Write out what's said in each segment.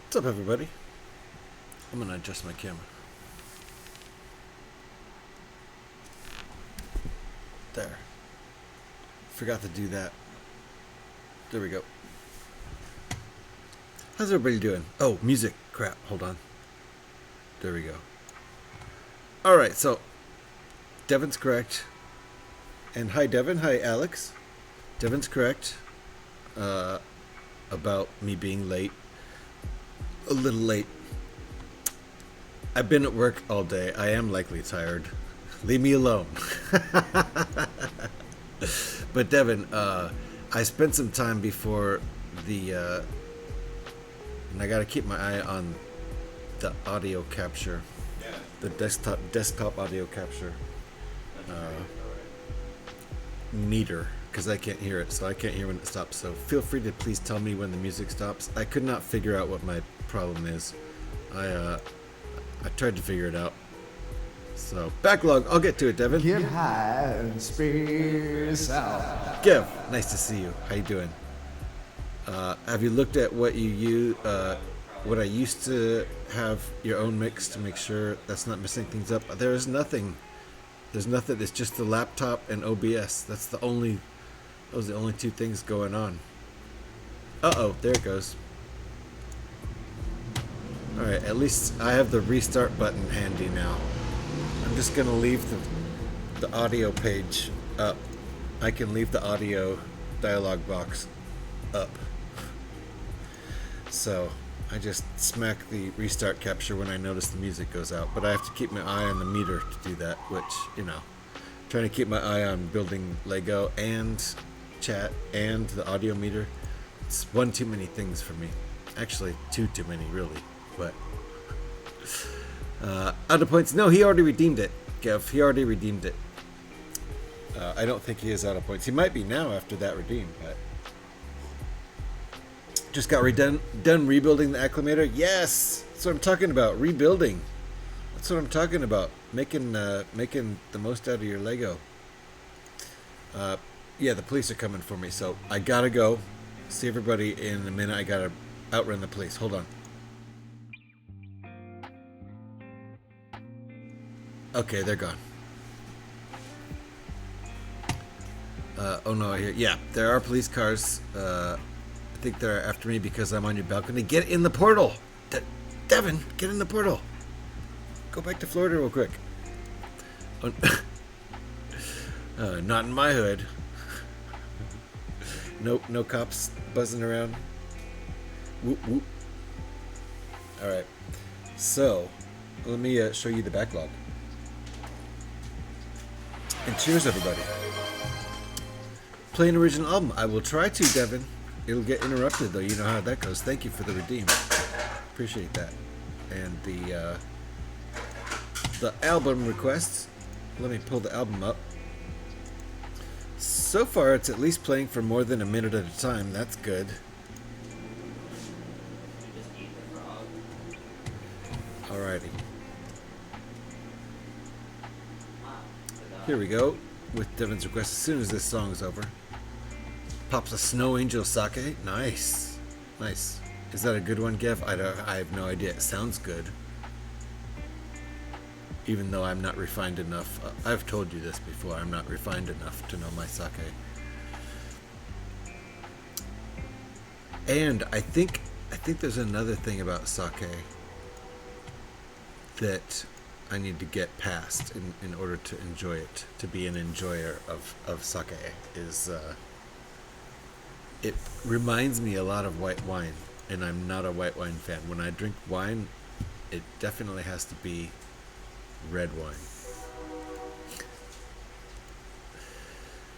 What's up, everybody? I'm gonna adjust my camera. There. Forgot to do that. There we go. How's everybody doing? Oh, music. Crap. Hold on. There we go. Alright, so Devin's correct. And hi, Devin. Hi, Alex. Devin's correct about me being late. A little late. I've been at work all day. I am likely tired. Leave me alone. But Devin, I spent some time before the and I gotta keep my eye on the audio capture. Yeah. The desktop audio capture meter, because I can't hear it, so I can't hear when it stops. So feel free to please tell me when the music stops. I could not figure out what my problem is. I tried to figure it out. So backlog. I'll get to it, Devin. Get high and space out. Gev, nice to see you. How you doing? Have you looked at what you use? What I used to have your own mix to make sure that's not messing things up. There is nothing. There's nothing. It's just the laptop and OBS. Those are the only two things going on. Uh-oh, there it goes. Alright, at least I have the restart button handy now. I'm just gonna leave the audio page up. I can leave the audio dialog box up. So I just smack the restart capture when I notice the music goes out. But I have to keep my eye on the meter to do that, which, you know, trying to keep my eye on building Lego and chat and the audio meter. It's one too many things for me. Actually, two too many, really. But out of points. No, he already redeemed it, Gev. He already redeemed it. I don't think he is out of points. He might be now after that redeem, but just got done rebuilding the acclimator. Yes, that's what I'm talking about. Rebuilding. That's what I'm talking about. Making the most out of your Lego. Yeah, the police are coming for me, so I gotta go. See everybody in a minute. I gotta outrun the police. Hold on. Okay, they're gone. Oh no, I hear. Yeah, there are police cars. I think they're after me because I'm on your balcony. Get in the portal! Devin, get in the portal! Go back to Florida real quick. Oh, not in my hood. No cops buzzing around. Whoop, whoop. Alright. So, let me show you the backlog. And cheers, everybody. Play an original album. I will try to, Devin. It'll get interrupted, though. You know how that goes. Thank you for the redeem. Appreciate that. And the album requests. Let me pull the album up. So far, it's at least playing for more than a minute at a time. That's good. Alrighty. Here we go, with Devin's request. As soon as this song's over, pops a Snow Angel sake. Nice, nice. Is that a good one, Gev? I have no idea. It sounds good, even though I'm not refined enough. I've told you this before. I'm not refined enough to know my sake. And I think there's another thing about sake that I need to get past in order to enjoy it, to be an enjoyer of sake. It reminds me a lot of white wine, and I'm not a white wine fan. When I drink wine, it definitely has to be red wine.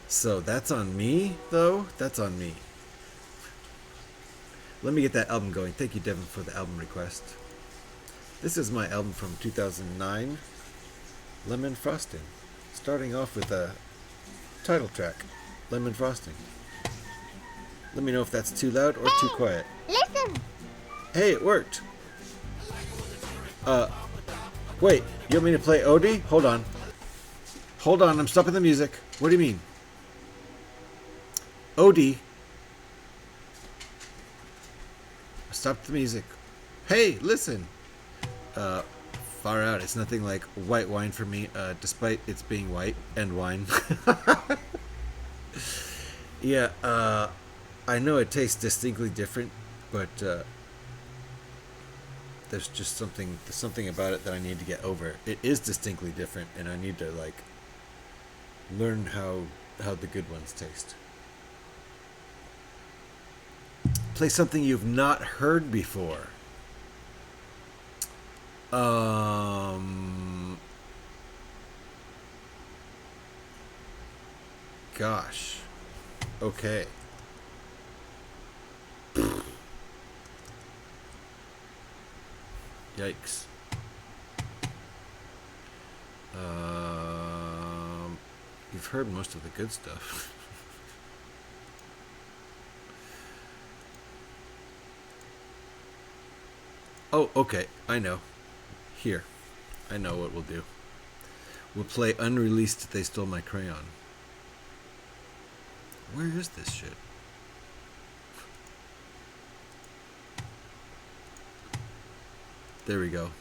So that's on me, though. That's on me. Let me get that album going. Thank you, Devin, for the album request. This is my album from 2009, Lemon Frosting. Starting off with a title track, Lemon Frosting. Let me know if that's too loud or too quiet. Listen! Hey, it worked. Wait, you want me to play Odie? Hold on. Hold on, I'm stopping the music. What do you mean? Odie. Stop the music. Hey, listen. Far out. It's nothing like white wine for me, despite its being white and wine. Yeah, I know it tastes distinctly different, but there's just something about it that I need to get over. It is distinctly different, and I need to like learn how the good ones taste. Play something you've not heard before. Gosh. Okay. Yikes. You've heard most of the good stuff. Oh, okay. I know. Here. I know what we'll do. We'll play Unreleased They Stole My Crayon. Where is this shit? There we go.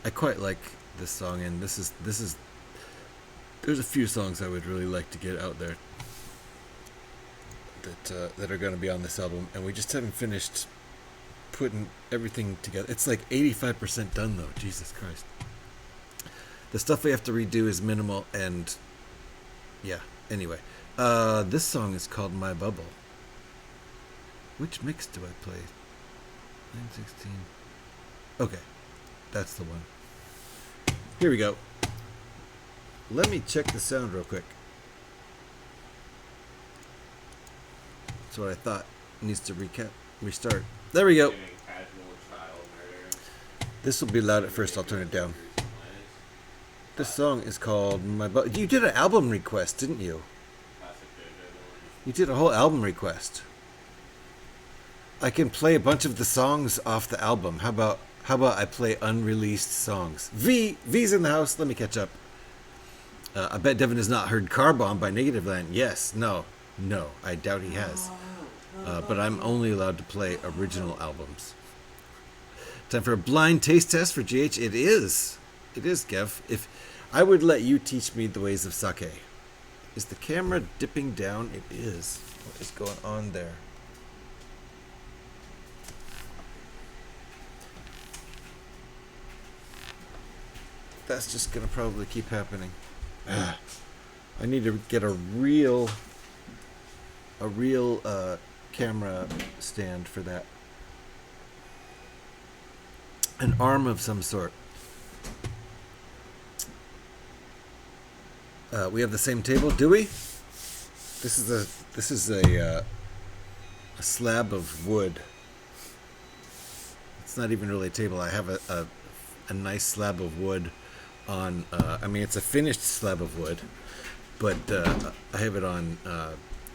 I quite like this song, and this is there's a few songs I would really like to get out there that are going to be on this album, and we just haven't finished putting everything together. It's like 85% done though. Jesus Christ. The stuff we have to redo is minimal, and yeah. Anyway, this song is called My Bubble. Which mix do I play? 916. Okay, that's the one. Here we go. Let me check the sound real quick. That's what I thought. Needs to restart. There we go. This will be loud at first. I'll turn it down. This song is called My Bubble. You did an album request, didn't you? You did a whole album request. I can play a bunch of the songs off the album. How about I play unreleased songs? V's in the house. Let me catch up. I bet Devin has not heard Car Bomb by Negative Land. Yes. No. I doubt he has. But I'm only allowed to play original albums. Time for a blind taste test for GH. It is, Gev. If I would let you teach me the ways of sake. Is the camera dipping down? It is. What is going on there? That's just gonna probably keep happening. I need to get a real camera stand for that. An arm of some sort. We have the same table, do we? This is a slab of wood. It's not even really a table. I have a nice slab of wood on. I mean, it's a finished slab of wood, but I have it on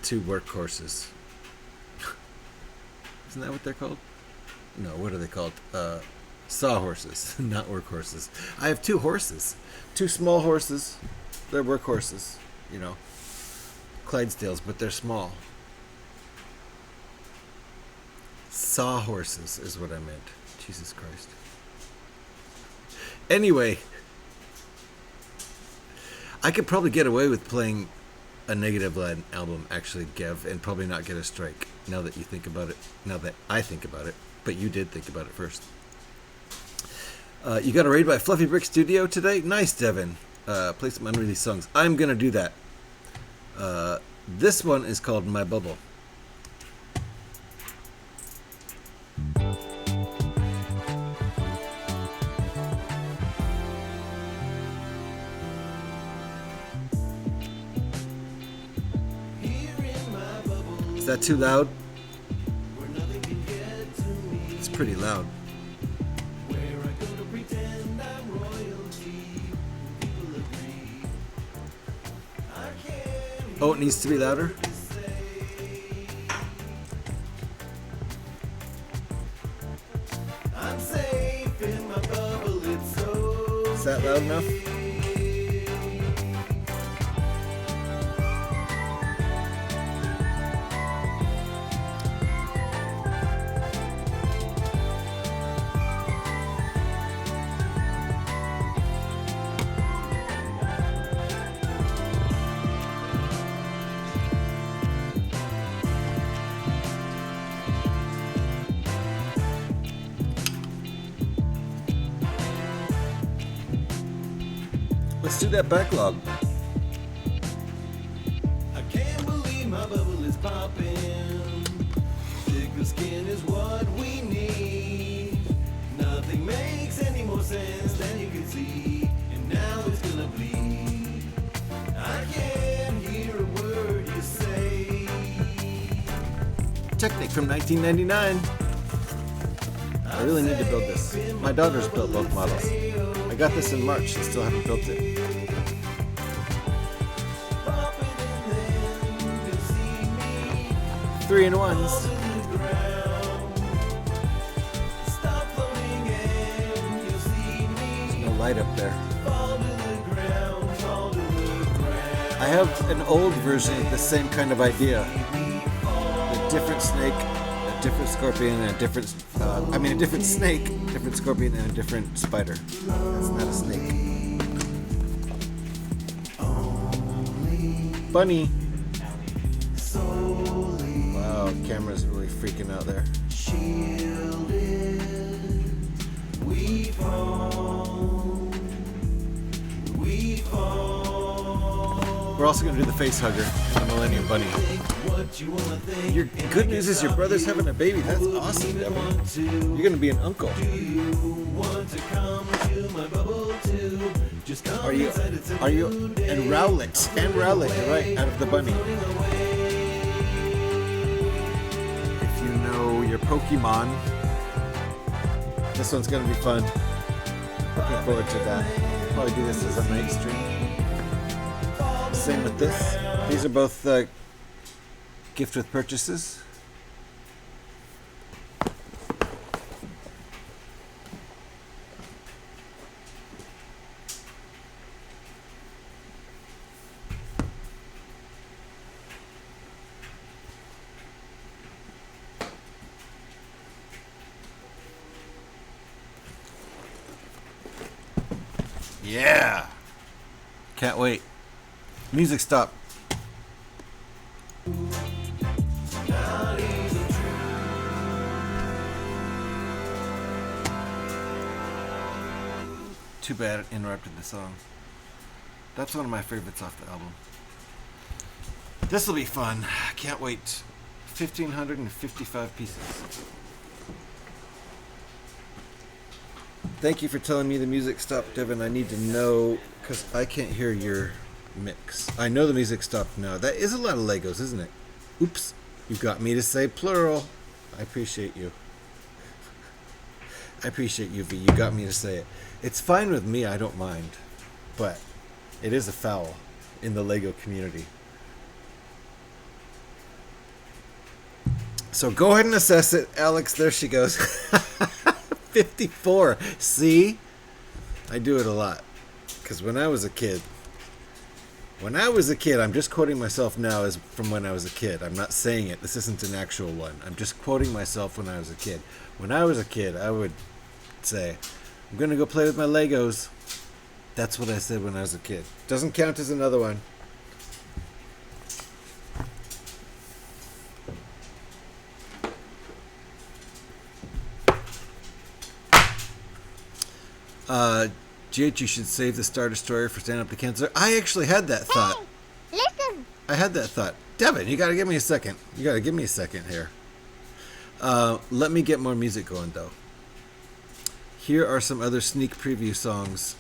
2 workhorses. Isn't that what they're called? No, what are they called? Sawhorses, not workhorses. I have 2 horses, 2 small horses. They're workhorses, you know, Clydesdales, but they're small. Sawhorses is what I meant. Jesus Christ. Anyway, I could probably get away with playing a Negative Land album, actually, Gev, and probably not get a strike. Now that you think about it, now that I think about it, but you did think about it first. You got a raid by Fluffy Brick Studio today? Nice, Devin. Play some unreleased songs. I'm gonna do that. This one is called My Bubble. Is that too loud? It's pretty loud. Oh, it needs to be louder? Is that loud enough? Let's do that backlog. I can't believe my bubble is popping. Thicker skin is what we need. Nothing makes any more sense than you can see. And now it's gonna bleed. I can't hear a word you say. Technic from 1999. I really need to build this. My daughter's built both models. I got this in March and still haven't built it. Three in ones. There's no light up there. I have an old version of the same kind of idea. A different snake, a different scorpion, and a different, a different snake, different scorpion, and a different spider. That's not a snake. Bunny. Wow, camera's really freaking out there. We're also going to do the face hugger and the Millennium Bunny. Your good news is your brother's having a baby. That's awesome, Devin. You're going to be an uncle. Are you? And Rowlet, you're right, out of the bunny. If you know your Pokemon, this one's going to be fun. Looking forward to that. Probably do this as a night stream. Same with this. These are both gift with purchases. Yeah! Can't wait. Music stop. Too bad it interrupted the song. That's one of my favorites off the album. This will be fun. Can't wait. 1,555 pieces. Thank you for telling me the music stopped, Devin. I need to know, because I can't hear your mix. I know the music stopped now. That is a lot of Legos, isn't it? Oops. You got me to say plural. I appreciate you. I appreciate you, V. You got me to say it. It's fine with me. I don't mind. But it is a foul in the Lego community. So go ahead and assess it. Alex, there she goes. 54. See? I do it a lot. Because when I was a kid, I'm just quoting myself now as from when I was a kid. I'm not saying it. This isn't an actual one. I'm just quoting myself when I was a kid. When I was a kid, I would say, I'm going to go play with my Legos. That's what I said when I was a kid. Doesn't count as another one. GH, you should save the Star Destroyer for Stand Up to Cancer. I actually had that thought. Hey, listen. I had that thought. Devin, you gotta give me a second. Here. Let me get more music going, though. Here are some other sneak preview songs,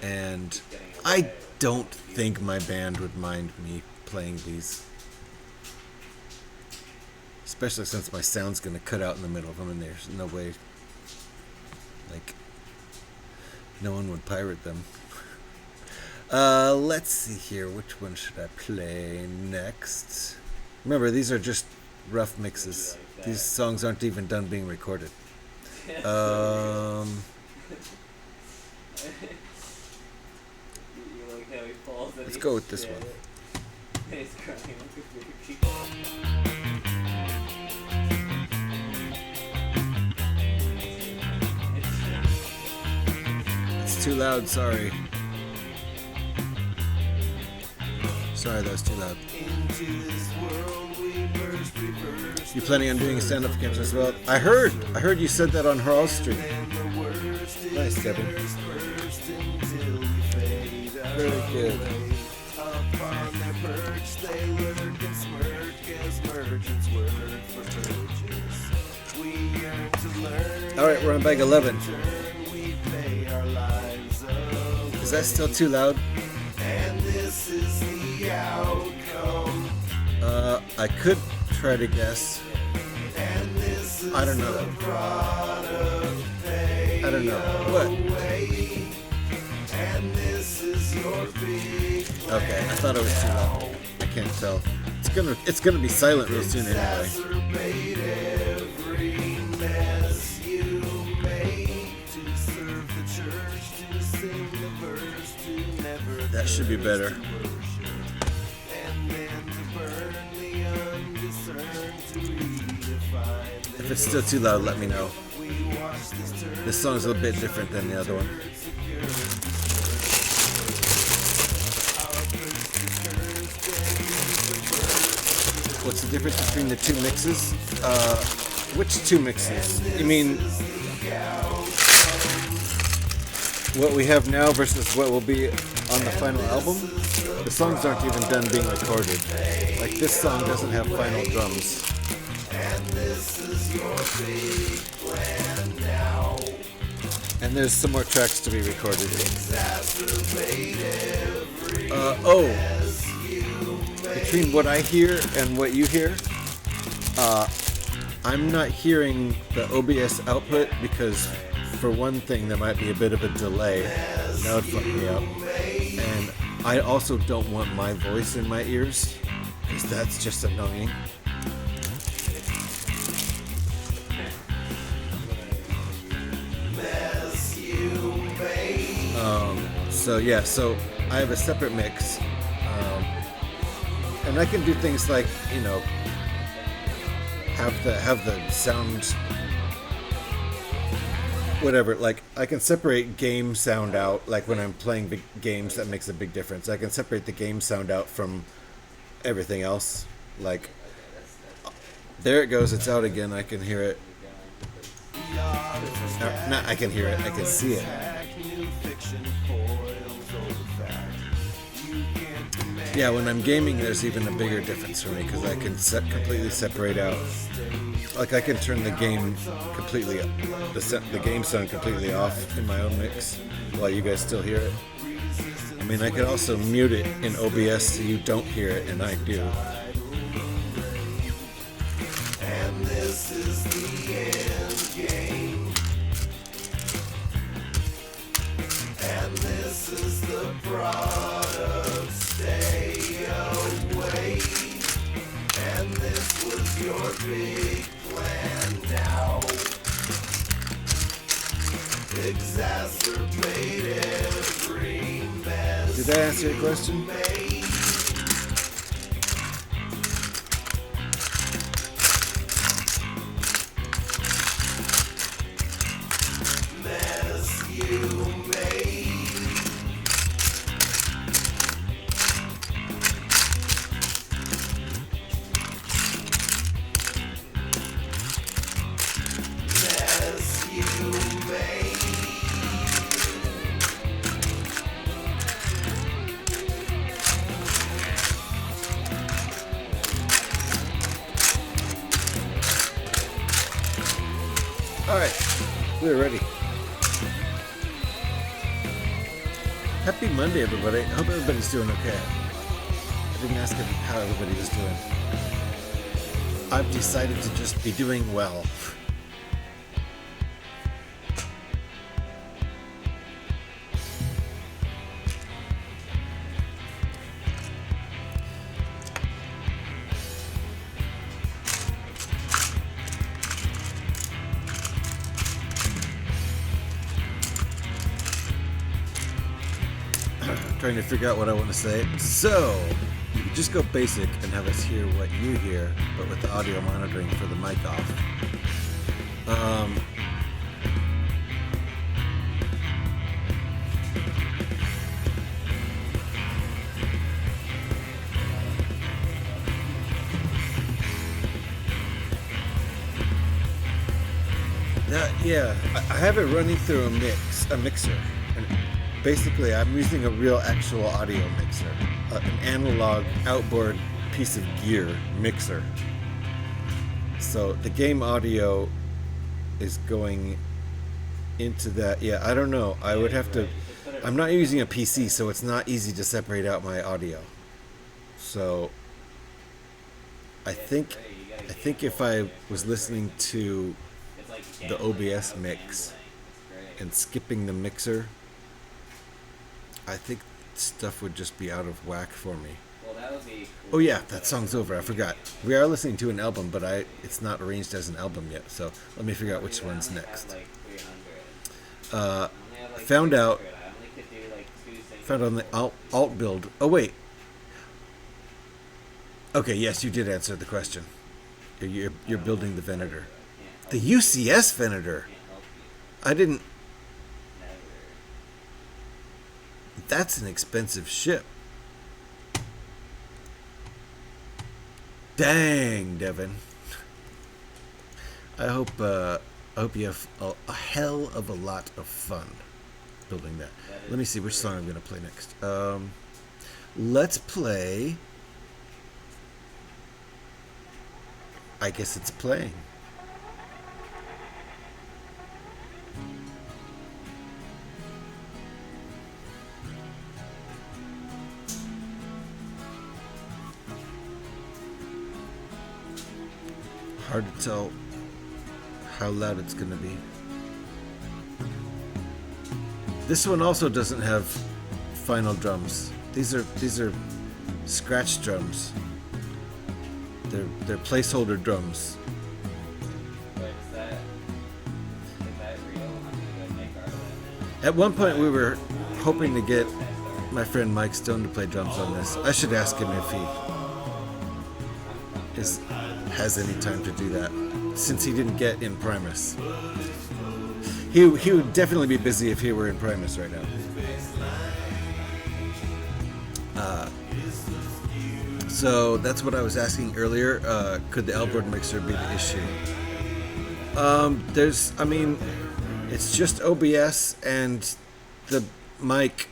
and I don't think my band would mind me playing these. Especially since my sound's gonna cut out in the middle of them, and there's no way, no one would pirate them. Let's see here. Which one should I play next? Remember, these are just rough mixes. These songs aren't even done being recorded. Let's go with this one. It's too loud, sorry. Sorry, that was too loud. You planning on doing stand-up camps as well? I heard you said that on Harl's stream. Nice, Devin. Very good. Upon their perch, they lurk and smirk as merchants work for purchase. We yearn to learn. All right, we're on bag 11. We pay our lives away. Is that still too loud? And this is the outcome. I could try to guess. And this is I don't know. the product pay I don't know. What? away. And this is your big Okay, I thought it was too loud. I can't tell. It's gonna be silent real soon anyway. exacerbate every mess you make to serve the church, to sing the verse, to never That should be better. worship, and then to burn the undiscerned, to redefine If it's still too loud, let me know. we watch this turn. This song's a little bit different than the other one. What's the difference between the two mixes? Which two mixes? You mean what we have now versus what will be on the final album? The songs aren't even done being recorded. Like this song doesn't have final drums. And there's some more tracks to be recorded. Between what I hear and what you hear, I'm not hearing the OBS output because, for one thing, there might be a bit of a delay. That would fuck me up. And I also don't want my voice in my ears because that's just annoying. So I have a separate mix. And I can do things like, have the sound, whatever. Like I can separate game sound out. Like when I'm playing big games, that makes a big difference. I can separate the game sound out from everything else. Like there it goes. It's out again. I can hear it. Not I can hear it. I can see it. Yeah, when I'm gaming, there's even a bigger difference for me because I can completely separate out. Like I can turn the game completely, the game sound completely off in my own mix while you guys still hear it. I mean, I could also mute it in OBS so you don't hear it, and I do. And this is the end game. And this is the product. Stay away. And this was your big plan now. Exacerbate every mess. Did that answer your question? Mess you made. Mess you made. Alright, we're ready. Happy Monday, everybody. I hope everybody's doing okay. I didn't ask how everybody was doing. I've decided to just be doing well. Trying to figure out what I want to say. So, you could just go basic and have us hear what you hear, but with the audio monitoring for the mic off. Yeah, I have it running through a mixer. basically, I'm using a real actual audio mixer, an analog outboard piece of gear mixer. So the game audio is going into that. Yeah, I don't know. I would have to. I'm not using a PC, so it's not easy to separate out my audio. So I think if I was listening to the OBS mix and skipping the mixer, I think stuff would just be out of whack for me. Oh yeah, that song's over. I forgot. We are listening to an album, but it's not arranged as an album yet. So let me figure out which one's next. Found on the alt build. Oh wait. Okay, yes, you did answer the question. You're building the Venator. The UCS Venator. I didn't. That's an expensive ship. Dang, Devin. I hope you have a hell of a lot of fun building that. Let me see which song I'm going to play next. Let's play. I guess it's playing. Hard to tell how loud it's going to be. This one also doesn't have final drums. These are scratch drums. They're placeholder drums. At one point we were hoping to get my friend Mike Stone to play drums on this. I should ask him if he has any time to do that, since he didn't get in Primus. He would definitely be busy if he were in Primus right now. So that's what I was asking earlier. Could the outboard mixer be the issue? It's just OBS and the Mac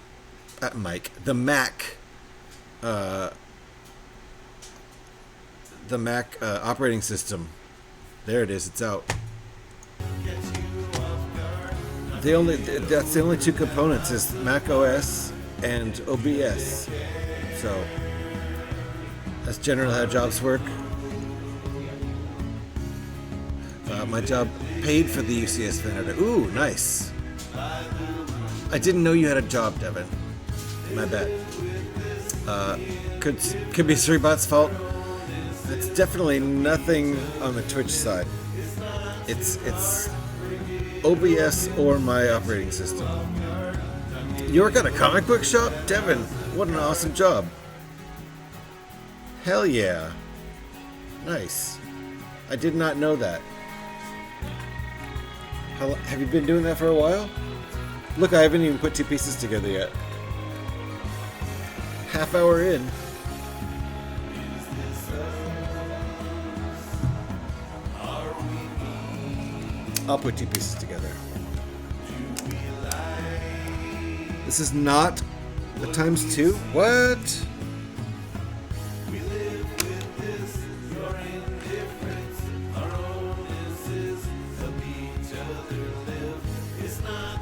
operating system. There it is. It's out. That's the only two components is Mac OS and OBS. So that's generally how jobs work. My job paid for the UCS Venator. Ooh, nice. I didn't know you had a job, Devin. My bad. Could be Sribot's fault. It's definitely nothing on the Twitch side. It's OBS or my operating system. You work at a comic book shop? Devin, what an awesome job. Hell yeah. Nice. I did not know that. Have you been doing that for a while? Look, I haven't even put two pieces together yet. Half hour in. I'll put two pieces together. This is not the ×2? What?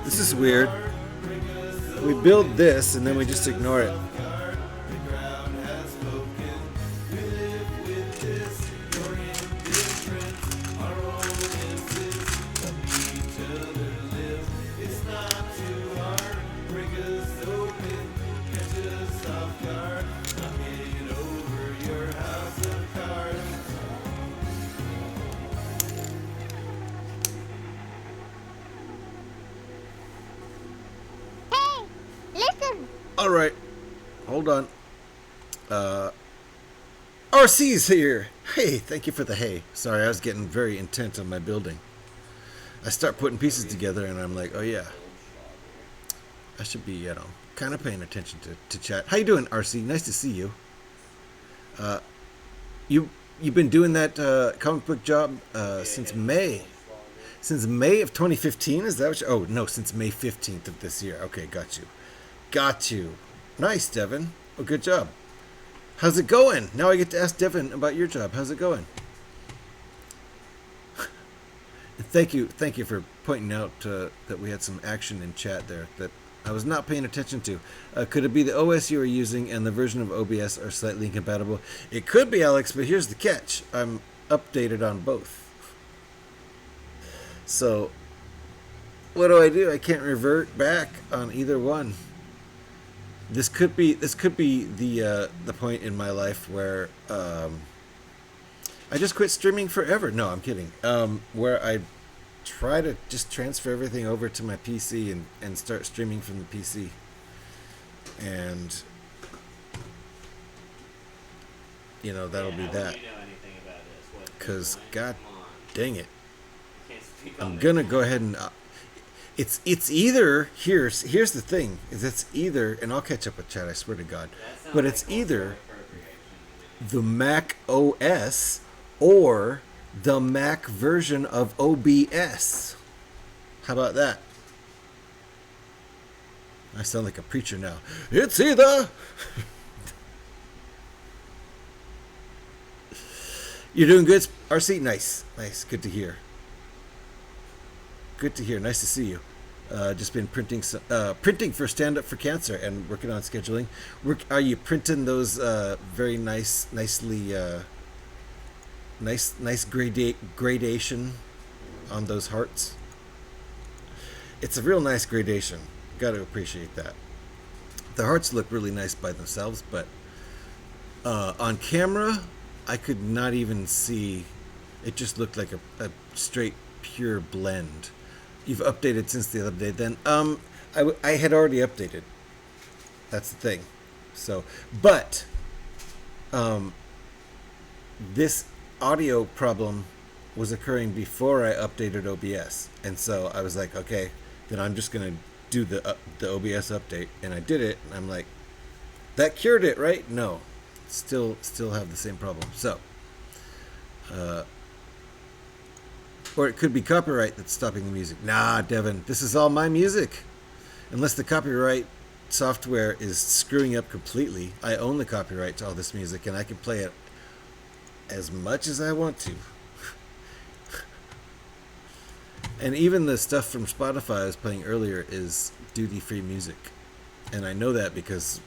This is weird. We build this and then we just ignore it. All right, hold on. RC's here. Hey, thank you for the hey. Sorry, I was getting very intent on my building. I start putting pieces together and I'm like, oh yeah, I should be, kind of paying attention to chat. How you doing, RC? Nice to see you. You've been doing that comic book job since May. Since May of 2015? Is that what you... Oh, no, since May 15th of this year. Okay, got you. Got you. Nice, Devin. Oh, good job. How's it going? Now I get to ask Devin about your job. How's it going? Thank you for pointing out that we had some action in chat there that I was not paying attention to. Could it be the OS you are using and the version of OBS are slightly incompatible? It could be, Alex, but here's the catch. I'm updated on both. So, what do? I can't revert back on either one. This could be the point in my life where I just quit streaming forever. No, I'm kidding. Where I try to just transfer everything over to my PC and start streaming from the PC. And, you know, that'll be that. Because, god dang it. I'm going to go ahead and... It's either... Here's the thing. Is it's either... And I'll catch up with chat, I swear to God. But it's either the Mac OS... or the Mac version of OBS. How about that? I sound like a preacher now. It's either. You're doing good, RC? Nice. Good to hear. Nice to see you. Just been printing for Stand Up for Cancer and working on scheduling. Are you printing those very nicely nice gradation on those hearts? It's a real nice gradation. Got to appreciate that. The hearts look really nice by themselves, but on camera I could not even see. It just looked like a straight pure blend. You've updated since the other day then? I had already updated. That's the thing. So, but this audio problem was occurring before I updated OBS, and so I was like, okay, then I'm just gonna do the OBS update, and I did it, and I'm like, that cured it, right? No, still have the same problem. So, or it could be copyright that's stopping the music. Nah, Devin, this is all my music, unless the copyright software is screwing up completely. I own the copyright to all this music, and I can play it as much as I want to. And even the stuff from Spotify I was playing earlier is duty-free music. And I know that because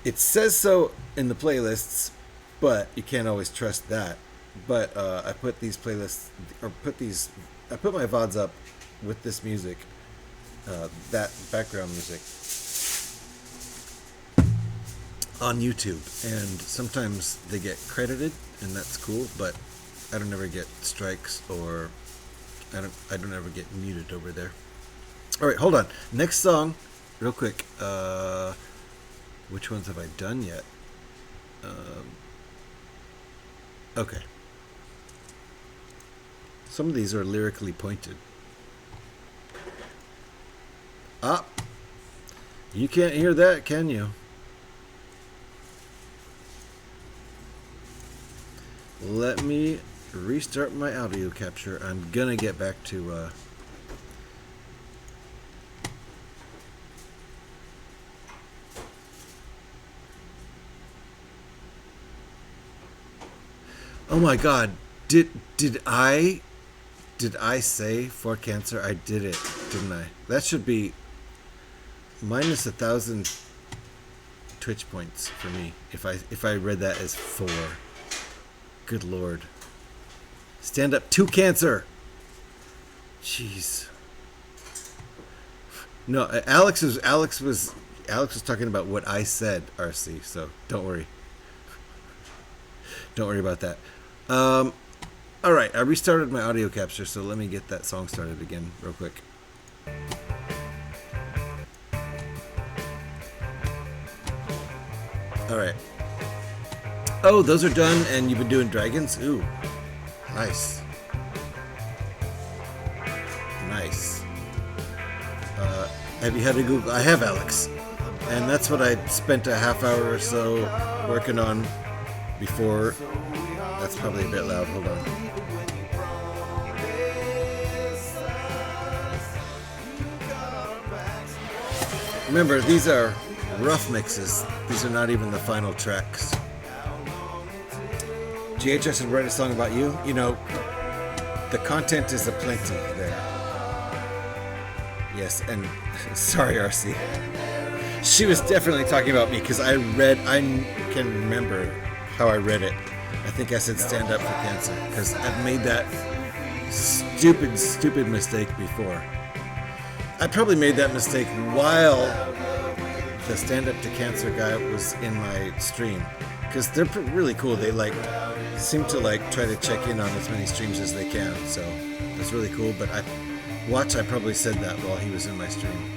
it says so in the playlists, but you can't always trust that. But I put these playlists, I put my VODs up with this music, that background music, on YouTube, and sometimes they get credited, and that's cool, but I don't ever get strikes, or I don't ever get muted over there. All right, hold on. Next song, real quick. Which ones have I done yet? Okay. Some of these are lyrically pointed. Ah, you can't hear that, can you? Let me restart my audio capture. I'm gonna get back to oh my god, did I say for cancer? I did it, didn't I? That should be minus 1,000 Twitch points for me if I read that as 4. Good lord. Stand up to cancer. Jeez. No, Alex was talking about what I said, RC, so don't worry. Don't worry about that. Alright, I restarted my audio capture, so let me get that song started again real quick. Alright. Oh, those are done, and you've been doing dragons? Ooh. Nice. Nice. Have you had a Google? I have, Alex. And that's what I spent a half hour or so working on before. That's probably a bit loud. Hold on. Remember, these are rough mixes. These are not even the final tracks. GHS would write a song about you. You know, the content is aplenty there. Yes, and sorry, RC. She was definitely talking about me because I can remember how I read it. I think I said stand up for cancer because I've made that stupid mistake before. I probably made that mistake while the stand up to cancer guy was in my stream because they're really cool. They seem to try to check in on as many streams as they can. So it's really cool. But I probably said that while he was in my stream.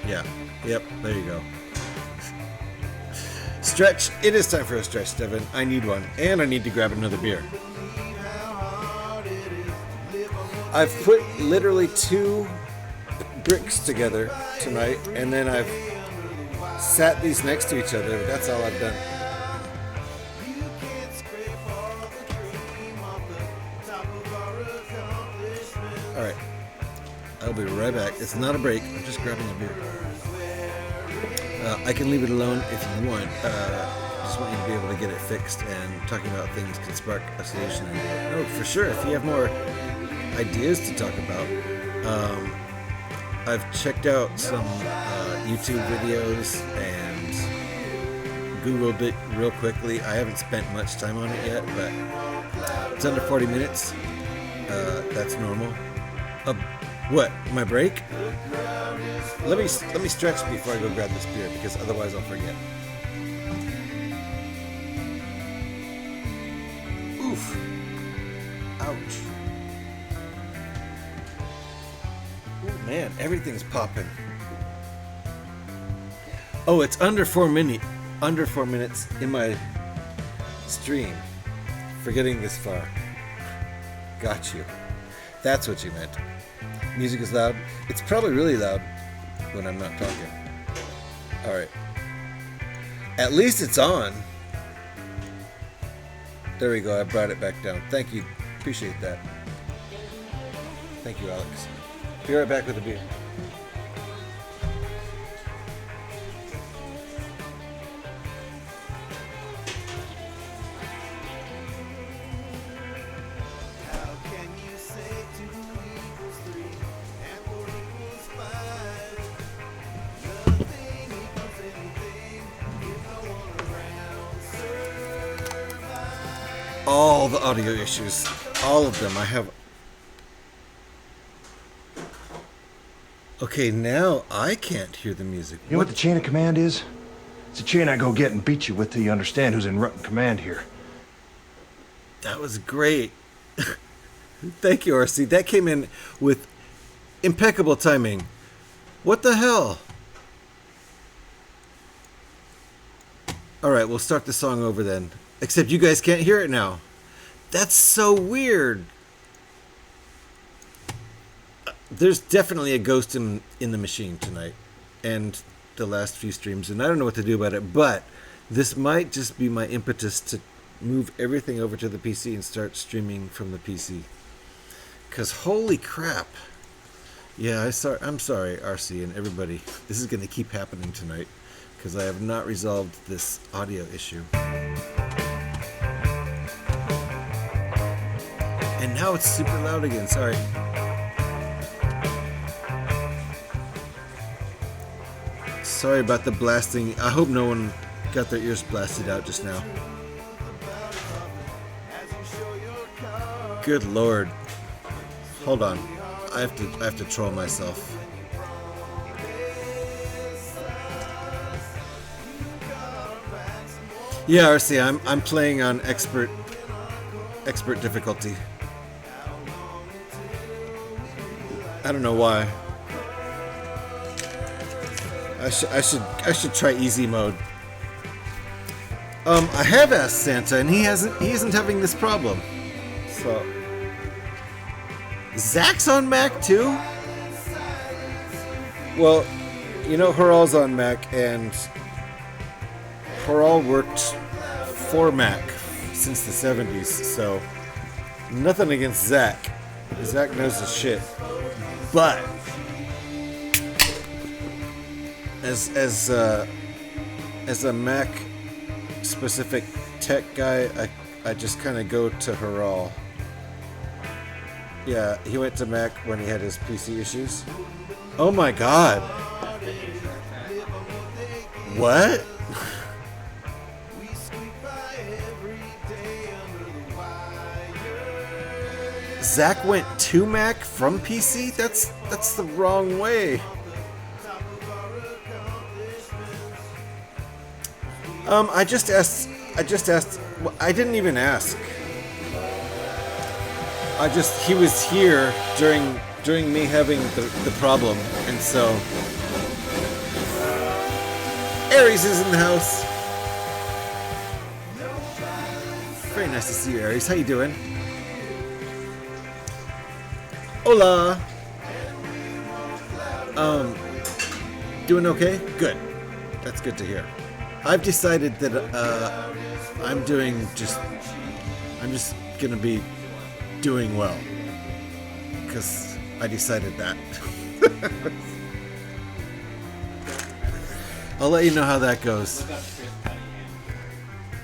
Yeah. Yep. There you go. Stretch. It is time for a stretch, Devin. I need one. And I need to grab another beer. I've put literally 2 bricks together tonight. And then I've sat these next to each other. That's all I've done. Alright. I'll be right back. It's not a break. I'm just grabbing a beer. I can leave it alone if you want. Just want you to be able to get it fixed, and talking about things can spark a solution. Oh, for sure. If you have more ideas to talk about, I've checked out some YouTube videos and Googled it real quickly. I haven't spent much time on it yet, but it's under 40 minutes. That's normal. What? My break? Let me stretch before I go grab this beer because otherwise I'll forget. Oof. Ouch. Oh man, everything's popping. Oh, it's under 4 minutes in my stream. Forgetting this far. Got you. That's what you meant. Music is loud. It's probably really loud when I'm not talking. Alright. At least it's on. There we go. I brought it back down. Thank you. Appreciate that. Thank you, Alex. Be right back with a beer. All the audio issues, all of them. I have. Okay, now I can't hear the music. You know what the chain of command is? It's a chain I go get and beat you with till you understand who's in rotten command here. That was great. Thank you, RC. That came in with impeccable timing. What the hell? Alright, we'll start the song over then. Except you guys can't hear it now. That's so weird. There's definitely a ghost in the machine tonight. And the last few streams. And I don't know what to do about it. But this might just be my impetus to move everything over to the PC and start streaming from the PC. Because holy crap. Yeah, I'm sorry, RC and everybody. This is going to keep happening tonight. Because I have not resolved this audio issue. And now it's super loud again, sorry. Sorry about the blasting. I hope no one got their ears blasted out just now. Good lord. Hold on. I have to troll myself. Yeah, RC, I'm playing on expert difficulty. I don't know why. I should try easy mode. I have asked Santa and he isn't having this problem. So Zach's on Mac too? Well, you know Haral's on Mac and Haral worked for Mac since the 70s, so nothing against Zach. Zach knows his shit. But as a Mac specific tech guy, I just kind of go to Haral. Yeah, he went to Mac when he had his PC issues. Oh my god. What? Zach went to Mac from PC? That's the wrong way. I just asked, well, I didn't even ask. He was here during me having the problem, and so Aries is in the house. Very nice to see you, Aries. How you doing? Hola. Doing okay? Good. That's good to hear. I've decided that I'm just gonna be doing well, because I decided that. I'll let you know how that goes.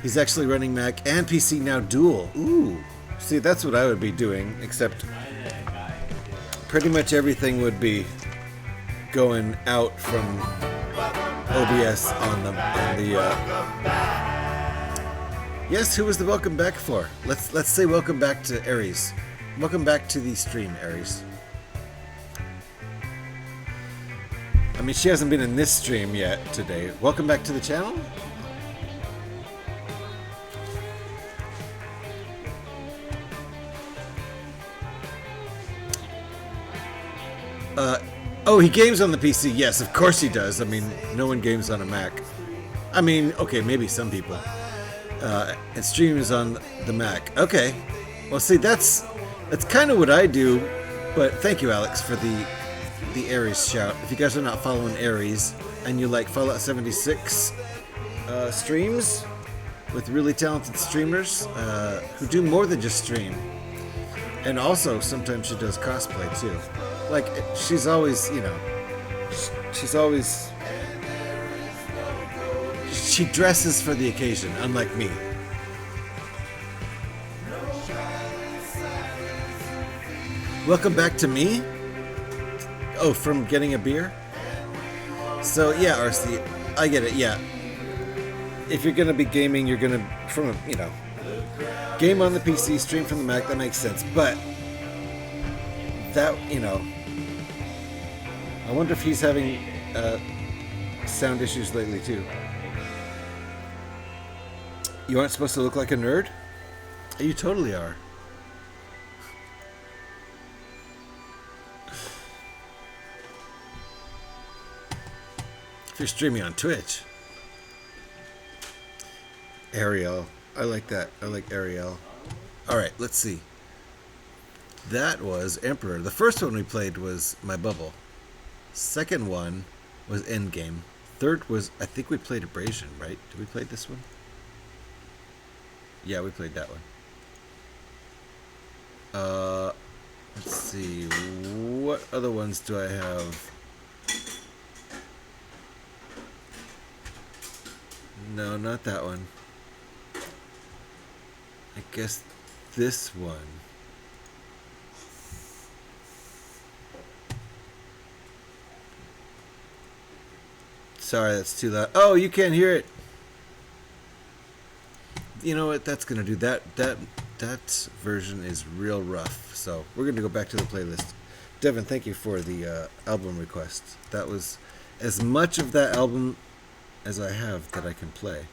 He's actually running Mac and PC now dual. Ooh. See, that's what I would be doing, except pretty much everything would be going out from OBS on the Yes, who was the welcome back for? Let's say welcome back to Aries. Welcome back to the stream, Aries. I mean, she hasn't been in this stream yet today. Welcome back to the channel. Oh, he games on the PC. Yes, of course he does. I mean, no one games on a Mac. I mean, okay, maybe some people. And streams on the Mac. Okay. Well, see, that's kind of what I do. But thank you, Alex, for the Aries shout. If you guys are not following Aries and you like Fallout 76 streams with really talented streamers who do more than just stream. And also, sometimes she does cosplay, too. Like, she's always, you know, she dresses for the occasion, unlike me. Welcome back to me? Oh, from getting a beer? So, yeah, RC, I get it, yeah. If you're gonna be gaming, you're gonna, game on the PC, stream from the Mac, that makes sense. But, that, I wonder if he's having sound issues lately, too. You aren't supposed to look like a nerd? You totally are. If you're streaming on Twitch. Ariel. I like that. I like Ariel. Alright, let's see. That was Emperor. The first one we played was My Bubble. Second one was Endgame. Third was, I think we played Abrasion, right? Did we play this one? Yeah, we played that one. Let's see. What other ones do I have? No, not that one. I guess this one. Sorry, that's too loud. Oh, you can't hear it. You know what? That's gonna do that. That version is real rough. So we're gonna go back to the playlist. Devin, thank you for the album request. That was as much of that album as I have that I can play.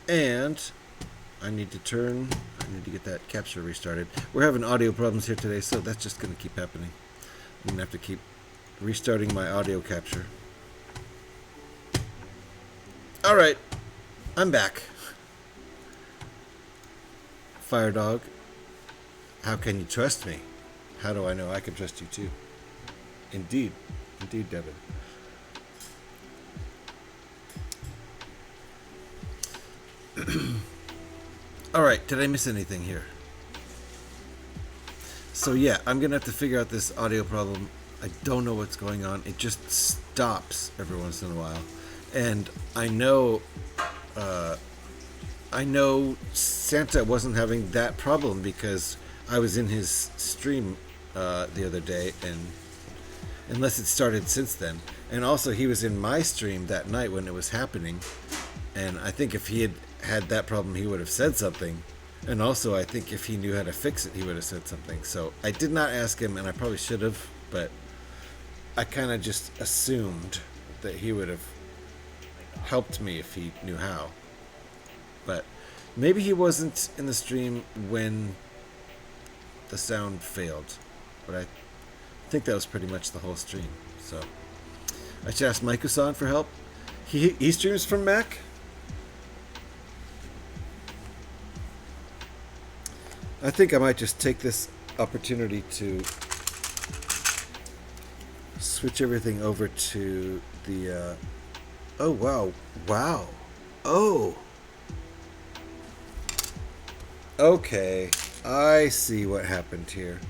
And I need to get that capture restarted. We're having audio problems here today, so that's just gonna keep happening. I'm gonna have to keep restarting my audio capture. Alright, I'm back. Fire Dog, how can you trust me? How do I know I can trust you too? Indeed, Devin. Alright, did I miss anything here? So yeah, I'm gonna have to figure out this audio problem. I don't know what's going on. It just stops every once in a while. And I know Santa wasn't having that problem because I was in his stream the other day, and unless it started since then. And also he was in my stream that night when it was happening, and I think if he had had that problem he would have said something. And also I think if he knew how to fix it he would have said something. So I did not ask him, and I probably should have, but I kind of just assumed that he would have helped me if he knew how. But maybe he wasn't in the stream when the sound failed, but I think that was pretty much the whole stream. So I should ask Maiku-san for help. He streams from Mac. I think I might just take this opportunity to switch everything over to the oh wow. Oh, okay, I see what happened here.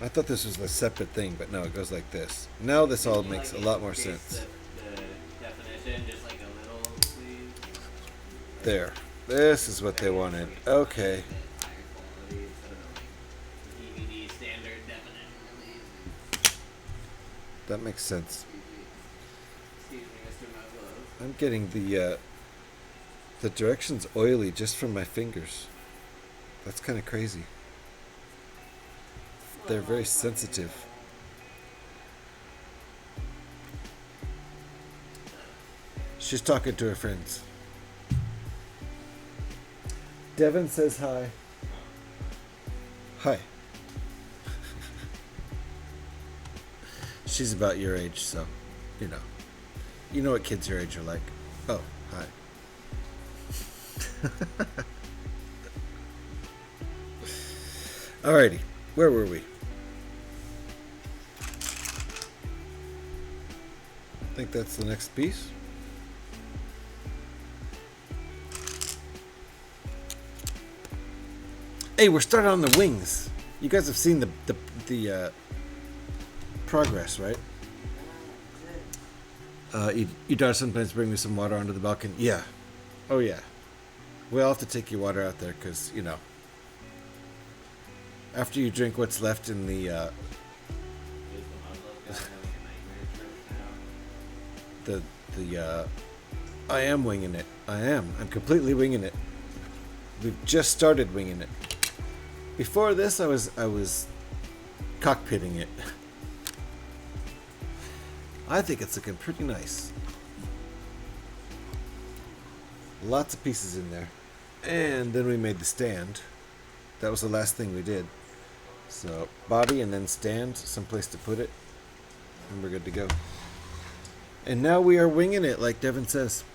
I thought this was a separate thing, but no, it goes like this. Now this all makes a lot more sense. The definition, just like a little, please. There. This is what they wanted. Okay. DVD standard definition release. That makes sense. Excuse me, Mr. Muglow. I'm getting the directions oily just from my fingers. That's kind of crazy. They're very sensitive. She's talking to her friends. Devin says hi. Hi. She's about your age, so, you know. You know what kids your age are like. Oh, hi. Alrighty, where were we? I think that's the next piece. Hey, we're starting on the wings. You guys have seen the progress, right? You daughter sometimes bring me some water onto the balcony. Yeah. Oh yeah. We'll have to take your water out there because, you know, after you drink what's left in the I am winging it. I'm completely winging it. We've just started winging it. Before this, I was cockpitting it. I think it's looking pretty nice. Lots of pieces in there. And then we made the stand. That was the last thing we did. So, body and then stand, someplace to put it. And we're good to go. And now we are winging it, like Devin says.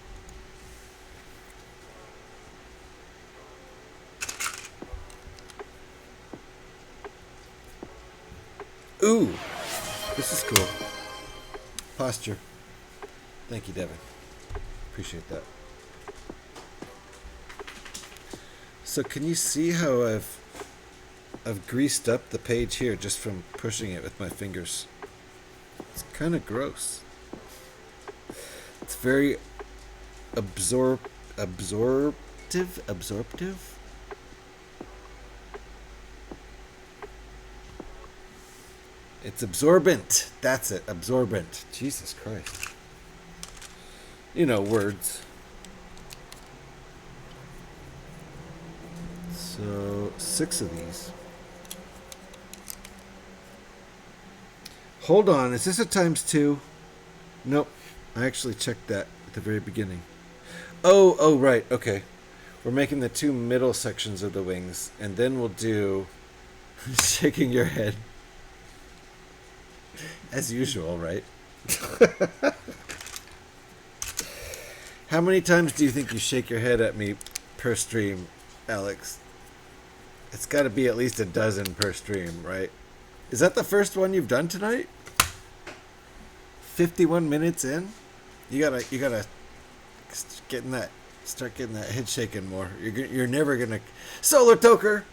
Ooh, this is cool. Posture. Thank you, Devin. Appreciate that. So can you see how I've greased up the page here just from pushing it with my fingers? It's kind of gross. It's very absorptive. It's absorbent. That's it. Absorbent. Jesus Christ. You know, words. So, 6 of these. Hold on. Is this a ×2? Nope. I actually checked that at the very beginning. Oh, right. Okay. We're making the 2 middle sections of the wings, and then we'll do shaking your head. As usual, right? How many times do you think you shake your head at me per stream, Alex? It's got to be at least a dozen per stream, right? Is that the first one you've done tonight? 51 minutes in? You gotta start getting that head shaking more. You're never gonna, Solar Toker.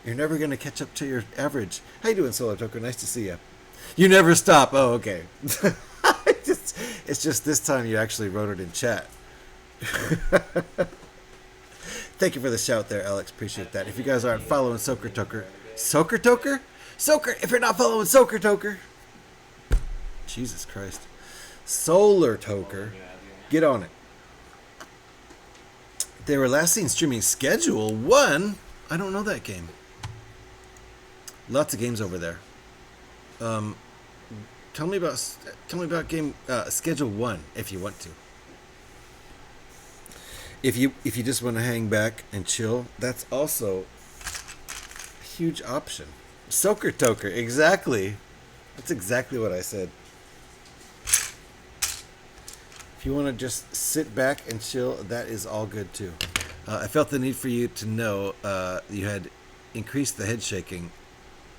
You're never gonna catch up to your average. How you doing, Solar Toker? Nice to see you. You never stop. Oh, okay. It's just this time you actually wrote it in chat. Thank you for the shout there, Alex. Appreciate that. If you guys aren't following Soaker Toker, Soaker, if you're not following Soaker Toker, Jesus Christ, Solar Toker, get on it. They were last seen streaming Schedule 1. I don't know that game. Lots of games over there. Tell me about game Schedule 1 if you want to. If you just want to hang back and chill, that's also a huge option. Soaker Toker, exactly. That's exactly what I said. If you want to just sit back and chill, that is all good too. I felt the need for you to know you had increased the head shaking.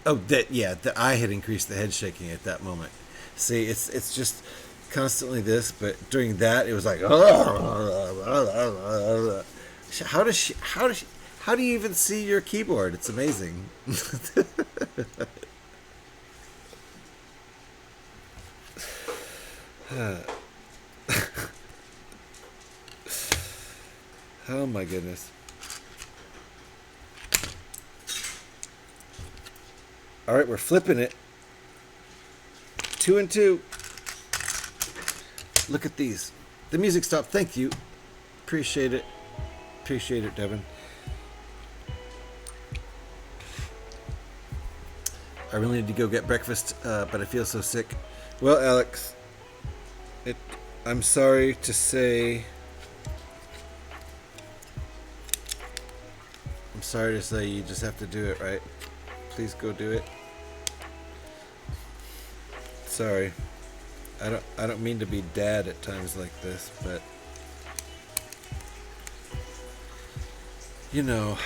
Oh, that I had increased the head shaking at that moment. See, it's just constantly this, but during that it was like, how do you even see your keyboard? It's amazing. Oh my goodness. All right, we're flipping it. 2 and 2. Look at these. The music stopped. Thank you. Appreciate it. Appreciate it, Devin. I really need to go get breakfast, but I feel so sick. Well, Alex, I'm sorry to say. I'm sorry to say you just have to do it, right? Please go do it. Sorry. I don't mean to be dad at times like this, but you know,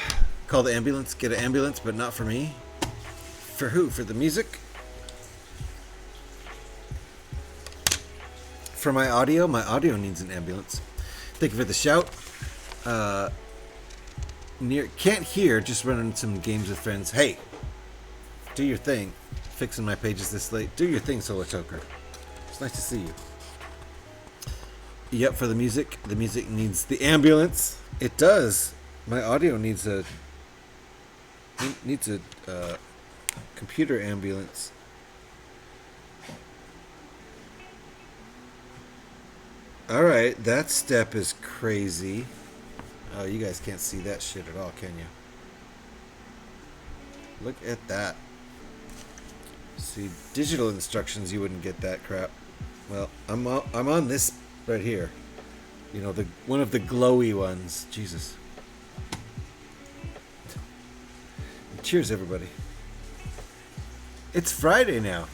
call the ambulance, get an ambulance, but not for me. For who? For the music? For my audio? My audio needs an ambulance. Thank you for the shout. Can't hear, just running some games with friends. Hey, do your thing. Fixing my pages this late. Do your thing, Solar Toker. It's nice to see you. Yep, for the music. The music needs the ambulance. It does. My audio needs a computer ambulance. Alright, that step is crazy. Oh, you guys can't see that shit at all, can you? Look at that. See, digital instructions, you wouldn't get that crap. Well, I'm on this right here. You know, the one of the glowy ones. Jesus. Cheers, everybody. It's Friday now.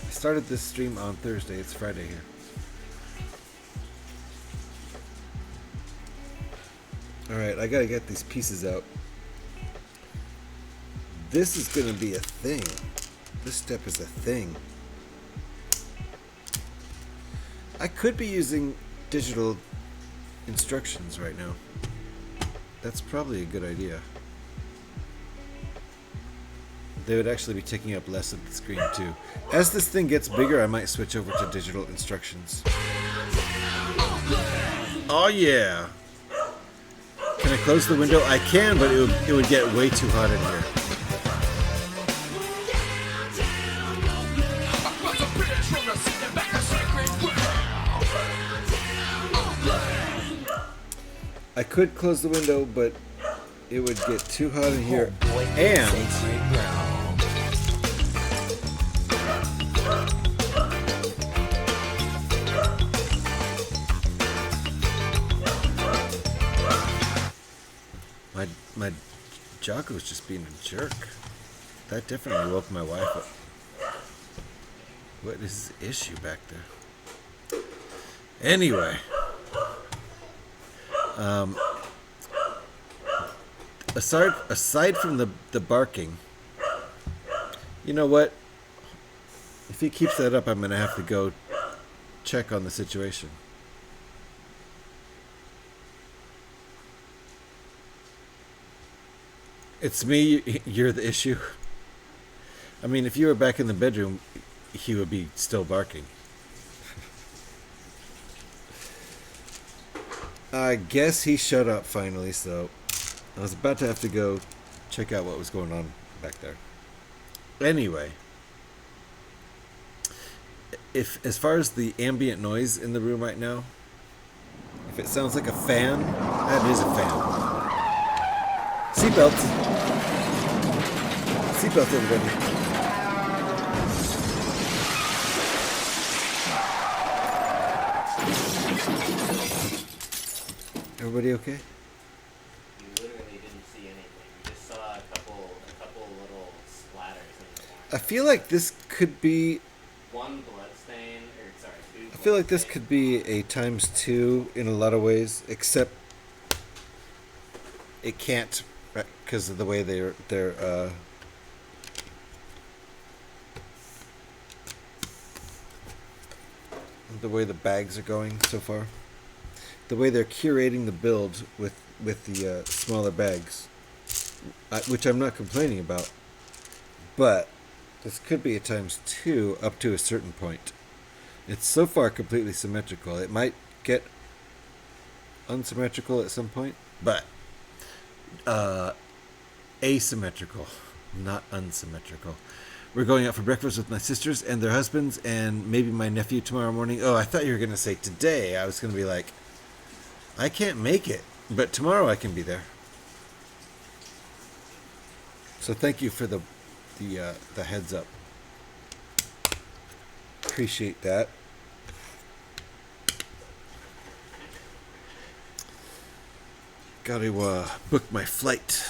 I started this stream on Thursday. It's Friday here. Alright, I gotta get these pieces out. This is gonna be a thing. This step is a thing. I could be using digital instructions right now. That's probably a good idea. They would actually be taking up less of the screen too. As this thing gets bigger, I might switch over to digital instructions. Oh yeah! Can I close the window? I can, but it would get way too hot in here. I could close the window, but it would get too hot in here. And my Jocko's just being a jerk. That definitely woke my wife up. What is the issue back there? Anyway. Aside from the barking, you know what? If he keeps that up, I'm going to have to go check on the situation. It's me, you're the issue. I mean, if you were back in the bedroom, he would be still barking. I guess he shut up finally, so I was about to have to go check out what was going on back there. Anyway, if as far as the ambient noise in the room right now, if it sounds like a fan, that is a fan. Seatbelts. Seatbelts, everybody. Everybody okay? You literally didn't see anything. You just saw a couple little splatters in the water. I feel like this could be. One blood stain, or sorry, two. I feel like this could be a ×2 in a lot of ways, except it can't because of the way they're the way the bags are going so far, the way they're curating the build with the smaller bags, which I'm not complaining about, but this could be a ×2 up to a certain point. It's so far completely symmetrical. It might get unsymmetrical at some point, but asymmetrical, not unsymmetrical. We're going out for breakfast with my sisters and their husbands and maybe my nephew tomorrow morning. Oh, I thought you were going to say today. I was going to be like, I can't make it, but tomorrow I can be there. So thank you for the heads up. Appreciate that. Got to book my flight.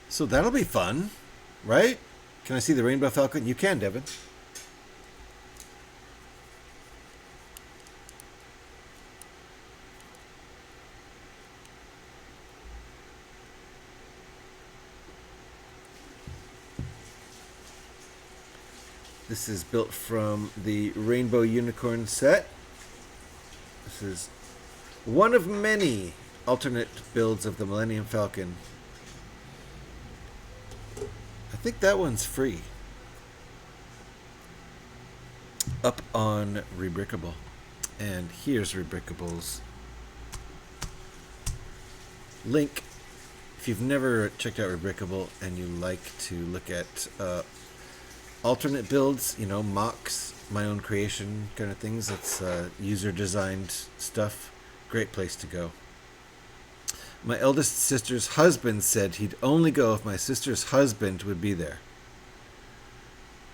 So that'll be fun, right? Can I see the Rainbow Falcon? You can, Devin. This is built from the Rainbow Unicorn set. This is one of many alternate builds of the Millennium Falcon. I think that one's free. Up on Rebrickable. And here's Rebrickable's link. If you've never checked out Rebrickable and you like to look at alternate builds, you know, mocks, my own creation kind of things, it's user designed stuff, great place to go. My eldest sister's husband said he'd only go if my sister's husband would be there.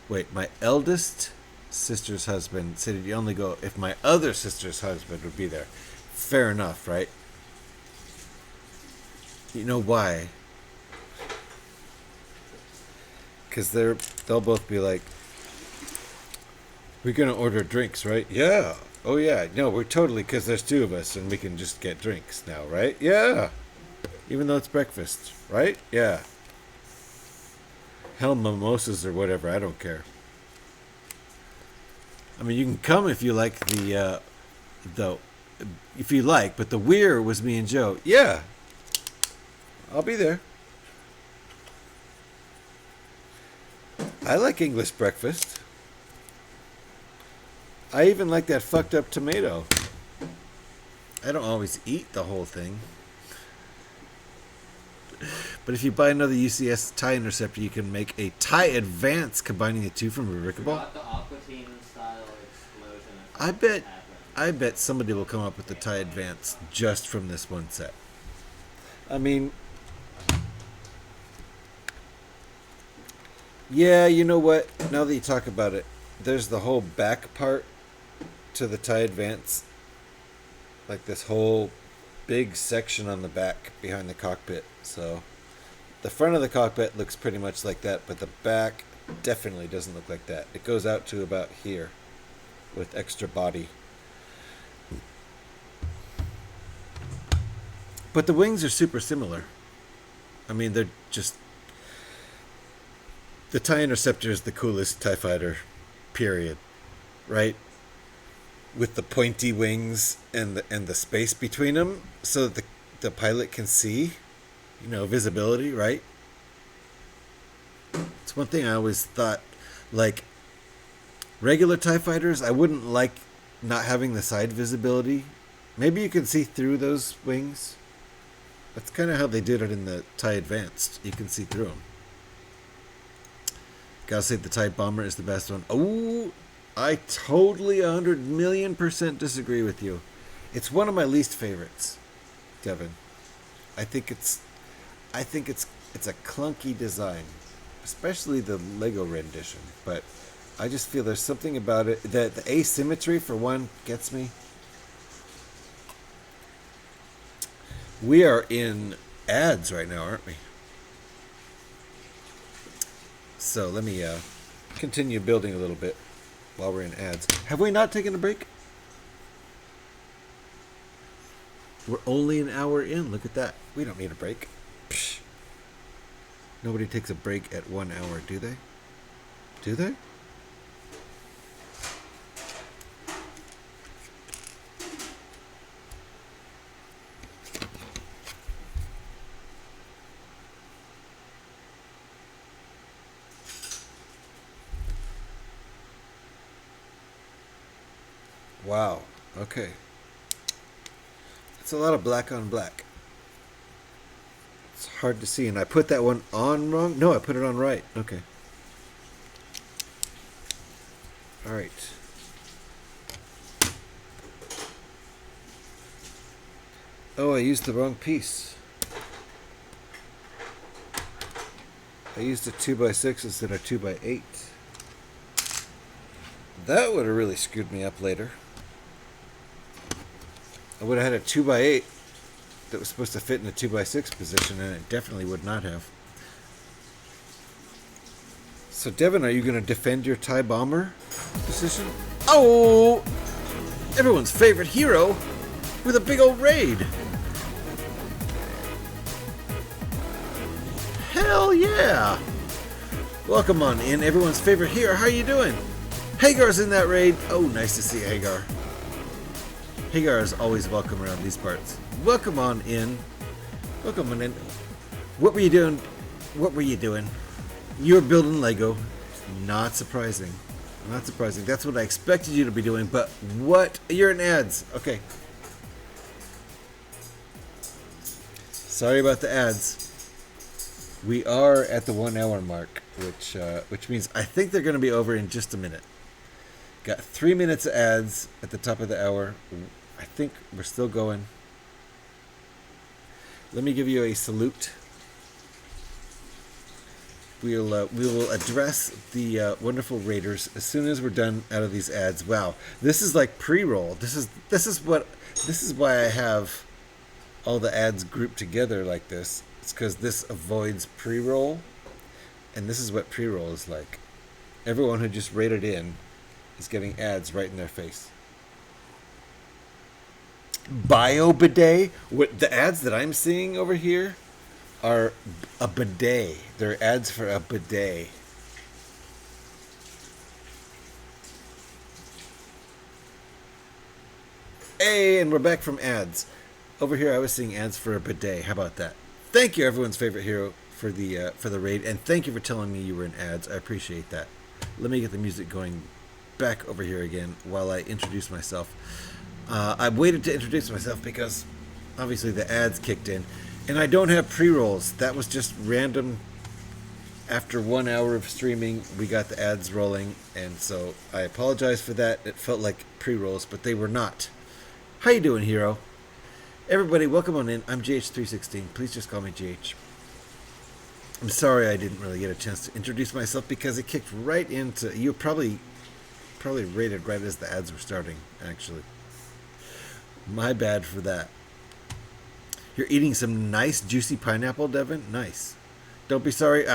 Wait, my eldest sister's husband said he'd only go if my other sister's husband would be there. Fair enough, right? You know why? Because they'll both be like, we're going to order drinks, right? Yeah. Oh, yeah. No, we're totally, because there's two of us and we can just get drinks now, right? Yeah. Even though it's breakfast, right? Yeah. Hell, mimosas or whatever. I don't care. I mean, you can come if you like if you like, but the weir was me and Joe. Yeah. I'll be there. I like English breakfast. I even like that fucked up tomato. I don't always eat the whole thing. But if you buy another UCS tie interceptor, you can make a tie advance combining the two from Rebrickable. Got the Aqua Teen style explosion. I bet somebody will come up with the tie advance just from this one set. I mean, yeah, you know what? Now that you talk about it, there's the whole back part to the tie advance. Like this whole big section on the back behind the cockpit. So the front of the cockpit looks pretty much like that, but the back definitely doesn't look like that. It goes out to about here with extra body. But the wings are super similar. I mean, they're just... The TIE Interceptor is the coolest TIE fighter, period. Right? with the pointy wings and the space between them, so that the pilot can see, visibility, right? It's one thing I always thought, like regular TIE fighters, I wouldn't like not having the side visibility. Maybe you can see through those wings. That's kind of how they did it in the TIE Advanced. You can see through them. Gotta say the TIE Bomber is the best one. Oh, I totally 100,000,000% disagree with you. It's one of my least favorites, Devin. I think it's a clunky design, especially the Lego rendition. But I just feel there's something about it that the asymmetry, for one, gets me. We are in ads right now, aren't we? So let me continue building a little bit while we're in ads. Have we not taken a break? We're only an hour in. Look at that. We don't need a break. Psh. Nobody takes a break at 1 hour, do they? Do they? Wow. Okay. It's a lot of black on black. It's hard to see. And I put that one on wrong? No, I put it on right. Okay. All right. Oh, I used the wrong piece. I used a 2x6 instead of 2x8. That would have really screwed me up later. I would have had a 2x8 that was supposed to fit in a 2x6 position, and it definitely would not have. So, Devin, are you going to defend your TIE Bomber position? Oh! Everyone's favorite hero with a big old raid. Hell yeah! Welcome on in, everyone's favorite hero. How are you doing? Hagar's in that raid. Oh, nice to see Hagar. Hagar is always welcome around these parts. Welcome on in. Welcome on in. What were you doing? What were you doing? You were building Lego. Not surprising. Not surprising. That's what I expected you to be doing. But what? You're in ads. Okay. Sorry about the ads. We are at the 1 hour mark, which means I think they're going to be over in just a minute. Got 3 minutes of ads at the top of the hour. I think we're still going. Let me give you a salute. We will address the wonderful raiders as soon as we're done out of these ads. Wow, this is like pre-roll. This is why I have all the ads grouped together like this. It's because this avoids pre-roll, and this is what pre-roll is like. Everyone who just raided in is getting ads right in their face. Bio bidet. What the ads that I'm seeing over here are a bidet. They're ads for a bidet. Hey, and we're back from ads. Over here, I was seeing ads for a bidet. How about that? Thank you, everyone's favorite hero, for the raid, and thank you for telling me you were in ads. I appreciate that. Let me get the music going back over here again while I introduce myself. I waited to introduce myself because obviously the ads kicked in, and I don't have pre-rolls. That was just random. After 1 hour of streaming, we got the ads rolling, and so I apologize for that. It felt like pre-rolls, but they were not. How you doing, hero? Everybody, welcome on in. I'm GH316. Please just call me GH. I'm sorry I didn't really get a chance to introduce myself because it kicked right into... You probably rated right as the ads were starting, actually. My bad for that. You're eating some nice juicy pineapple, Devin? Nice. Don't be sorry.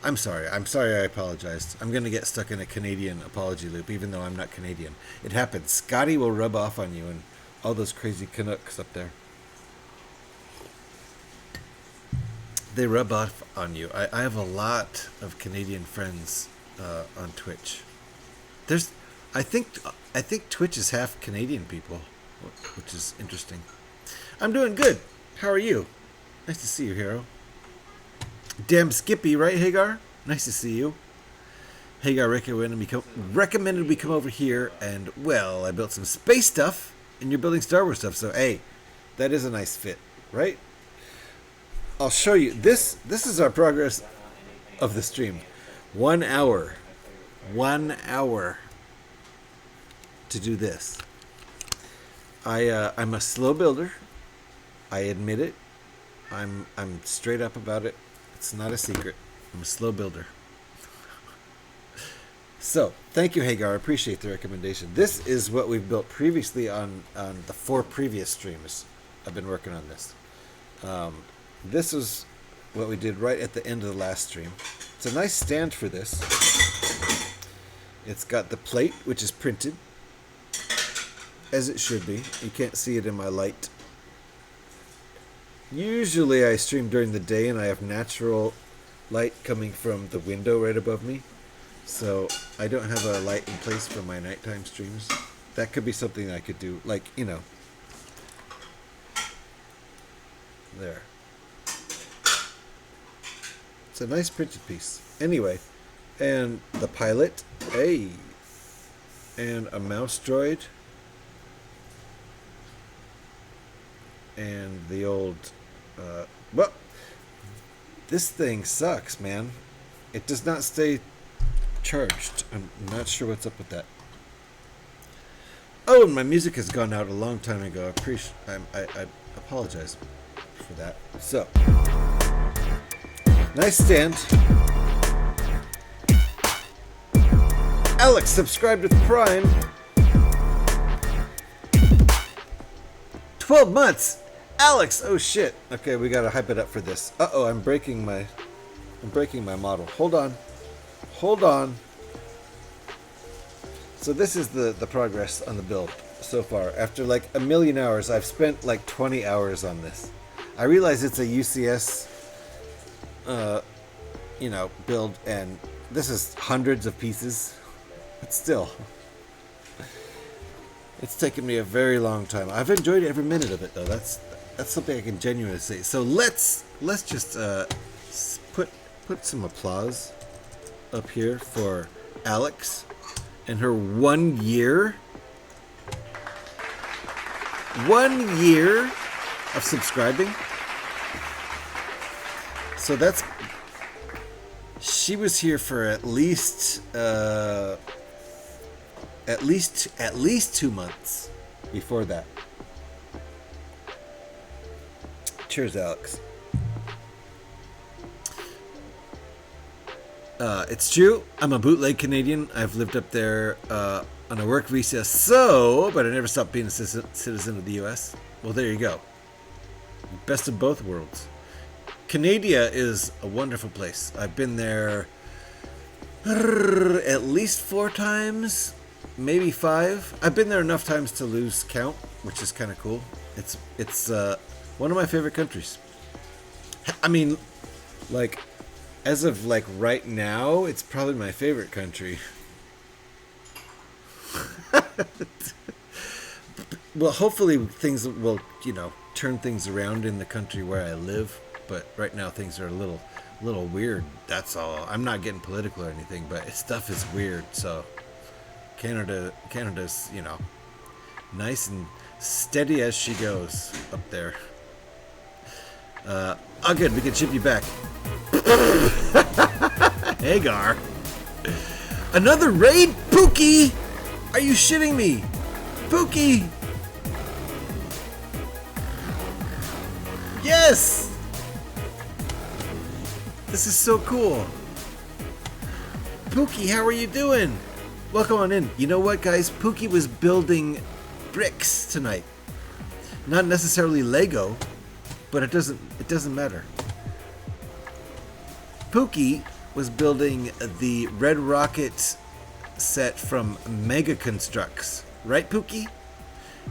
I'm sorry. I'm sorry I apologized. I'm going to get stuck in a Canadian apology loop, even though I'm not Canadian. It happens. Scotty will rub off on you and all those crazy Canucks up there. They rub off on you. I have a lot of Canadian friends on Twitch. I think Twitch is half Canadian people, which is interesting. I'm doing good. How are you? Nice to see you, hero. Damn Skippy, right, Hagar? Nice to see you. Hagar recommended we come over here, and, well, I built some space stuff, and you're building Star Wars stuff, so, hey, that is a nice fit, right? I'll show you. This is our progress of the stream. 1 hour. 1 hour to do this. I'm a slow builder. I admit it. I'm straight up about it. It's not a secret. I'm a slow builder. So, thank you, Hagar. I appreciate the recommendation. This is what we've built previously on the 4 previous streams. I've been working on this. This is what we did right at the end of the last stream. It's a nice stand for this. It's got the plate, which is printed, as it should be. You can't see it in my light. Usually I stream during the day and I have natural light coming from the window right above me. So I don't have a light in place for my nighttime streams. That could be something I could do, like, you know. There. It's a nice printed piece. Anyway, and the pilot, hey, and a mouse droid, and the old, well, this thing sucks, man. It does not stay charged. I'm not sure what's up with that. Oh, and my music has gone out a long time ago. I apologize for that. So, nice stand. Alex subscribed with Prime. 12 months. Alex, oh shit. Okay, we gotta hype it up for this. Uh-oh, I'm breaking my model. Hold on. So this is the progress on the build so far. After like a million hours, I've spent like 20 hours on this. I realize it's a UCS build, and this is hundreds of pieces, but still, it's taken me a very long time. I've enjoyed every minute of it, though. That's something I can genuinely say. So let's just put some applause up here for Alex and her 1 year of subscribing. So she was here for at least 2 months before that. Cheers, Alex. It's true. I'm a bootleg Canadian. I've lived up there on a work visa, but I never stopped being a citizen of the U.S. Well, there you go. Best of both worlds. Canada is a wonderful place. I've been there at least 4 times, maybe 5. I've been there enough times to lose count, which is kind of cool. It's one of my favorite countries. I mean, like, as of like right now, it's probably my favorite country. Well, hopefully things will, turn things around in the country where I live. But right now things are a little weird. That's all. I'm not getting political or anything, but stuff is weird. So Canada's, nice and steady as she goes up there. Oh, good. We can ship you back. Hagar. Another raid? Pookie! Are you shitting me? Pookie! Yes! This is so cool. Pookie, how are you doing? Welcome on in. You know what, guys? Pookie was building bricks tonight. Not necessarily Lego, but it doesn't matter. Pookie was building the Red Rocket set from Mega Constructs. Right, Pookie?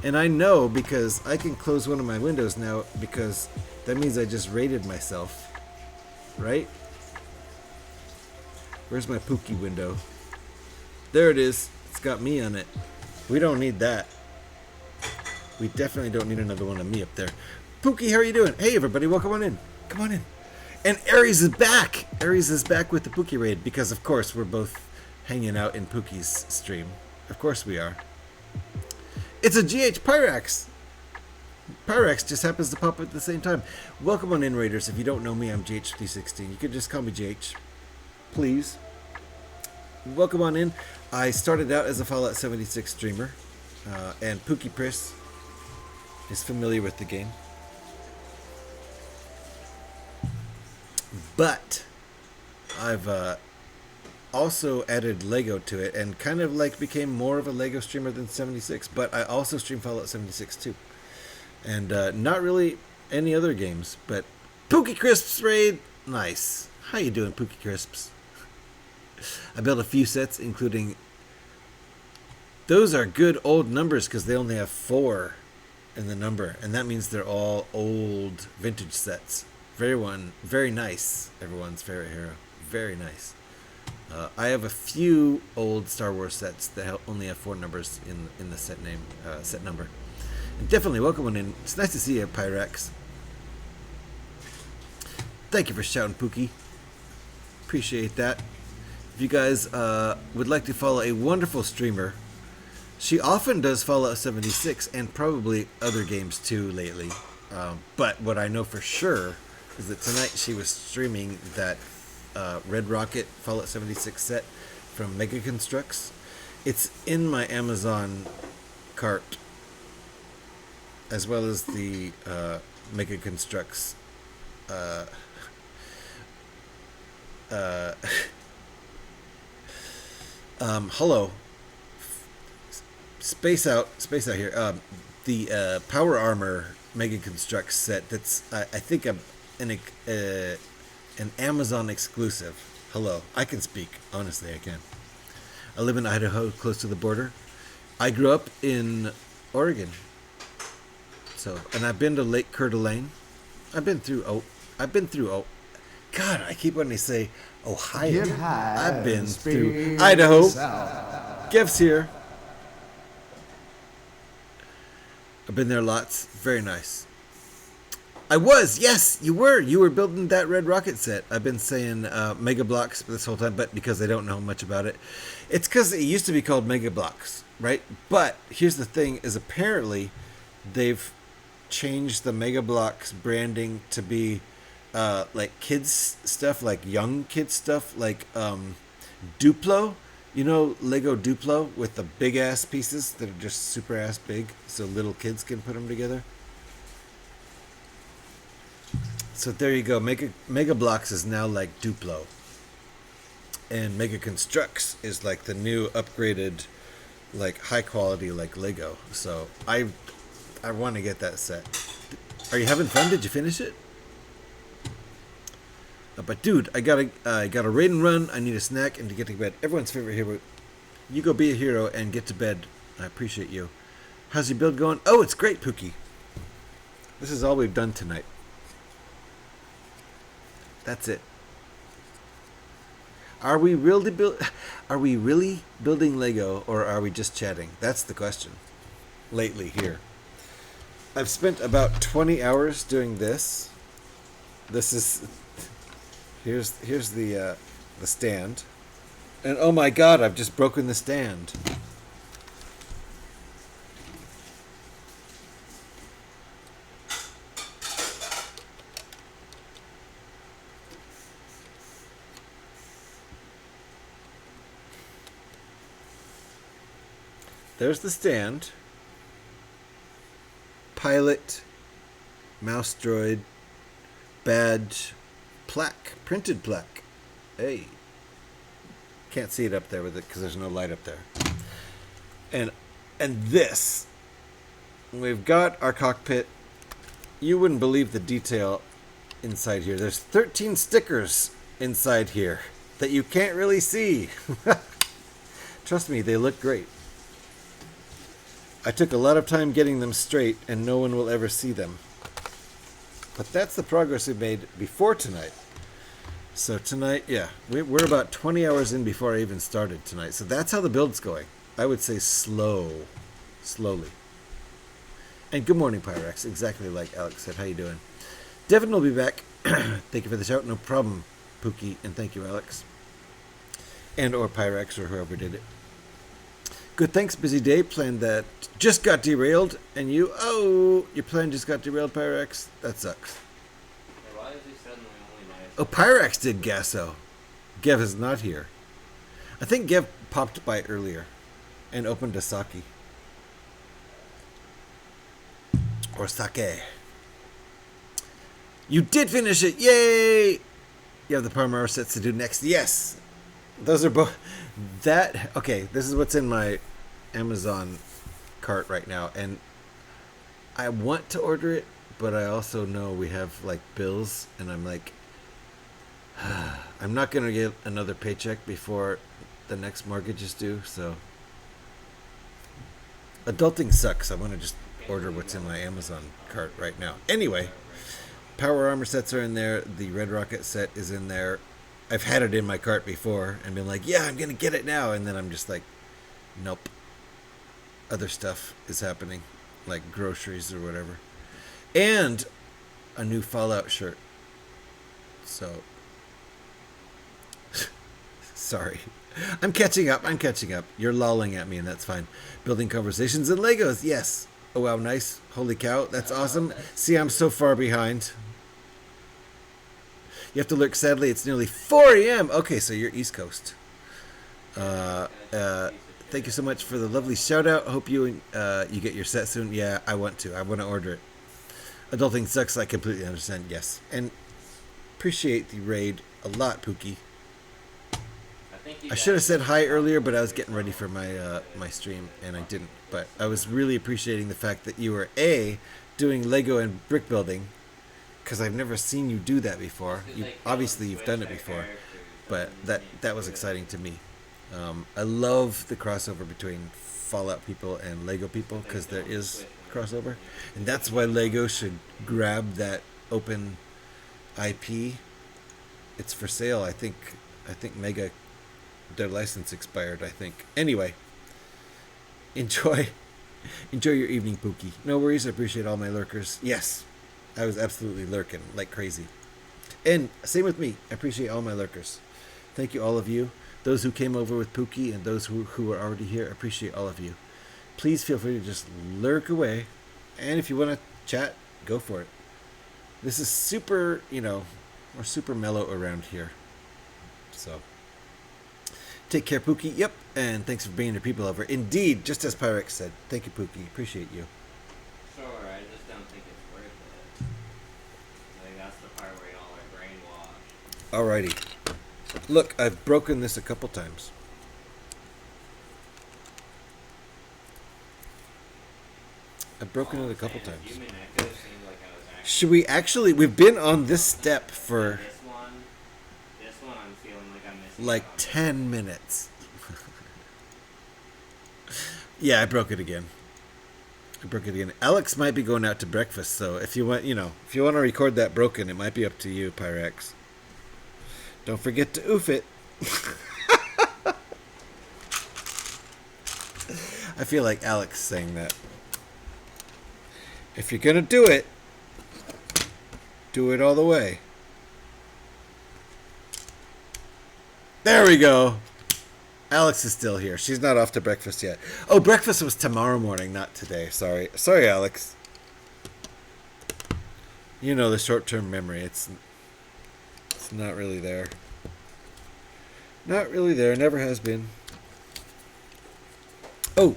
And I know because I can close one of my windows now because that means I just rated myself. Right? Where's my Pookie window? There it is. It's got me on it. We don't need that. We definitely don't need another one of me up there. Pookie, how are you doing? Hey, everybody, welcome on in. Come on in. And Aries is back. Aries is back with the Pookie raid because, of course, we're both hanging out in Pookie's stream. Of course we are. It's a GH Pyrax. Pyrax just happens to pop up at the same time. Welcome on in, Raiders. If you don't know me, I'm GH316. You can just call me GH. Please. Welcome on in. I started out as a Fallout 76 streamer. And Pookie Priss is familiar with the game. But I've also added Lego to it and kind of like became more of a Lego streamer than 76. But I also stream Fallout 76 too. And not really any other games. But Pookie Crisps raid. Nice. How you doing, Pookie Crisps? I built a few sets, including... Those are good old numbers because they only have 4 in the number. And that means they're all old vintage sets. Very nice. Everyone's favorite hero. Very nice. I have a few old Star Wars sets that only have 4 numbers in the set name, set number. And definitely welcome on in. It's nice to see you, Pyrex. Thank you for shouting, Pookie. Appreciate that. If you guys would like to follow a wonderful streamer, she often does Fallout 76 and probably other games too lately. But what I know for sure is that tonight she was streaming that Red Rocket Fallout 76 set from Mega Constructs. It's in my Amazon cart, as well as the Mega Constructs hello. Space out here. The Power Armor Mega Constructs set. That's I think an Amazon exclusive. Hello, I can speak. Honestly, I can. I live in Idaho, close to the border. I grew up in Oregon. So, and I've been to Lake Coeur d'Alene. I've been through. God, I keep wanting to say Ohio. Get high I've been and through space Idaho. out. Gifts here. I've been there lots. Very nice. I was. Yes, you were. You were building that Red Rocket set. I've been saying Mega Blocks this whole time, but because I don't know much about it. It's because it used to be called Mega Blocks, right? But here's the thing, is apparently they've changed the Mega Blocks branding to be like kids stuff, like young kids stuff, like Duplo. You know Lego Duplo with the big ass pieces that are just super ass big so little kids can put them together? So there you go. Mega Blocks is now like Duplo. And Mega Constructs is like the new upgraded, like high quality like Lego. So I want to get that set. Are you having fun? Did you finish it? But dude, I gotta raid and run. I need a snack and to get to bed. Everyone's favorite hero. You go be a hero and get to bed. I appreciate you. How's your build going? Oh, it's great, Pookie. This is all we've done tonight. That's it. Are we really building Lego, or are we just chatting? That's the question. Lately here, I've spent about 20 hours doing this. This is here's the stand, and oh my God, I've just broken the stand. There's the stand. Pilot, mouse droid, badge, plaque, printed plaque. Hey. Can't see it up there with it because there's no light up there. And this. We've got our cockpit. You wouldn't believe the detail inside here. There's 13 stickers inside here that you can't really see. Trust me, they look great. I took a lot of time getting them straight, and no one will ever see them. But that's the progress we made before tonight. So tonight, yeah, we're about 20 hours in before I even started tonight. So that's how the build's going. I would say slowly. And good morning, Pyrex. Exactly like Alex said. How you doing? Devin will be back. Thank you for the shout. No problem, Pookie, and thank you, Alex. And or Pyrex or whoever did it. Good, thanks. Busy day. Plan that just got derailed. And you, your plan just got derailed, Pyrex. That sucks. Hey, why is he suddenly only nice? Oh, Pyrex did Gasso. Gev is not here. I think Gev popped by earlier and opened a sake. Or sake. You did finish it! Yay! You have the Parmar sets to do next. Yes! Those are both... That... Okay, this is what's in my Amazon cart right now. And I want to order it, but I also know we have, like, bills. And I'm like... I'm not going to get another paycheck before the next mortgage is due, so... Adulting sucks. I want to just order what's in my Amazon cart right now. Anyway... Power armor sets are in there. The Red Rocket set is in there. I've had it in my cart before and been like, yeah, I'm going to get it now. And then I'm just like, nope. Other stuff is happening, like groceries or whatever. And a new Fallout shirt. So, sorry. I'm catching up. You're lolling at me and that's fine. Building conversations and Legos. Yes. Oh, wow, nice. Holy cow. That's awesome. See, I'm so far behind. You have to lurk. Sadly, it's nearly 4 a.m. Okay, so you're East Coast. Thank you so much for the lovely shout out. Hope you get your set soon. Yeah, I want to. I want to order it. Adulting sucks. I completely understand. Yes, and appreciate the raid a lot, Pookie. I should have said hi earlier, but I was getting ready for my my stream and I didn't. But I was really appreciating the fact that you were doing Lego and brick building. Because I've never seen you do that before. Obviously, you've done it before, but that was exciting to me. I love the crossover between Fallout people and Lego people because there is crossover, and that's why Lego should grab that open IP. It's for sale. I think Mega, their license expired. I think. Anyway, enjoy your evening, Pookie. No worries. I appreciate all my lurkers. Yes. I was absolutely lurking like crazy. And same with me. I appreciate all my lurkers. Thank you, all of you. Those who came over with Pookie and those who are already here, I appreciate all of you. Please feel free to just lurk away. And if you want to chat, go for it. This is super, we're super mellow around here. So, take care, Pookie. Yep. And thanks for bringing your people over. Indeed, just as Pyrex said. Thank you, Pookie. Appreciate you. Sure, I just don't think it's worth it. Like, that's the part where y'all are brainwashed. Alrighty. Look, I've broken this a couple times. I've broken it a couple times. You mean I could have seemed like I was actually... Should we actually... We've been on this step for... This one I'm feeling like I'm missing like out. 10 minutes. Yeah, I broke it again. Alex might be going out to breakfast, so if you want, if you want to record that broken, it might be up to you, Pyrex. Don't forget to oof it. I feel like Alex saying that. If you're gonna do it all the way. There we go. Alex is still here. She's not off to breakfast yet. Oh, breakfast was tomorrow morning, not today. Sorry, Alex. You know the short-term memory. It's not really there. Not really there. Never has been. Oh.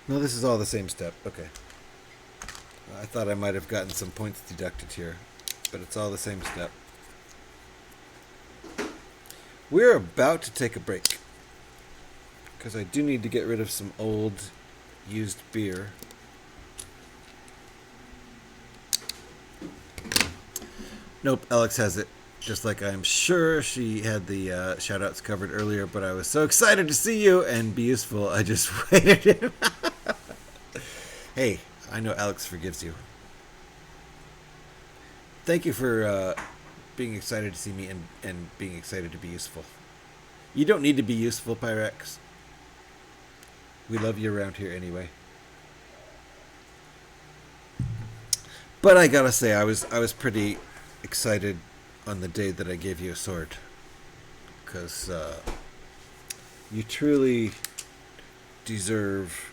No, this is all the same step. Okay. I thought I might have gotten some points deducted here, but it's all the same step. We're about to take a break because I do need to get rid of some old used beer. Nope, Alex has it. Just like I'm sure she had the shout-outs covered earlier, but I was so excited to see you and be useful, I just waited him. Hey, I know Alex forgives you. Thank you for being excited to see me and being excited to be useful. You don't need to be useful, Pyrex. We love you around here anyway. But I gotta say, I was pretty excited on the day that I gave you a sword, because you truly deserve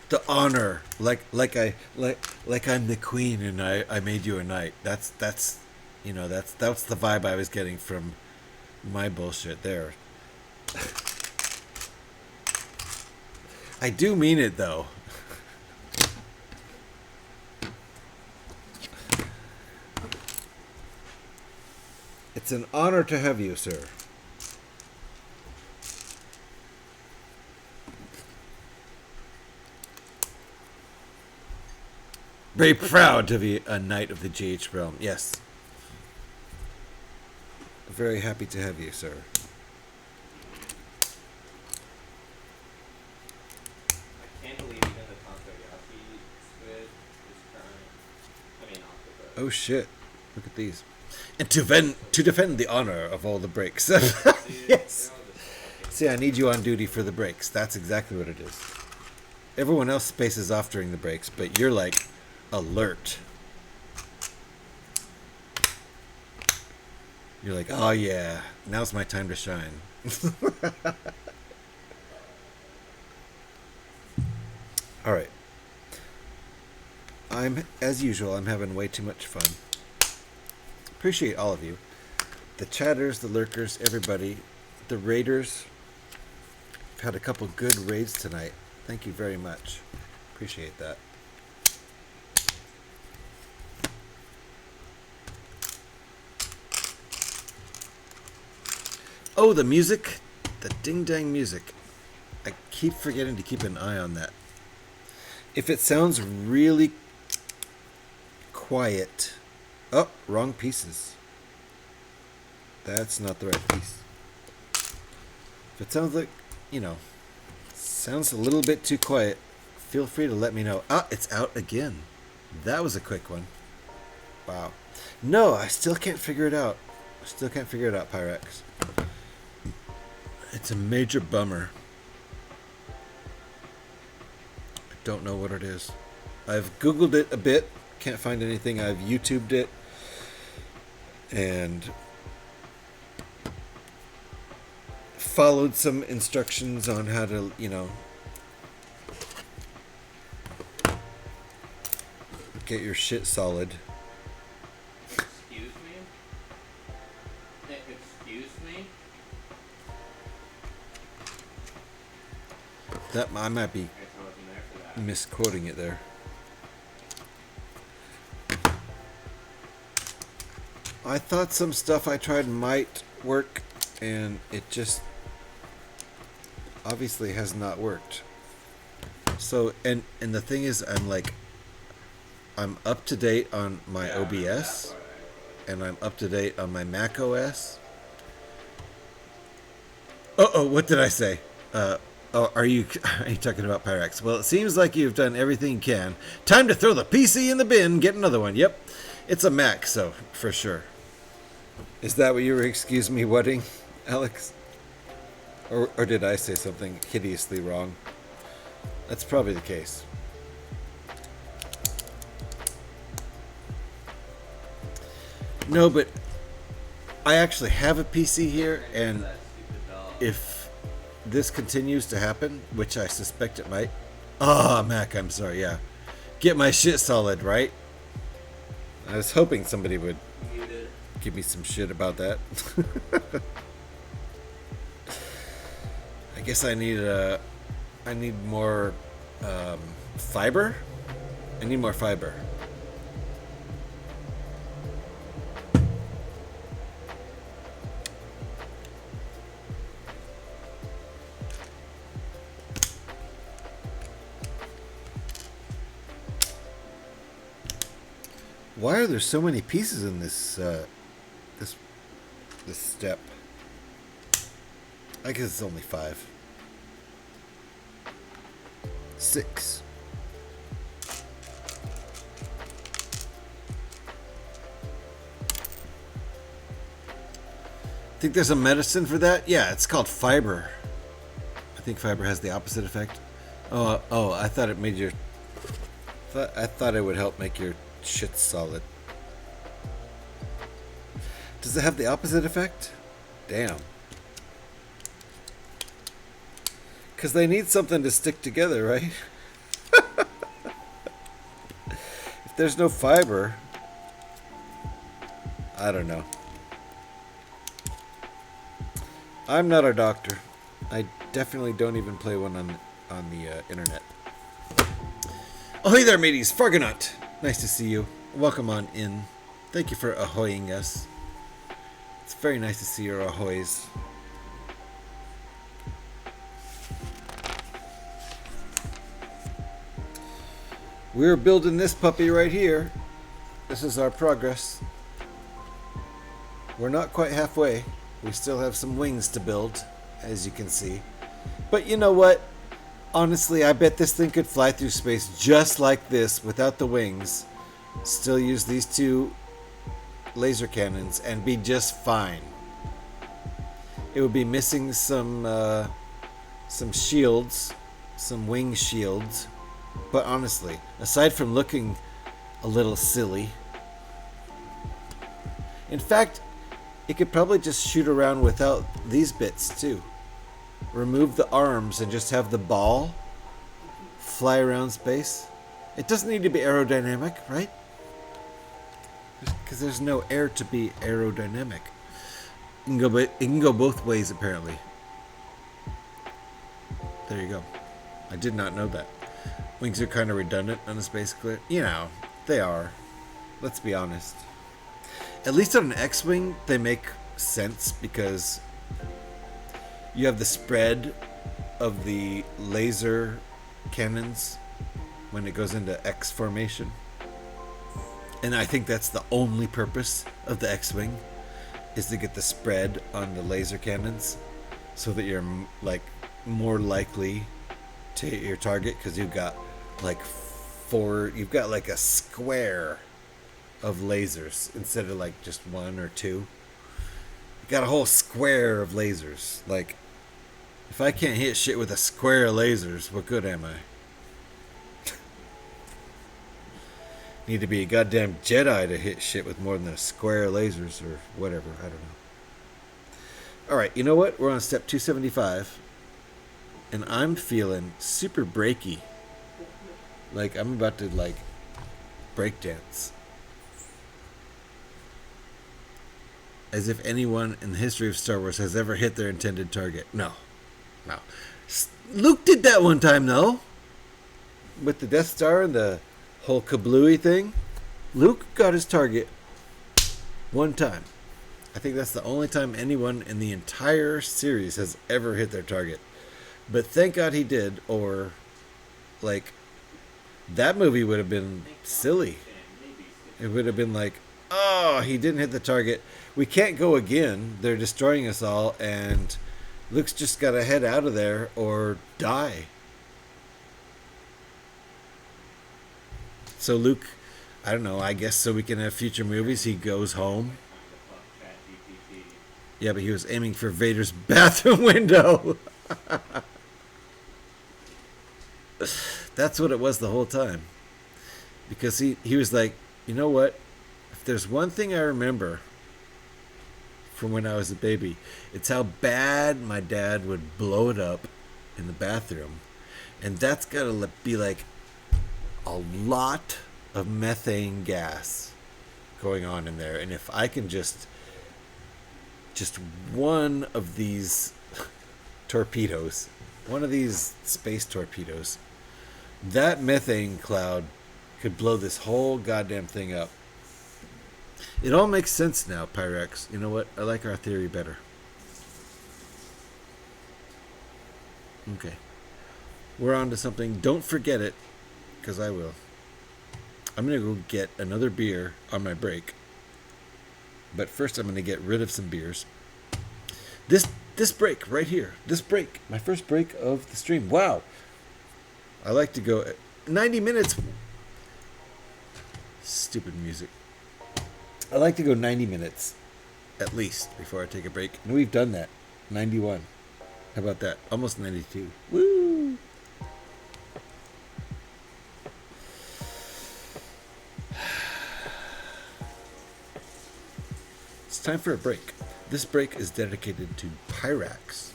the honor, like I'm the queen and I made you a knight. That's that's the vibe I was getting from my bullshit there. I do mean it though. It's an honor to have you, sir. Very proud to be a knight of the GH realm. Yes. Very happy to have you, sir. I can't believe even the Takoyaki squid is current. I mean, octopus. Oh shit! Look at these. And to defend the honor of all the breaks. Yes. See, I need you on duty for the breaks. That's exactly what it is. Everyone else spaces off during the breaks, but you're like alert. You're like, oh yeah, now's my time to shine. All right. As usual, I'm having way too much fun. Appreciate all of you. The chatters, the lurkers, everybody. The raiders. I've had a couple good raids tonight. Thank you very much. Appreciate that. Oh, the music. The ding-dang music. I keep forgetting to keep an eye on that. If it sounds really quiet... Oh, wrong pieces. That's not the right piece. If it sounds like, sounds a little bit too quiet, feel free to let me know. Ah, it's out again. That was a quick one. Wow. No, I still can't figure it out. Pyrex. It's a major bummer. I don't know what it is. I've Googled it a bit. Can't find anything. I've YouTubed it. And followed some instructions on how to, get your shit solid. Excuse me? Excuse me? That I might be I guess I wasn't there for that. misquoting it there. I thought some stuff I tried might work, and it just obviously has not worked. So, and the thing is, I'm up to date on my OBS, and I'm up to date on my Mac OS. Uh-oh, what did I say? Are you talking about Pyrex? Well, it seems like you've done everything you can. Time to throw the PC in the bin, get another one. Yep, it's a Mac, so for sure. Is that what you were, excuse me, whatting, Alex? Or did I say something hideously wrong? That's probably the case. No, but I actually have a PC here, and if this continues to happen, which I suspect it might... Ah, Mac, I'm sorry, yeah. Get my shit solid, right? I was hoping somebody would give me some shit about that. I guess I need more fiber. I need more fiber. Why are there so many pieces in this this step? I guess it's only 5. 6. Think there's a medicine for that? Yeah, it's called fiber. think fiber has the opposite effect? Oh, I thought it made your... I thought it would help make your shit solid. Does it have the opposite effect? Damn. Because they need something to stick together, right? If there's no fiber... I don't know. I'm not a doctor. I definitely don't even play one on the internet. Oh, hey there, mateys. Fargonaut. Nice to see you. Welcome on in. Thank you for ahoying us. It's very nice to see your ahoys. We're building this puppy right here. This is our progress. We're not quite halfway. We still have some wings to build, as you can see. But you know what? Honestly, I bet this thing could fly through space just like this without the wings. Still use these two laser cannons and be just fine. It would be missing some shields, some wing shields. But honestly, aside from looking a little silly, in fact, it could probably just shoot around without these bits too. Remove the arms and just have the ball fly around space. It doesn't need to be aerodynamic, right? Because there's no air to be aerodynamic. It can go both ways, apparently. There you go. I did not know that. Wings are kind of redundant on a space clear. You know, they are. Let's be honest. At least on an X-Wing, they make sense because you have the spread of the laser cannons when it goes into X formation. And I think that's the only purpose of the X-Wing, is to get the spread on the laser cannons so that you're like more likely to hit your target, because you've got like a square of lasers instead of like just one or two. You got a whole square of lasers. Like, if I can't hit shit with a square of lasers, what good am I? Need to be a goddamn Jedi to hit shit with more than a square of lasers or whatever. I don't know. Alright, you know what? We're on step 275. And I'm feeling super breaky. Like, I'm about to, like, breakdance. As if anyone in the history of Star Wars has ever hit their intended target. No. Luke did that one time, though. With the Death Star and the whole kablooey thing. Luke got his target one time. I think that's the only time anyone in the entire series has ever hit their target. But thank God he did, or, like, that movie would have been silly. It would have been like, oh, he didn't hit the target. We can't go again. They're destroying us all, and Luke's just got to head out of there or die. So Luke, I don't know, I guess so we can have future movies, he goes home. Yeah, but he was aiming for Vader's bathroom window. That's what it was the whole time. Because he was like, you know what? If there's one thing I remember from when I was a baby, it's how bad my dad would blow it up in the bathroom. And that's got to be like a lot of methane gas going on in there. And if I can just one of these torpedoes, one of these space torpedoes, that methane cloud could blow this whole goddamn thing up. It all makes sense now, Pyrex. You know what? I like our theory better. Okay. We're on to something. Don't forget it, because I will. I'm going to go get another beer on my break. But first I'm going to get rid of some beers. This break right here. This break. My first break of the stream. Wow. I like to go 90 minutes. Stupid music. I like to go 90 minutes at least before I take a break. And we've done that. 91. How about that? Almost 92. Woo! It's time for a break. This break is dedicated to Pyrax.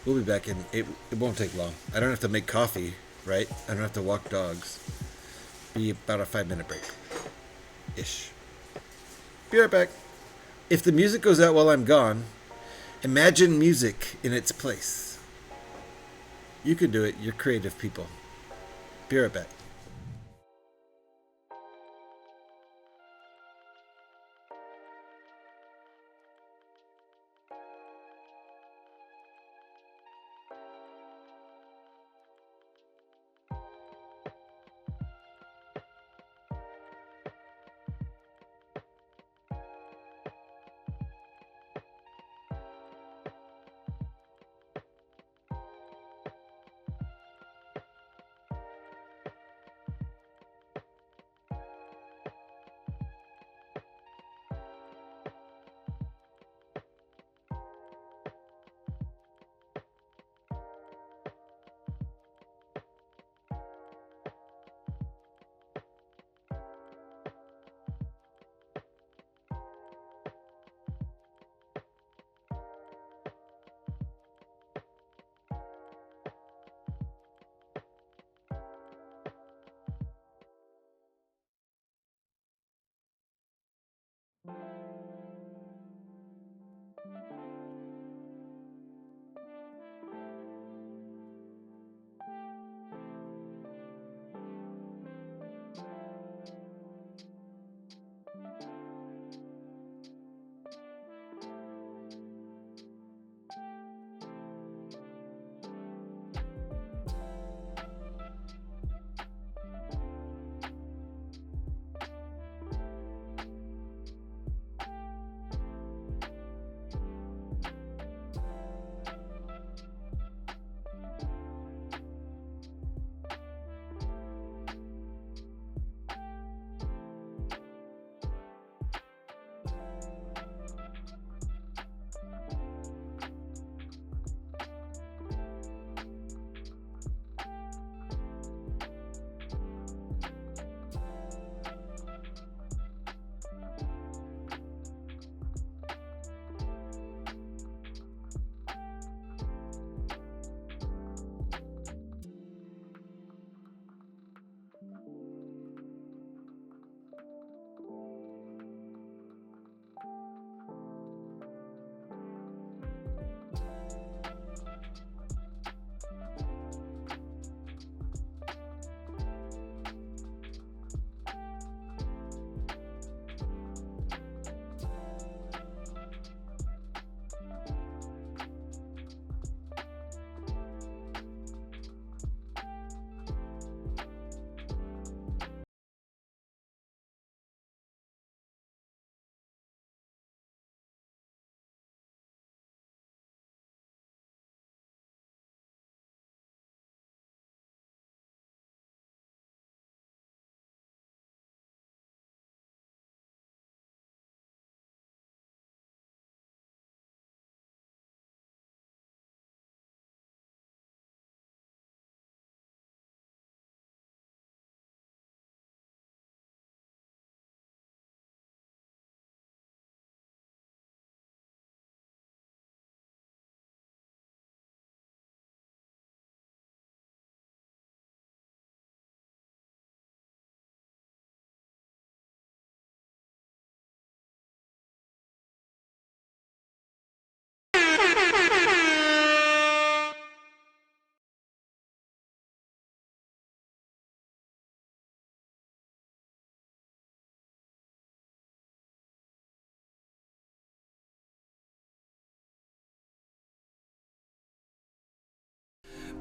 We'll be back in. It won't take long. I don't have to make coffee, right? I don't have to walk dogs. Be about a 5-minute break. Ish. Be right back. If the music goes out while I'm gone, imagine music in its place. You can do it. You're creative people. Be right back.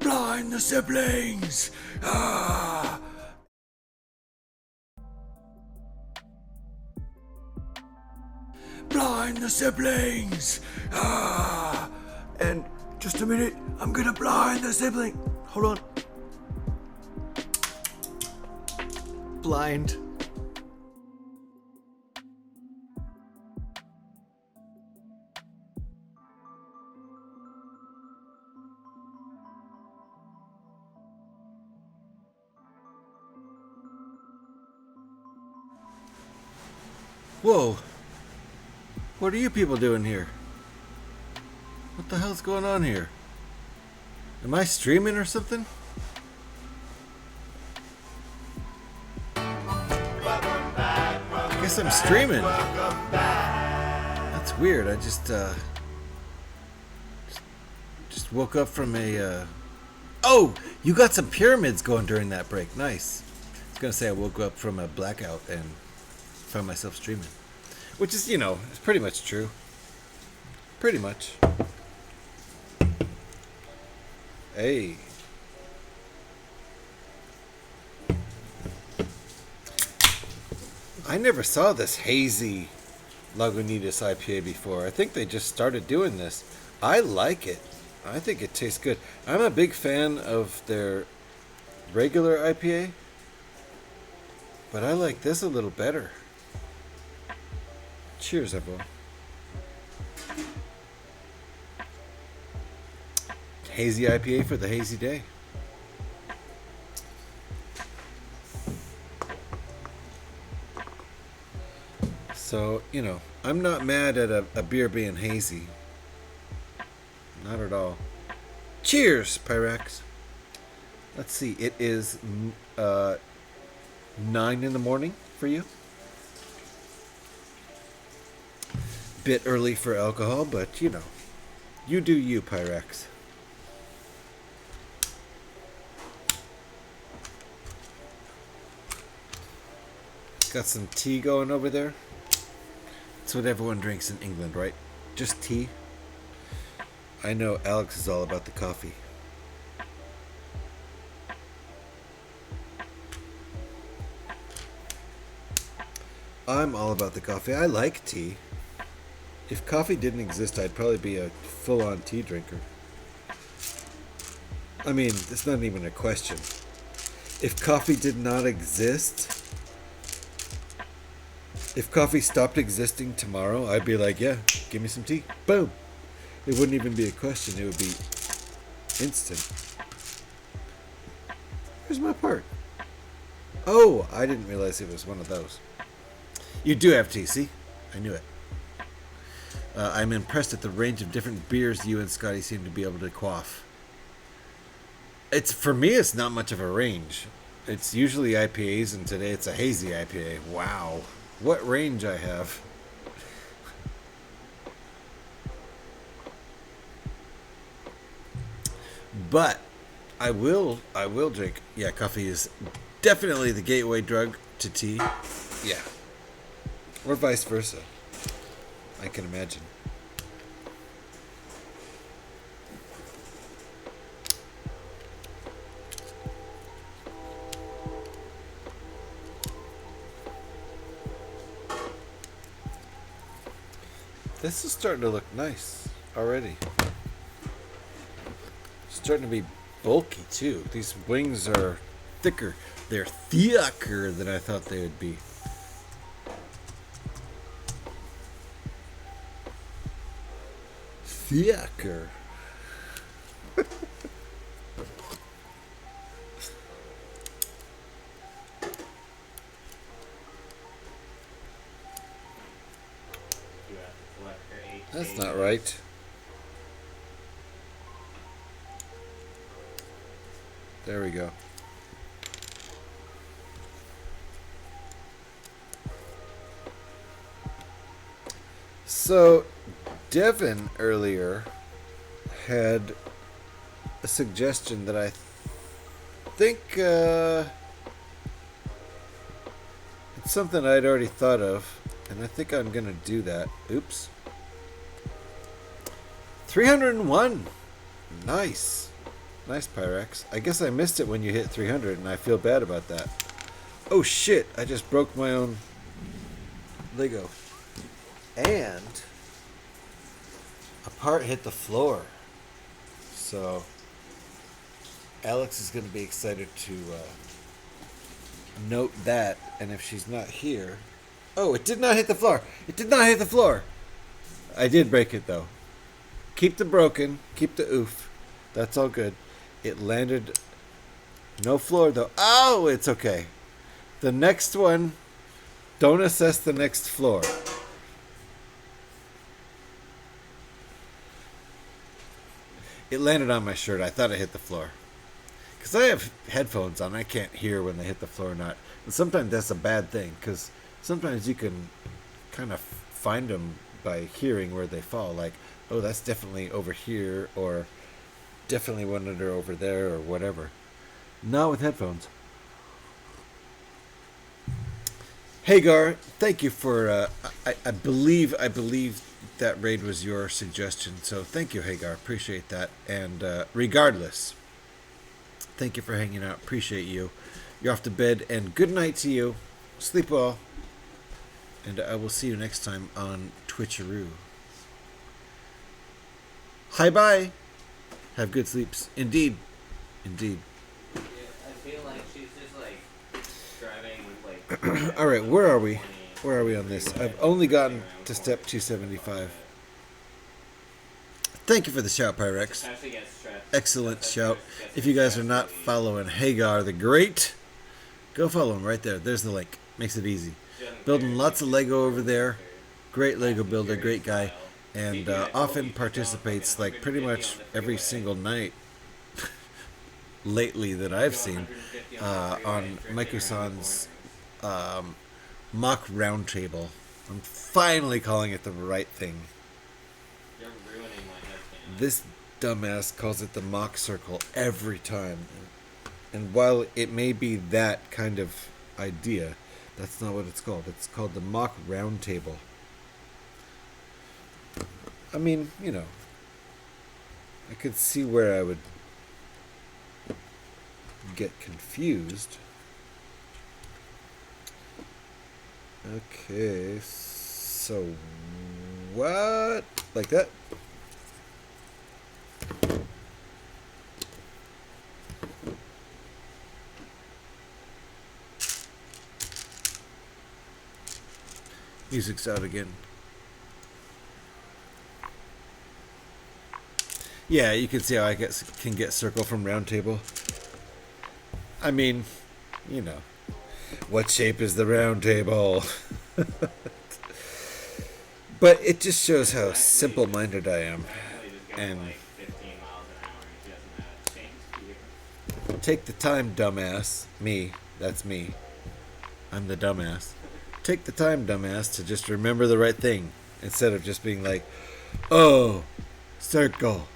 Blind the siblings! Ah! Blind the siblings! Ah! And just a minute, I'm gonna blind the sibling. Hold on. Blind. Whoa. What are you people doing here? What the hell's going on here? Am I streaming or something? I guess I'm streaming. That's weird. I just woke up from a Oh, you got some pyramids going during that break. Nice. I was gonna say I woke up from a blackout and found myself streaming. Which is, it's pretty much true. Pretty much. Hey. I never saw this hazy Lagunitas IPA before. I think they just started doing this. I like it. I think it tastes good. I'm a big fan of their regular IPA, but I like this a little better. Cheers, everyone. Hazy IPA for the hazy day. So, I'm not mad at a beer being hazy. Not at all. Cheers, Pyrex. Let's see. It is 9 in the morning for you. Bit early for alcohol, but you do you, Pyrex. Got some tea going over there. That's what everyone drinks in England, right? Just tea. I know Alex is all about the coffee. I'm all about the coffee. I like tea. If coffee didn't exist, I'd probably be a full-on tea drinker. I mean, it's not even a question. If coffee did not exist, if coffee stopped existing tomorrow, I'd be like, yeah, give me some tea. Boom. It wouldn't even be a question. It would be instant. Here's my part. Oh, I didn't realize it was one of those. You do have tea, see? I knew it. I'm impressed at the range of different beers you and Scotty seem to be able to quaff. For me, it's not much of a range. It's usually IPAs, and today it's a hazy IPA. Wow. What range I have. But I will drink. Yeah, coffee is definitely the gateway drug to tea. Yeah. Or vice versa. I can imagine. This is starting to look nice already. Starting to be bulky too. These wings are thicker. They're thicker than I thought they would be. Thicker. That's not right. There we go. So, Devin earlier had a suggestion that I think it's something I'd already thought of, and I think I'm gonna do that. Oops. 301. Nice. Nice, Pyrex. I guess I missed it when you hit 300, and I feel bad about that. Oh shit, I just broke my own Lego. And a part hit the floor. So Alex is going to be excited to note that. And if she's not here... Oh, it did not hit the floor. It did not hit the floor. I did break it, though. Keep the broken. Keep the oof. That's all good. It landed... No floor, though. Oh, it's okay. The next one Don't assess the next floor. It landed on my shirt. I thought it hit the floor. Because I have headphones on. I can't hear when they hit the floor or not. And sometimes that's a bad thing. Because sometimes you can kind of find them by hearing where they fall. Like, oh, that's definitely over here. Or definitely one under over there. Or whatever. Not with headphones. Hagar, thank you for... I believe that raid was your suggestion. So thank you, Hagar. Appreciate that. And regardless, thank you for hanging out. Appreciate you. You're off to bed. And good night to you. Sleep well. And I will see you next time on Twitcheroo. Hi, bye. Have good sleeps. Indeed. Indeed. Yeah, I feel like she's just like driving with like. All right, where are we? Where are we on this? I've only gotten to step 275. Thank you for the shout, Pyrex. Excellent shout. If you guys are not following Hagar the Great, go follow him right there. There's the link. Makes it easy. Building lots of Lego over there. Great Lego builder, great guy. And often participates like pretty much every single night lately that I've seen on Maiko-san's mock roundtable. I'm finally calling it the right thing. You're ruining my headcanon. This dumbass calls it the mock circle every time. And while it may be that kind of idea, that's not what it's called. It's called the mock roundtable. I mean, you know, I could see where I would get confused. Okay, so what? Like that? Music's out again. Yeah, you can see how I can get circle from round table. I mean, you know. What shape is the round table? But it just shows how simple-minded I am. And take the time, dumbass. Me. That's me. I'm the dumbass. Take the time, dumbass, to just remember the right thing. Instead of just being like, oh, circle.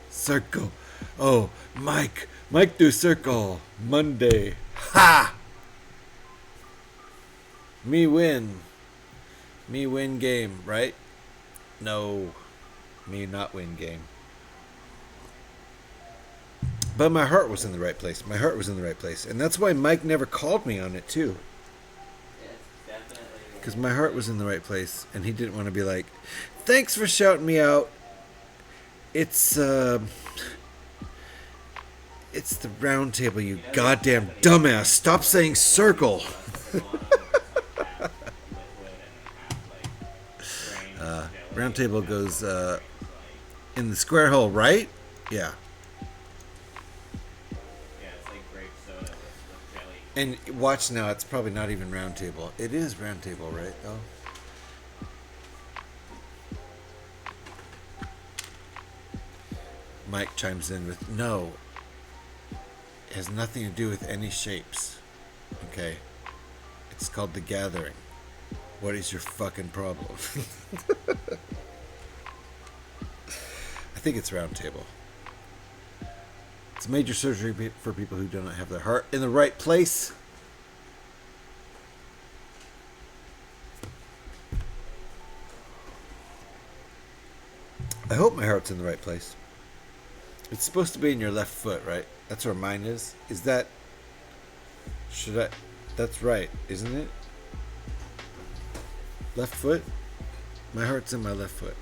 Circle. Oh, Mike do circle. Monday. Ha! Me win game, right? No. Me not win game. But my heart was in the right place. My heart was in the right place. And that's why Mike never called me on it, too. Because my heart was in the right place. And he didn't want to be like, thanks for shouting me out. It's the round table, you goddamn dumbass. Stop saying circle. Round table goes in the square hole, right? Yeah. And watch now, it's probably not even round table. It is round table, right, though? Mike chimes in with, no. It has nothing to do with any shapes. Okay? It's called The Gathering. What is your fucking problem? I think it's round table. It's major surgery for people who do not have their heart in the right place. I hope my heart's in the right place. It's supposed to be in your left foot, right? That's where mine is. Is that... Should I... That's right, isn't it? Left foot? My heart's in my left foot.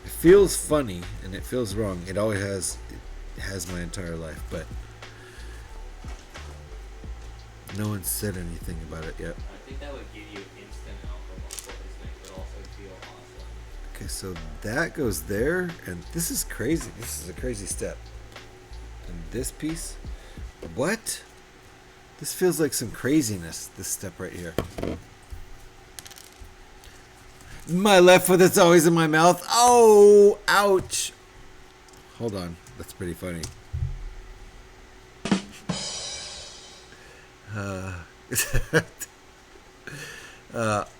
It feels funny and it feels wrong. It always has... It has my entire life, but... No one said anything about it yet. I think that would give you instant alcohol poisoning, but also feel awesome. Okay, so that goes there, and this is crazy. This is a crazy step. And this piece What? This feels like some craziness, this step right here. My left foot that's always in my mouth. Oh, ouch. Hold on. That's pretty funny.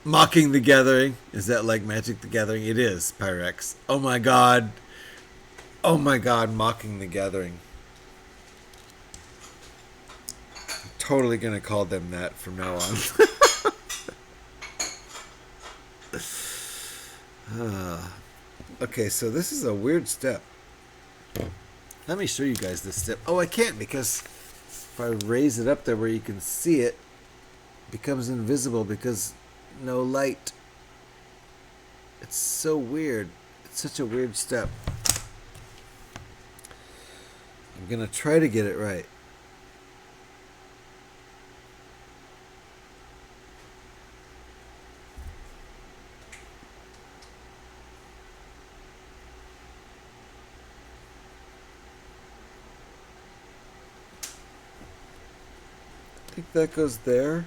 Mocking the Gathering. Is that like Magic the Gathering? It is, Pyrex. Oh my god. Oh my god, Mocking the Gathering. I'm totally gonna call them that from now on. Okay, so this is a weird step. Let me show you guys this step. Oh, I can't because if I raise it up there where you can see it, it becomes invisible because no light. It's so weird. It's such a weird step. I'm gonna try to get it right. I think that goes there.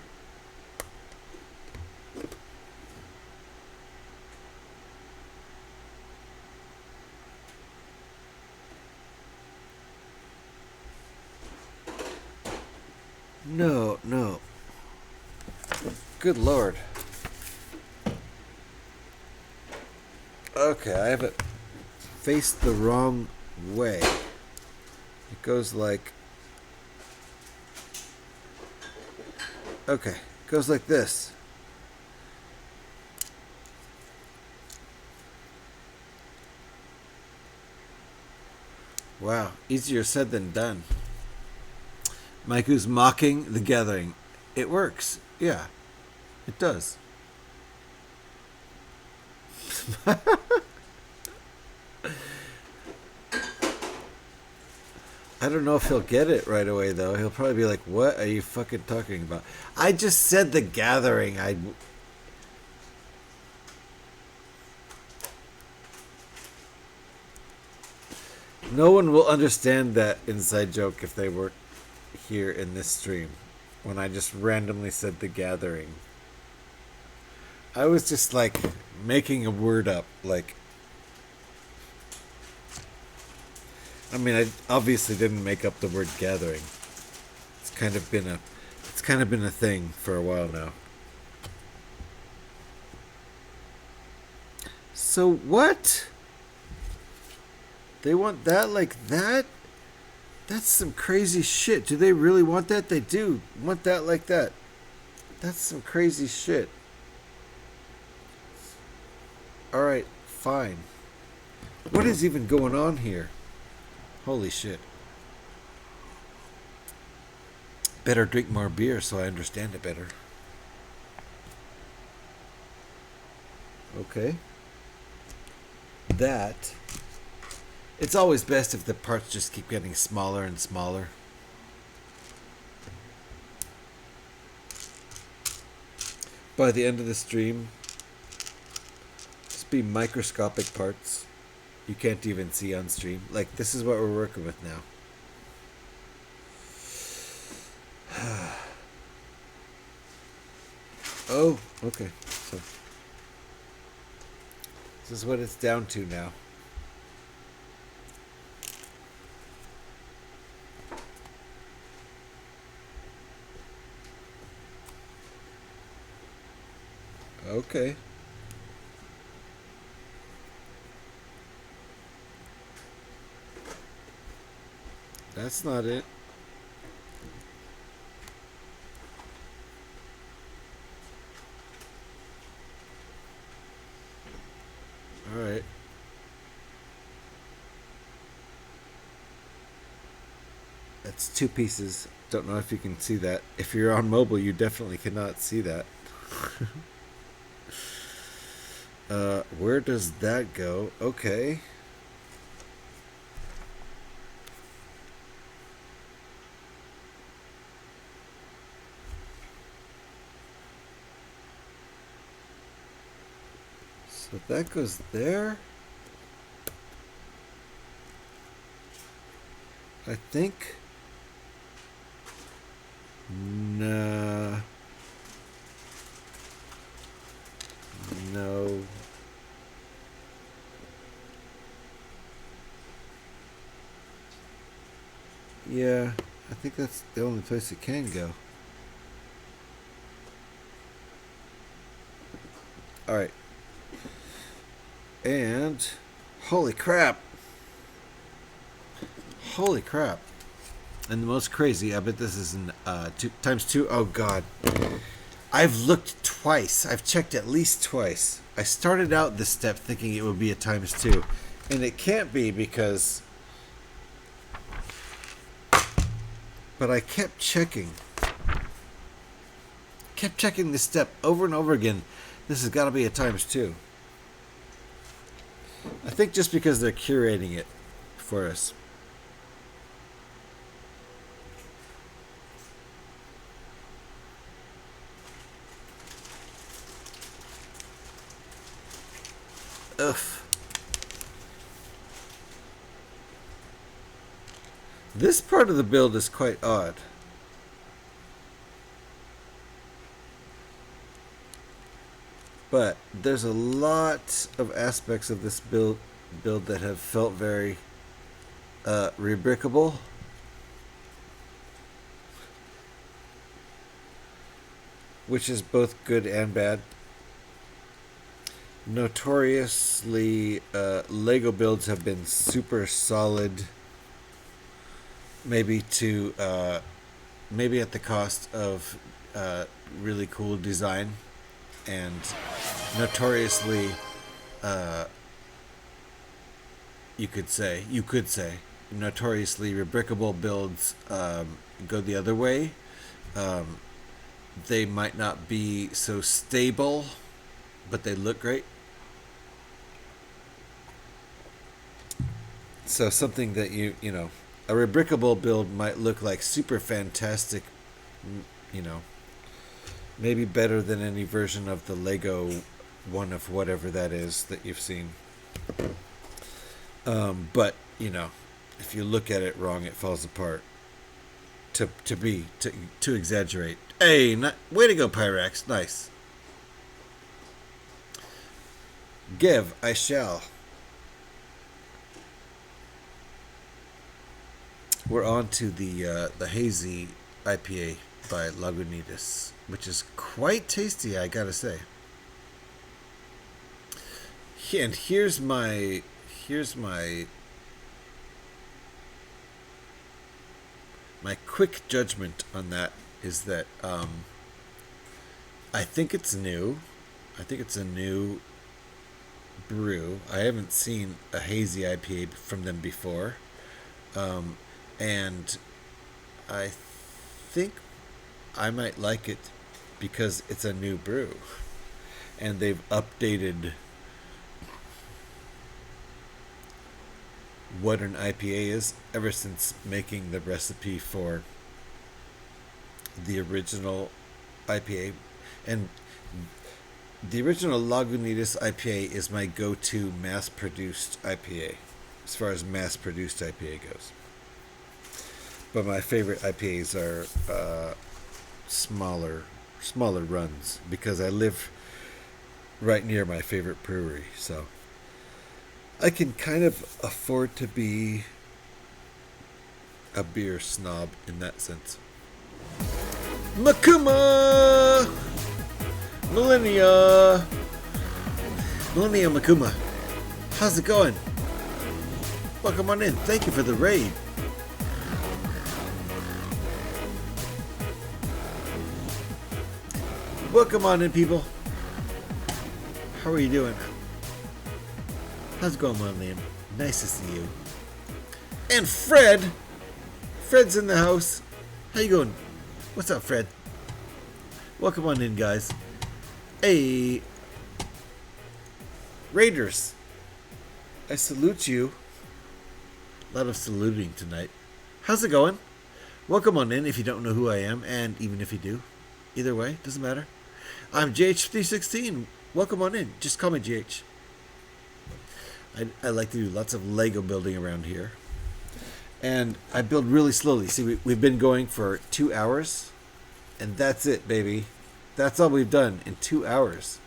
No, no. Good lord. Okay, I have it faced the wrong way. It goes like... Okay, it goes like this. Wow, easier said than done. Mike who's mocking the gathering. It works. Yeah, it does. I don't know if he'll get it right away, though. He'll probably be like, what are you fucking talking about? I just said the gathering. No one will understand that inside joke if they were here in this stream when I just randomly said the gathering. I was just like making a word up, like, I mean, I obviously didn't make up the word gathering. It's kind of been a thing for a while now. So what? They want that like that? That's some crazy shit. Do they really want that? They do want that like that. That's some crazy shit. Alright, fine. What is even going on here? Holy shit. Better drink more beer so I understand it better. Okay. That. It's always best if the parts just keep getting smaller and smaller. By the end of the stream, just be microscopic parts. You can't even see on stream. Like, this is what we're working with now. Oh, okay. So, this is what it's down to now. Okay. That's not it. All right. That's two pieces. Don't know if you can see that. If you're on mobile, you definitely cannot see that. Where does that go? Okay. So that goes there. I think Nah. No. Yeah, I think that's the only place it can go. Alright. And holy crap. Holy crap. And the most crazy, I bet this is in times 2. Oh god. I've looked twice. I've checked at least twice. I started out this step thinking it would be a times 2. And it can't be because... But I kept checking. Kept checking this step over and over again. This has got to be a times 2. I think just because they're curating it for us. Ugh. This part of the build is quite odd. But there's a lot of aspects of this build that have felt very rebrickable. Which is both good and bad. Notoriously, Lego builds have been super solid. Maybe at the cost of really cool design. And notoriously, you could say, notoriously rebrickable builds go the other way. They might not be so stable, but they look great. So something that you know, a rebrickable build might look like super fantastic, you know, maybe better than any version of the Lego one of whatever that is that you've seen. But, you know, if you look at it wrong, it falls apart. To exaggerate. Hey, way to go, Pyrax. Nice. Give, I shall. We're on to the hazy IPA by Lagunitas, which is quite tasty, I gotta say. And here's my quick judgment on that is that I think it's new. I think it's a new brew. I haven't seen a hazy IPA from them before. And I think I might like it because it's a new brew. And they've updated what an IPA is ever since making the recipe for the original IPA. And the original Lagunitas IPA is my go-to mass-produced IPA as far as mass-produced IPA goes. But my favorite IPAs are smaller runs because I live right near my favorite brewery, so I can kind of afford to be a beer snob in that sense. Makuma! Millennia Makuma. How's it going? Welcome on in. Thank you for the raid. Welcome on in, people. How are you doing? How's it going, Liam? Nice to see you. And Fred! Fred's in the house. How you going? What's up, Fred? Welcome on in, guys. Hey, Raiders. I salute you. A lot of saluting tonight. How's it going? Welcome on in if you don't know who I am, and even if you do. Either way, doesn't matter. I'm GH316. Welcome on in. Just call me GH. I like to do lots of Lego building around here. And I build really slowly. See, we've been going for 2 hours. And that's it, baby. That's all we've done in 2 hours.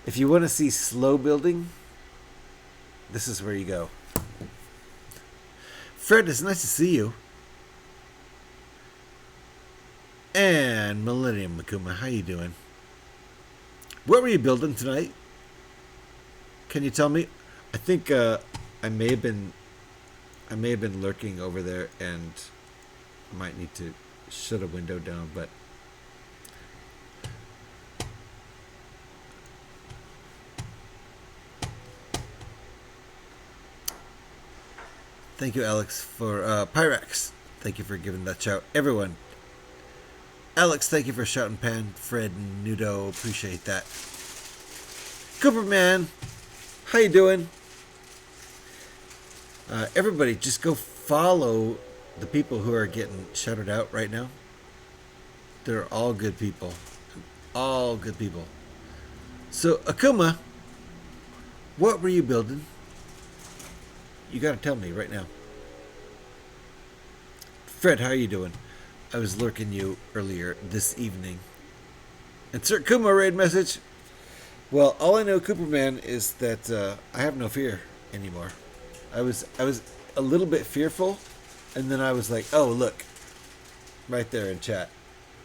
If you want to see slow building, this is where you go. Fred, it's nice to see you. And Millennium Makuma, how you doing? What were you building tonight? Can you tell me? I think I may have been lurking over there, and I might need to shut a window down, but thank you, Alex, for Pyrex. Thank you for giving that shout. Everyone. Alex, thank you for shouting Pan. Fred and Nudo, appreciate that. Cooperman, how you doing? Everybody, just go follow the people who are getting shouted out right now. They're all good people. All good people. So, Akuma, what were you building? You gotta tell me right now. Fred, how are you doing? I was lurking you earlier this evening. Insert Kuma raid message. Well, all I know, Cooperman, is that I have no fear anymore. I was a little bit fearful, and then I was like, oh, look. Right there in chat.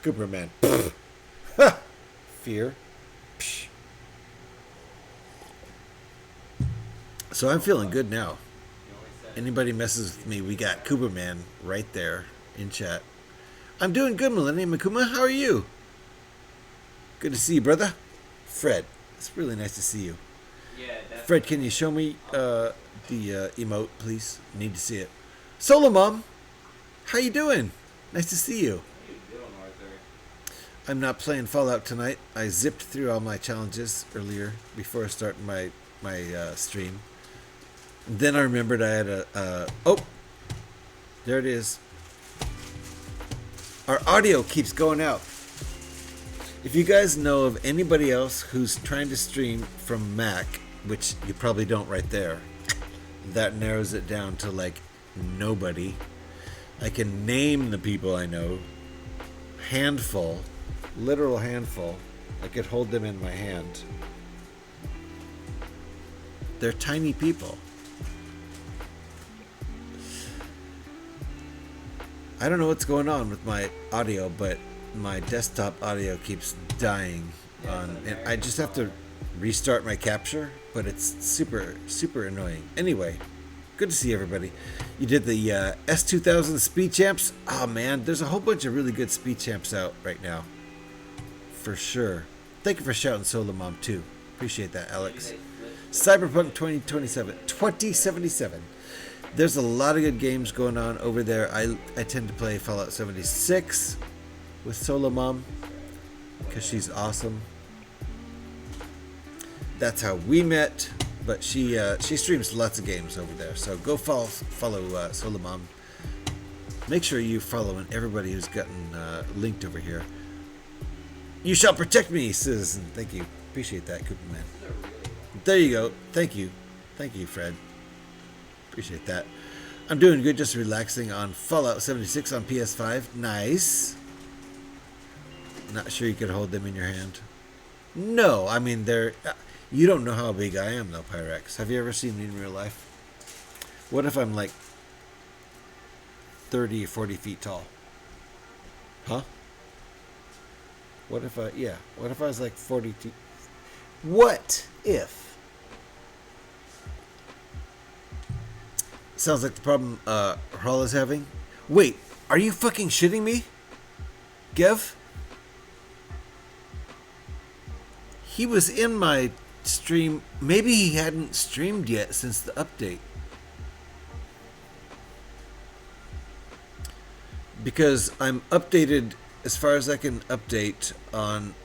Cooperman. Fear. Psh. So I'm feeling good now. Anybody messes with me, we got Cooperman right there in chat. I'm doing good, Millennium Makuma. How are you? Good to see you, brother. Fred, it's really nice to see you. Yeah, definitely. Fred, can you show me the emote, please? Need to see it. Solo Mom, how you doing? Nice to see you. How you doing, Arthur? I'm not playing Fallout tonight. I zipped through all my challenges earlier before starting my stream. Then I remembered I had oh, there it is. Our audio keeps going out. If you guys know of anybody else who's trying to stream from Mac, which you probably don't right there, that narrows it down to like nobody. I can name the people I know. Handful. Literal handful. I could hold them in my hand. They're tiny people. I don't know what's going on with my audio, but my desktop audio keeps dying on, and I just have to restart my capture, but it's super, super annoying. Anyway, good to see everybody. You did the S2000 Speed Champs. Oh man, there's a whole bunch of really good Speed Champs out right now. For sure. Thank you for shouting Solo Mom too. Appreciate that, Alex. Cyberpunk 2077. There's a lot of good games going on over there. I tend to play Fallout 76 with Solo Mom because she's awesome. That's how we met, but she streams lots of games over there. So go follow Solo Mom. Make sure you follow everybody who's gotten linked over here. You shall protect me, citizen. Thank you. Appreciate that, Cooperman. There you go. Thank you, Fred. Appreciate that. I'm doing good, just relaxing on Fallout 76 on PS5. Nice. Not sure you could hold them in your hand. No, I mean, they're... You don't know how big I am, though, Pyrex. Have you ever seen me in real life? What if I'm like 30 or 40 feet tall? Huh? What if I... Yeah. What if I was like 40 feet... What if... Sounds like the problem Hral is having. Wait, are you fucking shitting me? Gev? He was in my stream. Maybe he hadn't streamed yet since the update. Because I'm updated as far as I can update on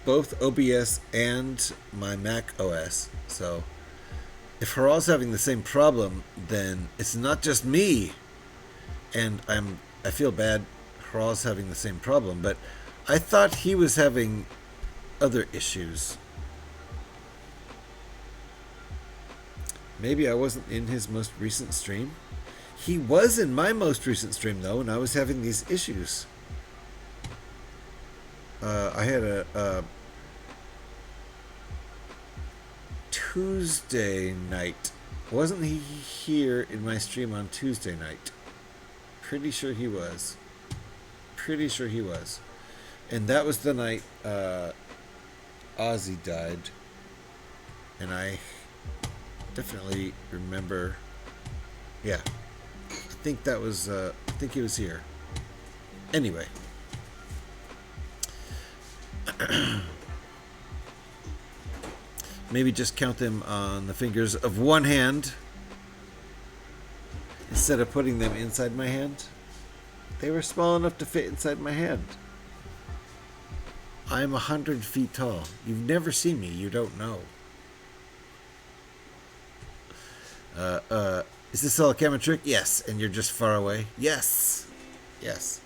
both OBS and my Mac OS. So... if Haral's having the same problem, then it's not just me. And I feel bad Haral's having the same problem, but I thought he was having other issues. Maybe I wasn't in his most recent stream. He was in my most recent stream though, and I was having these issues. I had a Tuesday night. Wasn't he here in my stream on Tuesday night? Pretty sure he was. Pretty sure he was. And that was the night Ozzy died. And I definitely remember. Yeah. I think that was, I think he was here. Anyway. Maybe just count them on the fingers of one hand instead of putting them inside my hand. They were small enough to fit inside my hand. I'm 100 feet tall. You've never seen me. You don't know. Is this all a camera trick? Yes. And you're just far away? Yes. Yes.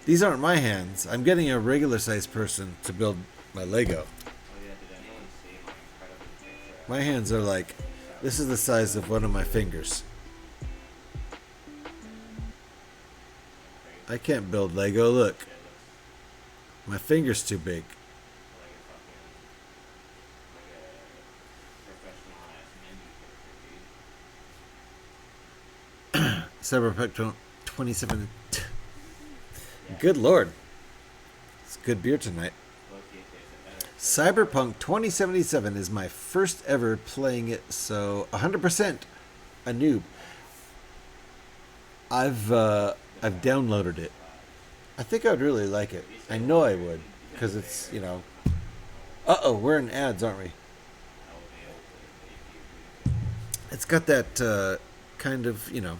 These aren't my hands. I'm getting a regular sized person to build my Lego. My hands are like, this is the size of one of my fingers. I can't build Lego. Look. My finger's too big. Cyberpunk 27. Good lord. It's good beer tonight. Cyberpunk 2077 is my first ever playing it, so 100% a noob. I've downloaded it. I think I'd really like it. I know I would, because it's, you know. Uh-oh, we're in ads, aren't we? It's got that kind of, you know,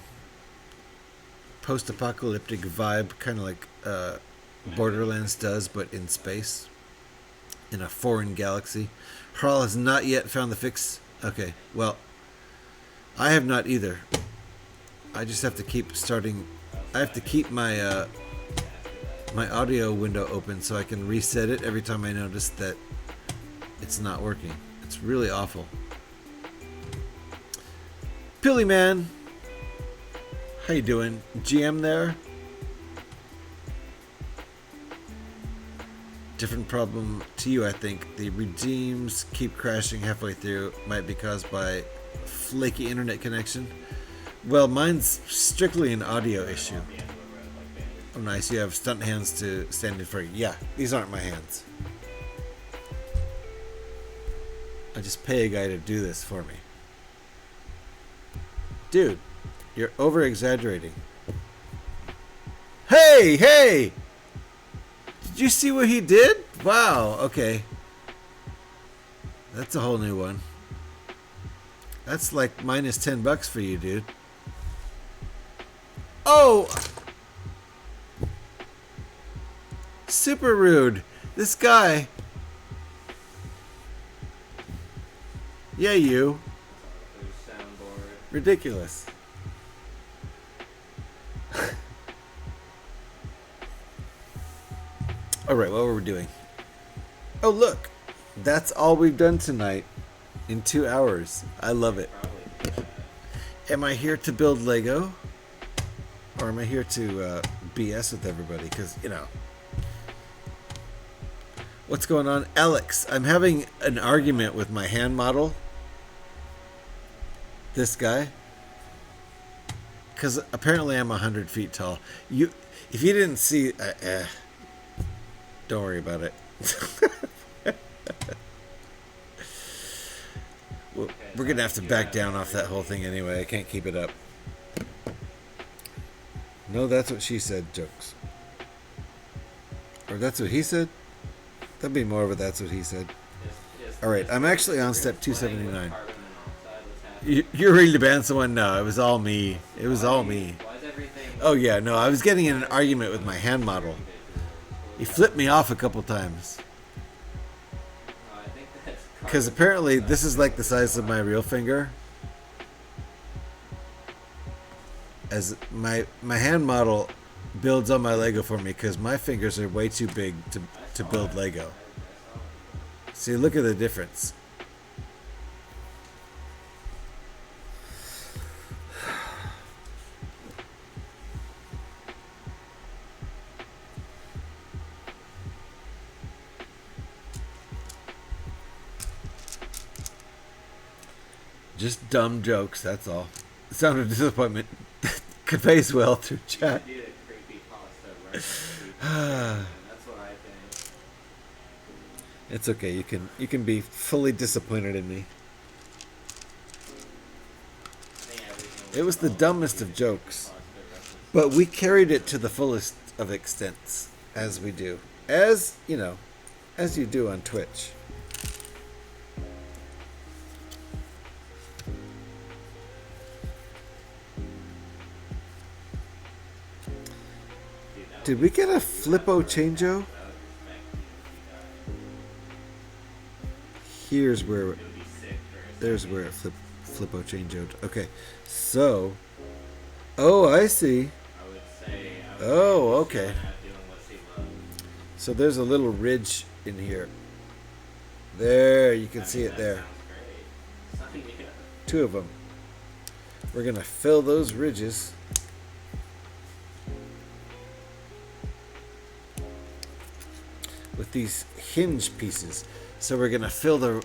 post-apocalyptic vibe, kind of like Borderlands does, but in space. In a foreign galaxy. Harl has not yet found the fix. Okay, well, I have not either. I just have to keep starting. I have to keep my my audio window open so I can reset it every time I notice that it's not working. It's really awful. Pilly Man, how you doing? GM there? Different problem to you, I think. The redeems keep crashing halfway through. Might be caused by flaky internet connection. Well, mine's strictly an audio issue. Oh, nice. You have stunt hands to stand in for you. Yeah, these aren't my hands. I just pay a guy to do this for me. Dude, you're over-exaggerating. Hey, hey! Did you see what he did? Wow, okay. That's a whole new one. That's like minus $10 for you, dude. Oh! Super rude. This guy. Yeah, you. Ridiculous. Alright, what were we doing? Oh, look. That's all we've done tonight in 2 hours. I love it. Am I here to build Lego? Or am I here to BS with everybody? Because, you know. What's going on? Alex, I'm having an argument with my hand model. This guy. Because apparently I'm 100 feet tall. If you didn't see... don't worry about it. We're going to have to back down off that whole thing anyway. I can't keep it up. No, that's what she said jokes. Or that's what he said? That'd be more of a that's what he said. Alright, I'm actually on step 279. You're ready to ban someone? No, it was all me. It was all me. Oh yeah, no, I was getting in an argument with my hand model. He flipped me off a couple times. Because apparently this is like the size of my real finger. As my hand model builds on my Lego for me because my fingers are way too big to build Lego. See, look at the difference. Just dumb jokes, that's all. The sound of disappointment conveys well through chat. Do the creepypasta reference. That's what I think. It's okay. You can be fully disappointed in me. It was the dumbest of jokes, but we carried it to the fullest of extents, as we do, as you know, as you do on Twitch. Did we get a flippo changeo? Here's where, there's where it flippo changeoed. Okay, so, oh, I see. Oh, okay. So there's a little ridge in here. There, you can see it there. Two of them. We're gonna fill those ridges. With these hinge pieces. So we're gonna fill the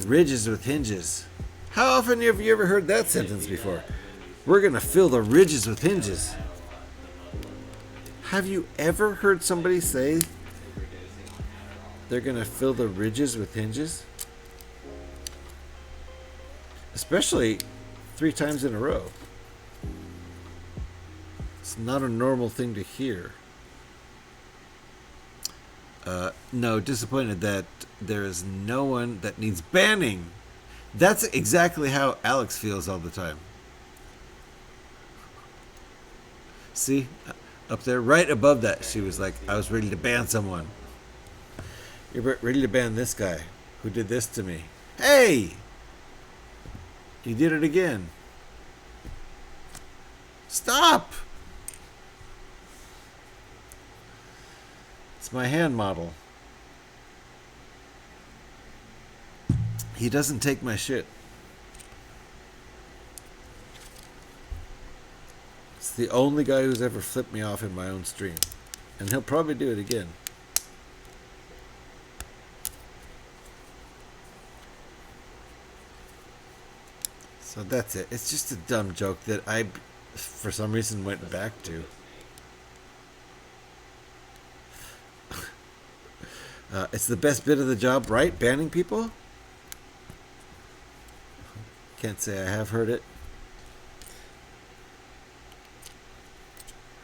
ridges with hinges. How often have you ever heard that sentence before? We're gonna fill the ridges with hinges. Have you ever heard somebody say they're gonna fill the ridges with hinges? Especially 3 times in a row. It's not a normal thing to hear. No, disappointed that there is no one that needs banning. That's exactly how Alex feels all the time. See? Up there, right above that, she was like, I was ready to ban someone. You're ready to ban this guy who did this to me. Hey! You did it again. Stop! It's my hand model. He doesn't take my shit. It's the only guy who's ever flipped me off in my own stream. And he'll probably do it again. So that's it. It's just a dumb joke that I, for some reason, went back to. It's the best bit of the job, right? Banning people? Can't say I have heard it.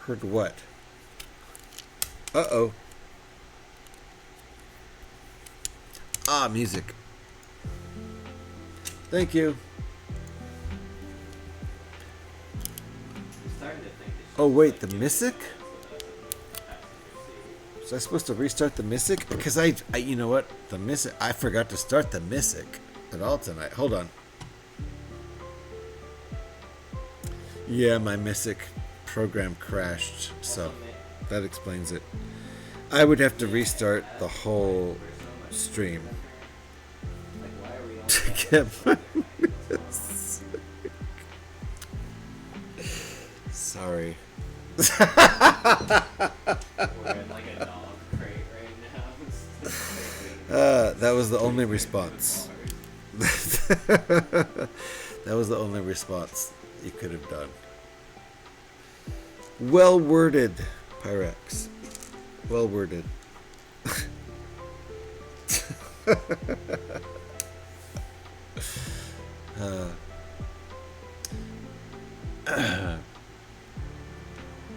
Heard what? Uh-oh. Ah, music. Thank you. Oh, wait, the Mysic? Was I supposed to restart the Mysic? Because I you know what? The Mysic, I forgot to start the Mysic at all tonight. Hold on. Yeah, my Mysic program crashed, so that explains it. I would have to restart the whole stream to get my Mysic. Sorry. We're in like a dog crate right now. That was the only response. That was the only response you could have done. Well worded, Pyrex. Well worded.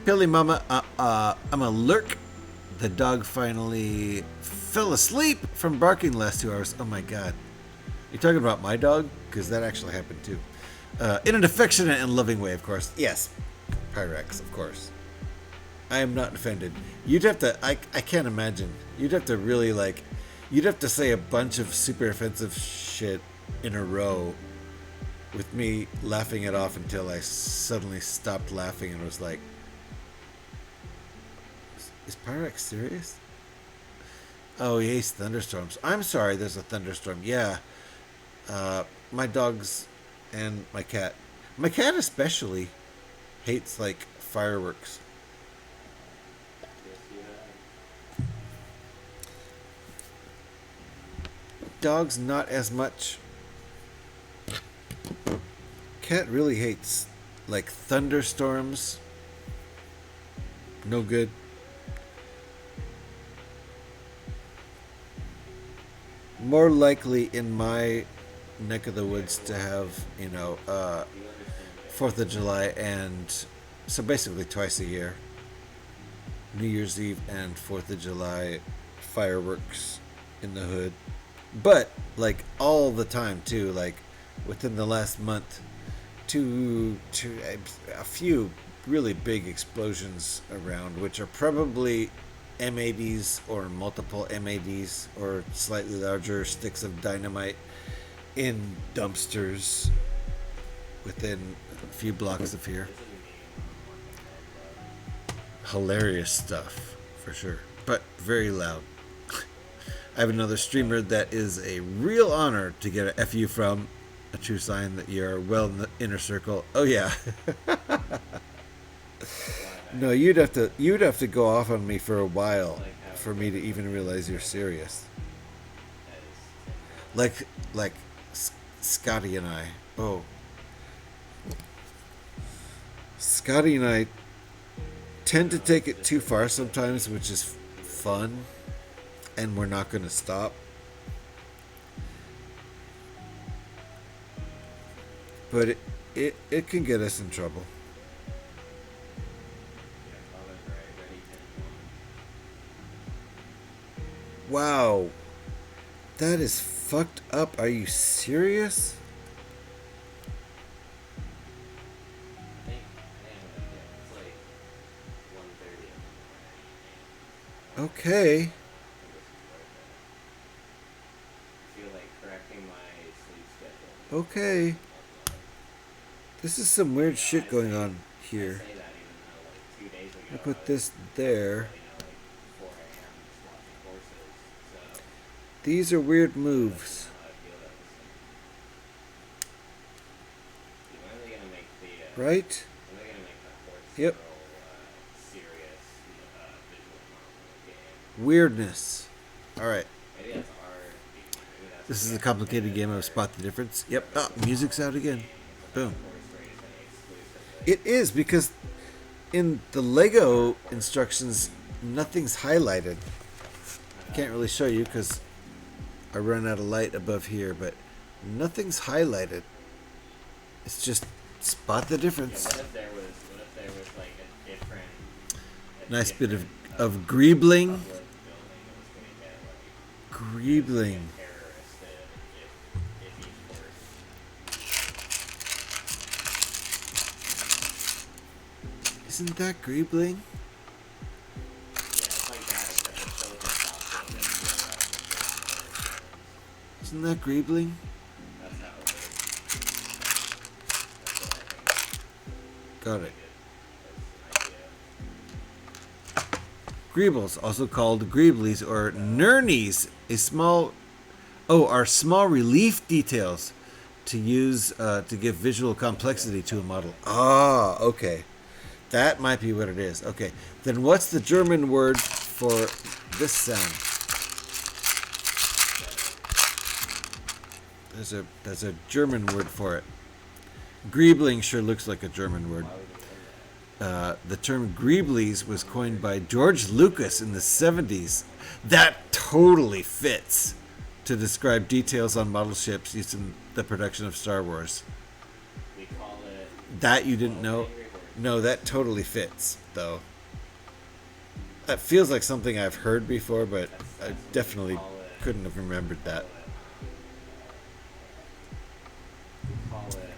Billy Mama, I'm a lurk. The dog finally fell asleep from barking the last 2 hours. Oh my god. You're talking about my dog? Because that actually happened too. In an affectionate and loving way, of course. Yes, Pyrex, of course. I am not offended. You'd have to, I can't imagine. You'd have to really you'd have to say a bunch of super offensive shit in a row with me laughing it off until I suddenly stopped laughing and was like, is Pyrex serious? Oh, he hates thunderstorms. I'm sorry there's a thunderstorm. Yeah. My dogs and my cat. My cat especially hates, fireworks. Dogs not as much. Cat really hates like thunderstorms. No good. More likely in my neck of the woods to have, 4th of July and so basically twice a year. New Year's Eve and 4th of July fireworks in the hood. But like all the time too, like within the last month, a few really big explosions around, which are probably M80s or multiple M80s or slightly larger sticks of dynamite in dumpsters within a few blocks of here. Hilarious stuff for sure, but very loud. I have another streamer that is a real honor to get a FU from, a true sign that you're well in the inner circle. Oh yeah. No, you'd have to go off on me for a while for me to even realize you're serious. Like Scotty and I. Oh. Scotty and I tend to take it too far sometimes, which is fun, and we're not going to stop. But it can get us in trouble. Wow. That is fucked up. Are you serious? Okay. Okay. This is some weird shit going on here. I put this there. These are weird moves. Right? Yep. Weirdness. Alright. This is a complicated game of spot the difference. Yep. Oh, music's out again. Boom. It is, because in the Lego instructions, nothing's highlighted. Can't really show you because I run out of light above here, but nothing's highlighted. It's just spot the difference. What if there was like a different... Nice bit of greebling. Greebling. Isn't that greebling? Isn't that greebling? Got it. Greebles, also called greeblies or nurnies, are small relief details to use to give visual complexity to a model. Ah, okay. That might be what it is. Okay. Then what's the German word for this sound? There's a German word for it. Greebling sure looks like a German word. The term greeblies was coined by George Lucas in the 70s. That totally fits to describe details on model ships used in the production of Star Wars. We call it... That you didn't know? No, that totally fits, though. That feels like something I've heard before, but I definitely couldn't have remembered that.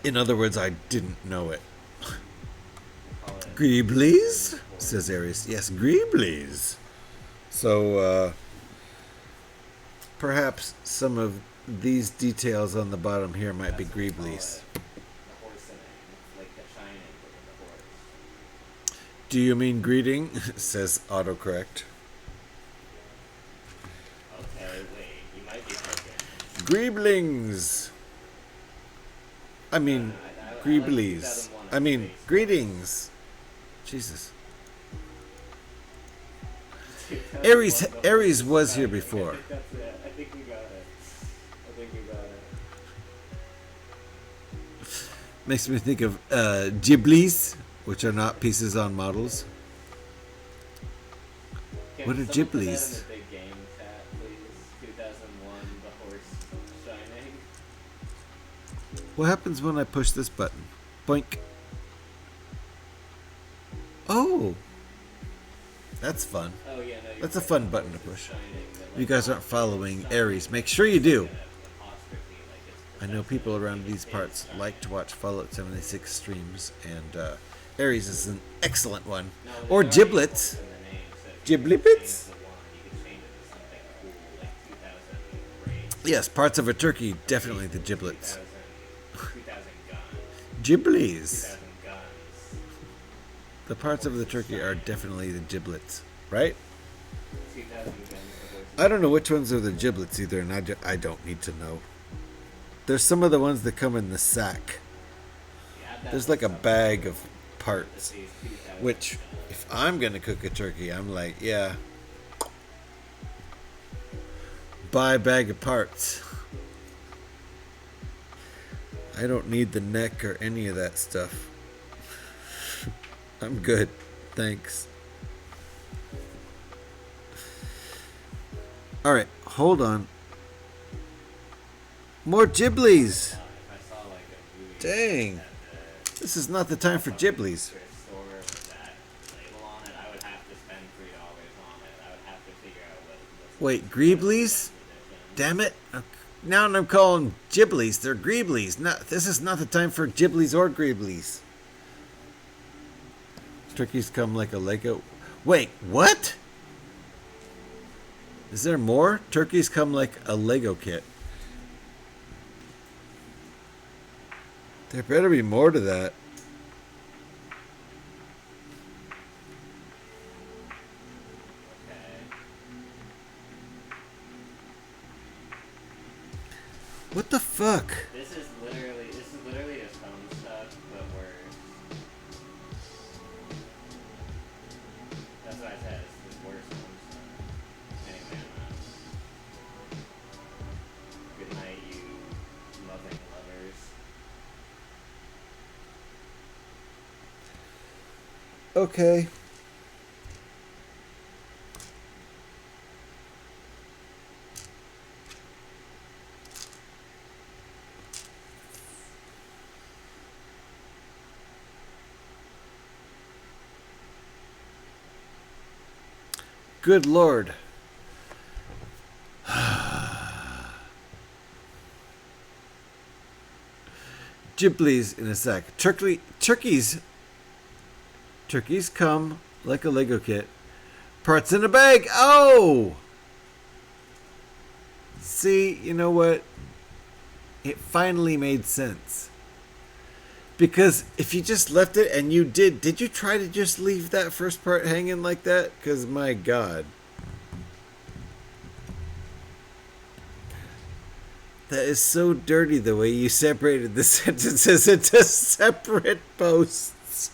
In other words, I didn't know it. Greeblies? Says Aries. Yes, greeblies. So, perhaps some of these details on the bottom here might be greeblies. Do you mean greeting? Says autocorrect. Okay, wait, you might be thinking. Greeblings. I mean, greeblies. I mean, greetings. Jesus. Aries was here before. That's it. I think we got it. Makes me think of Ghiblis, which are not pieces on models. Can What are someone put that in Ghiblis? the big game chat, please? 2001, the horse shining. What happens when I push this button? Boink. Oh, that's fun. Oh yeah, no. That's a fun button to push. If you guys aren't following Aries, make sure you do. I know people around these parts like to watch Fallout 76 streams, and Aries is an excellent one. Or Giblets. Giblibits? Yes, parts of a turkey, definitely the giblets. Giblies. The parts of the turkey are definitely the giblets, right? I don't know which ones are the giblets either, and I don't need to know. There's some of the ones that come in the sack. There's like a bag of parts, which if I'm gonna cook a turkey, I'm like, yeah, buy a bag of parts. I don't need the neck or any of that stuff. I'm good, thanks. All right, hold on. More Giblies. Dang. This is not the time for Giblies. Wait, Greeblies? Damn it. Now I'm calling Giblies. They're Greeblies. This is not the time for Giblies or Greeblies. Turkeys come like a Lego. Wait, what? Is there more? Turkeys come like a Lego kit. There better be more to that. What the fuck? This is literally just home stuff, but worse. That's what I said. It's just worse home stuff. Anyway, good night, you loving lovers. Okay. Good Lord. Giblies in a sack. Turkeys come like a Lego kit. Parts in a bag. Oh! See, you know what? It finally made sense. Because if you just left it and did you try to just leave that first part hanging like that? Because my God. That is so dirty the way you separated the sentences into separate posts.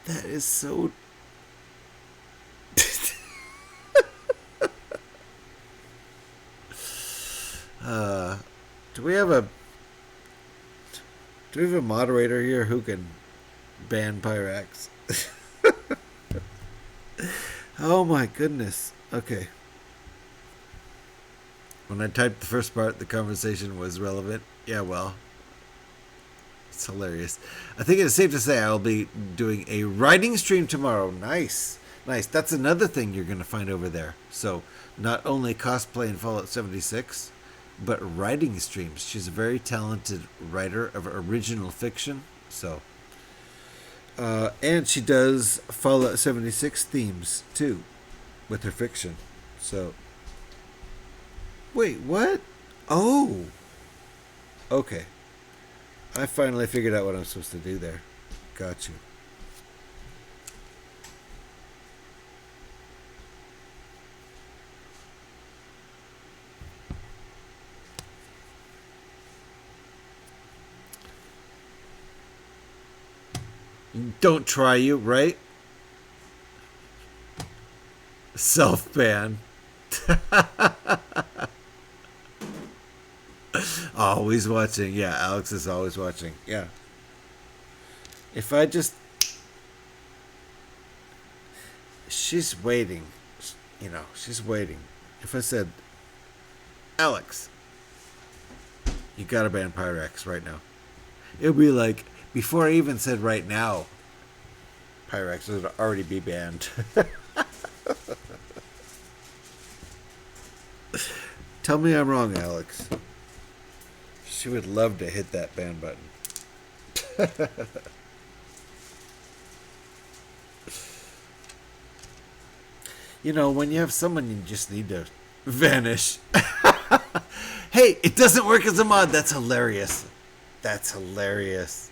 That is so... Do we have a moderator here who can ban Pyrax? Oh my goodness. Okay. When I typed the first part, the conversation was relevant. Yeah, well, it's hilarious. I think it's safe to say I'll be doing a writing stream tomorrow. Nice. That's another thing you're going to find over there. So not only cosplay in Fallout 76, but writing streams. She's a very talented writer of original fiction. So, and she does Fallout 76 themes too, with her fiction. So, wait, what? Oh, okay. I finally figured out what I'm supposed to do there. Got you. Don't try you, right? Self-ban. always watching. Yeah, Alex is always watching. Yeah. If I just... She's waiting. You know, she's waiting. If I said, Alex, you gotta ban Pyrex right now. It would be like, before I even said right now, Pyrex would already be banned. Tell me I'm wrong, Alex. She would love to hit that ban button. You know, when you have someone, you just need to vanish. Hey, it doesn't work as a mod. That's hilarious. That's hilarious.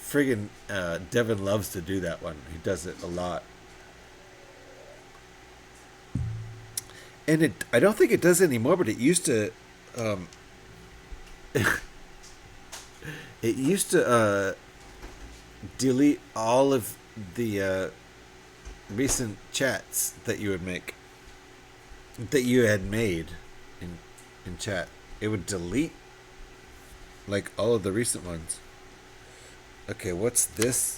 Friggin' Devin loves to do that one. He does it a lot. And I don't think it does anymore, but it used to. It used to delete all of the recent chats that you would make, that you had made in chat. It would delete like all of the recent ones. Okay, what's this?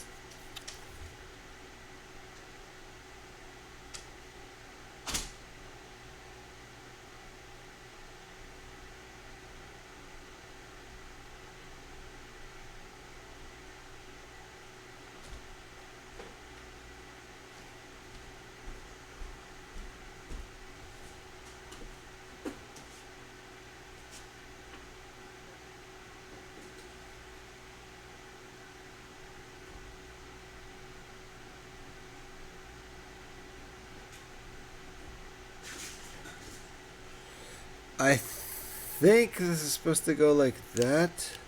I think this is supposed to go like that.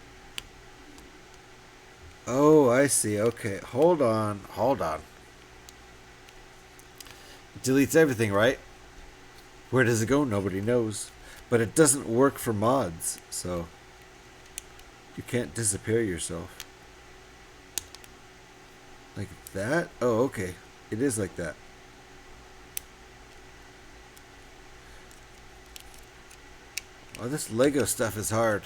Oh, I see. Okay, hold on. It deletes everything, right? Where does it go? Nobody knows. But it doesn't work for mods, so you can't disappear yourself. Like that? Oh, okay. It is like that. Oh, this Lego stuff is hard.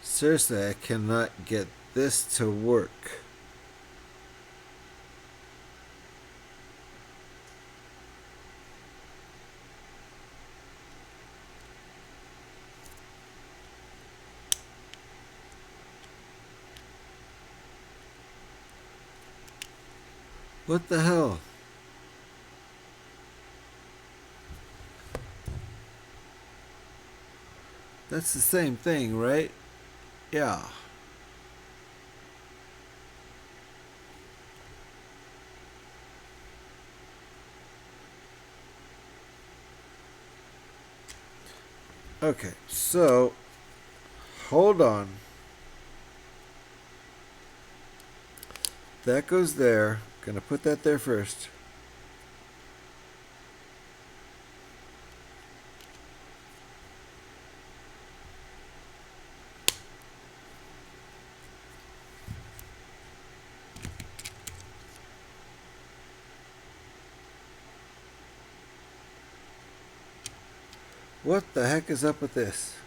Seriously, I cannot get this to work. What the hell? That's the same thing, right? Yeah. Okay, so hold on. That goes there. Gonna put that there first. What the heck is up with this?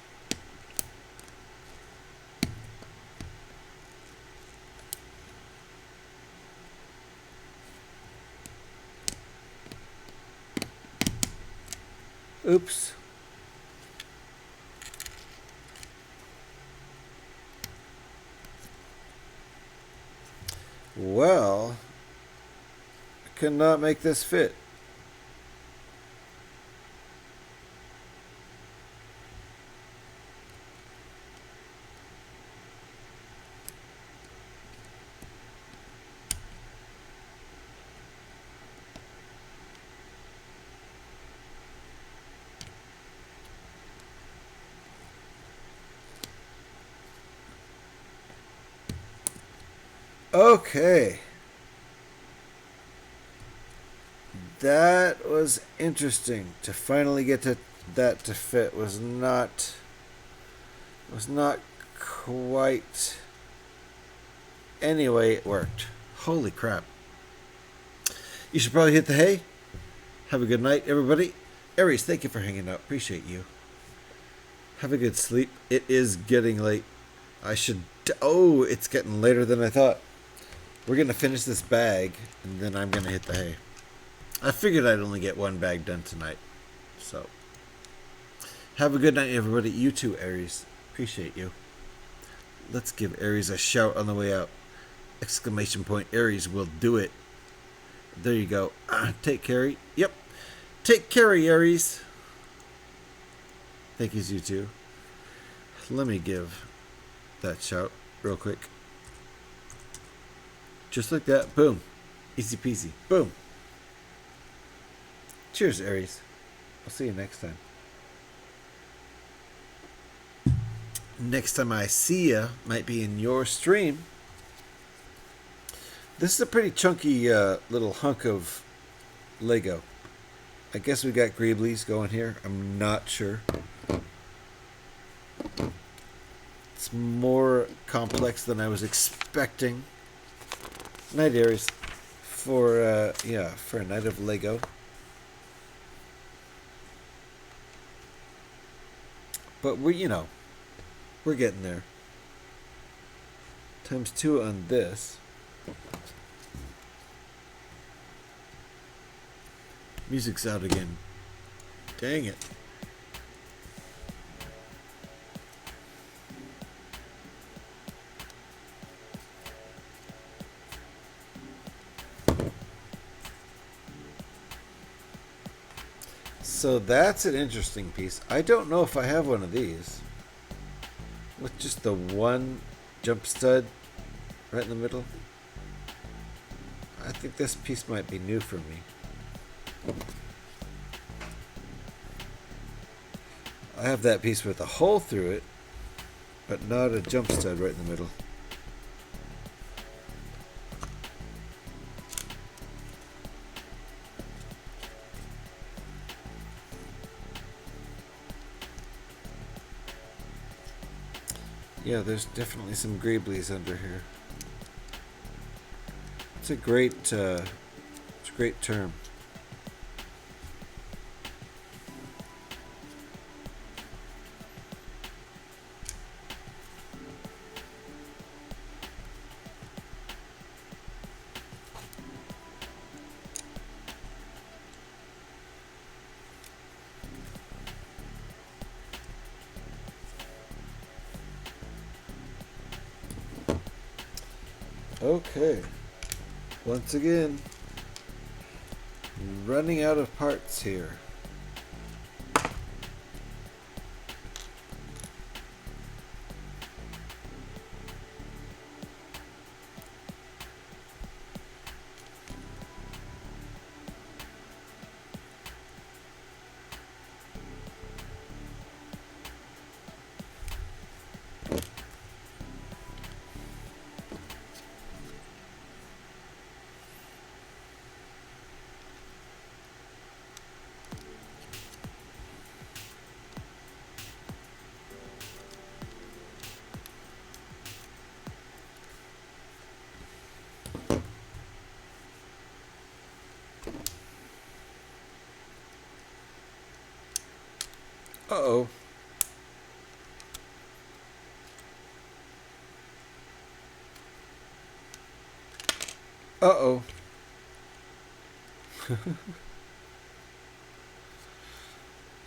Oops. Well, I cannot make this fit. Okay. That was interesting. To finally get to that to fit was not quite. Anyway, it worked. Holy crap. You should probably hit the hay. Have a good night, everybody. Aries, thank you for hanging out. Appreciate you. Have a good sleep. It is getting late. I should... Oh, it's getting later than I thought. We're going to finish this bag, and then I'm going to hit the hay. I figured I'd only get one bag done tonight. So, have a good night, everybody. You too, Aries. Appreciate you. Let's give Aries a shout on the way out. Exclamation point, Aries will do it. There you go. Take care. Yep. Take care, Aries. Thank you, you too. Let me give that shout real quick. Just like that. Boom. Easy peasy. Boom. Cheers, Aries. I'll see you next time. Next time I see ya might be in your stream. This is a pretty chunky little hunk of Lego. I guess we got Greeblies going here. I'm not sure. It's more complex than I was expecting. Night, Aries. For a night of Lego. But we're getting there. Times 2 on this. Music's out again. Dang it. So that's an interesting piece. I don't know if I have one of these. With just the one jump stud right in the middle. I think this piece might be new for me. I have that piece with a hole through it, but not a jump stud right in the middle. Yeah, there's definitely some Greeblies under here. It's a great term. Okay, once again, running out of parts here. Uh-oh. Uh-oh.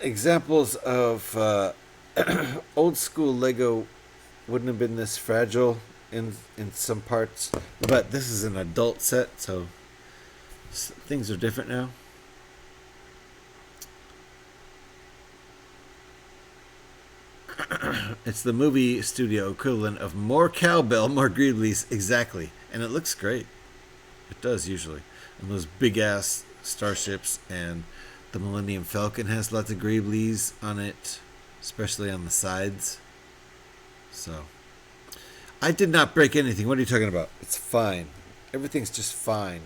Examples of old school Lego wouldn't have been this fragile in some parts, but this is an adult set, so things are different now. It's the movie studio equivalent of more cowbell, more Greeblies, exactly. And it looks great. It does usually. And those big ass starships, and the Millennium Falcon has lots of Greeblies on it, especially on the sides. So I did not break anything. What are you talking about? It's fine. Everything's just fine.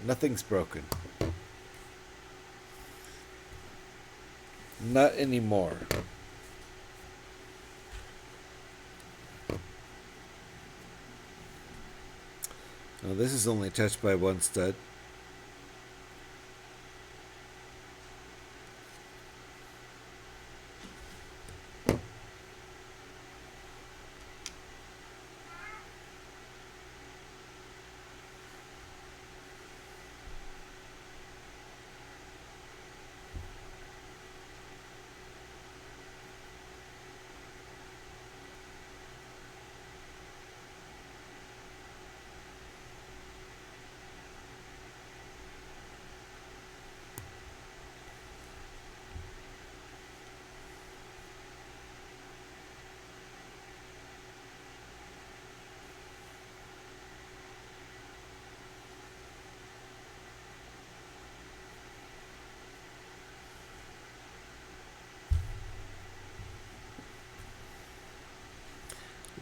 Nothing's broken. Not anymore. Now this is only attached by one stud.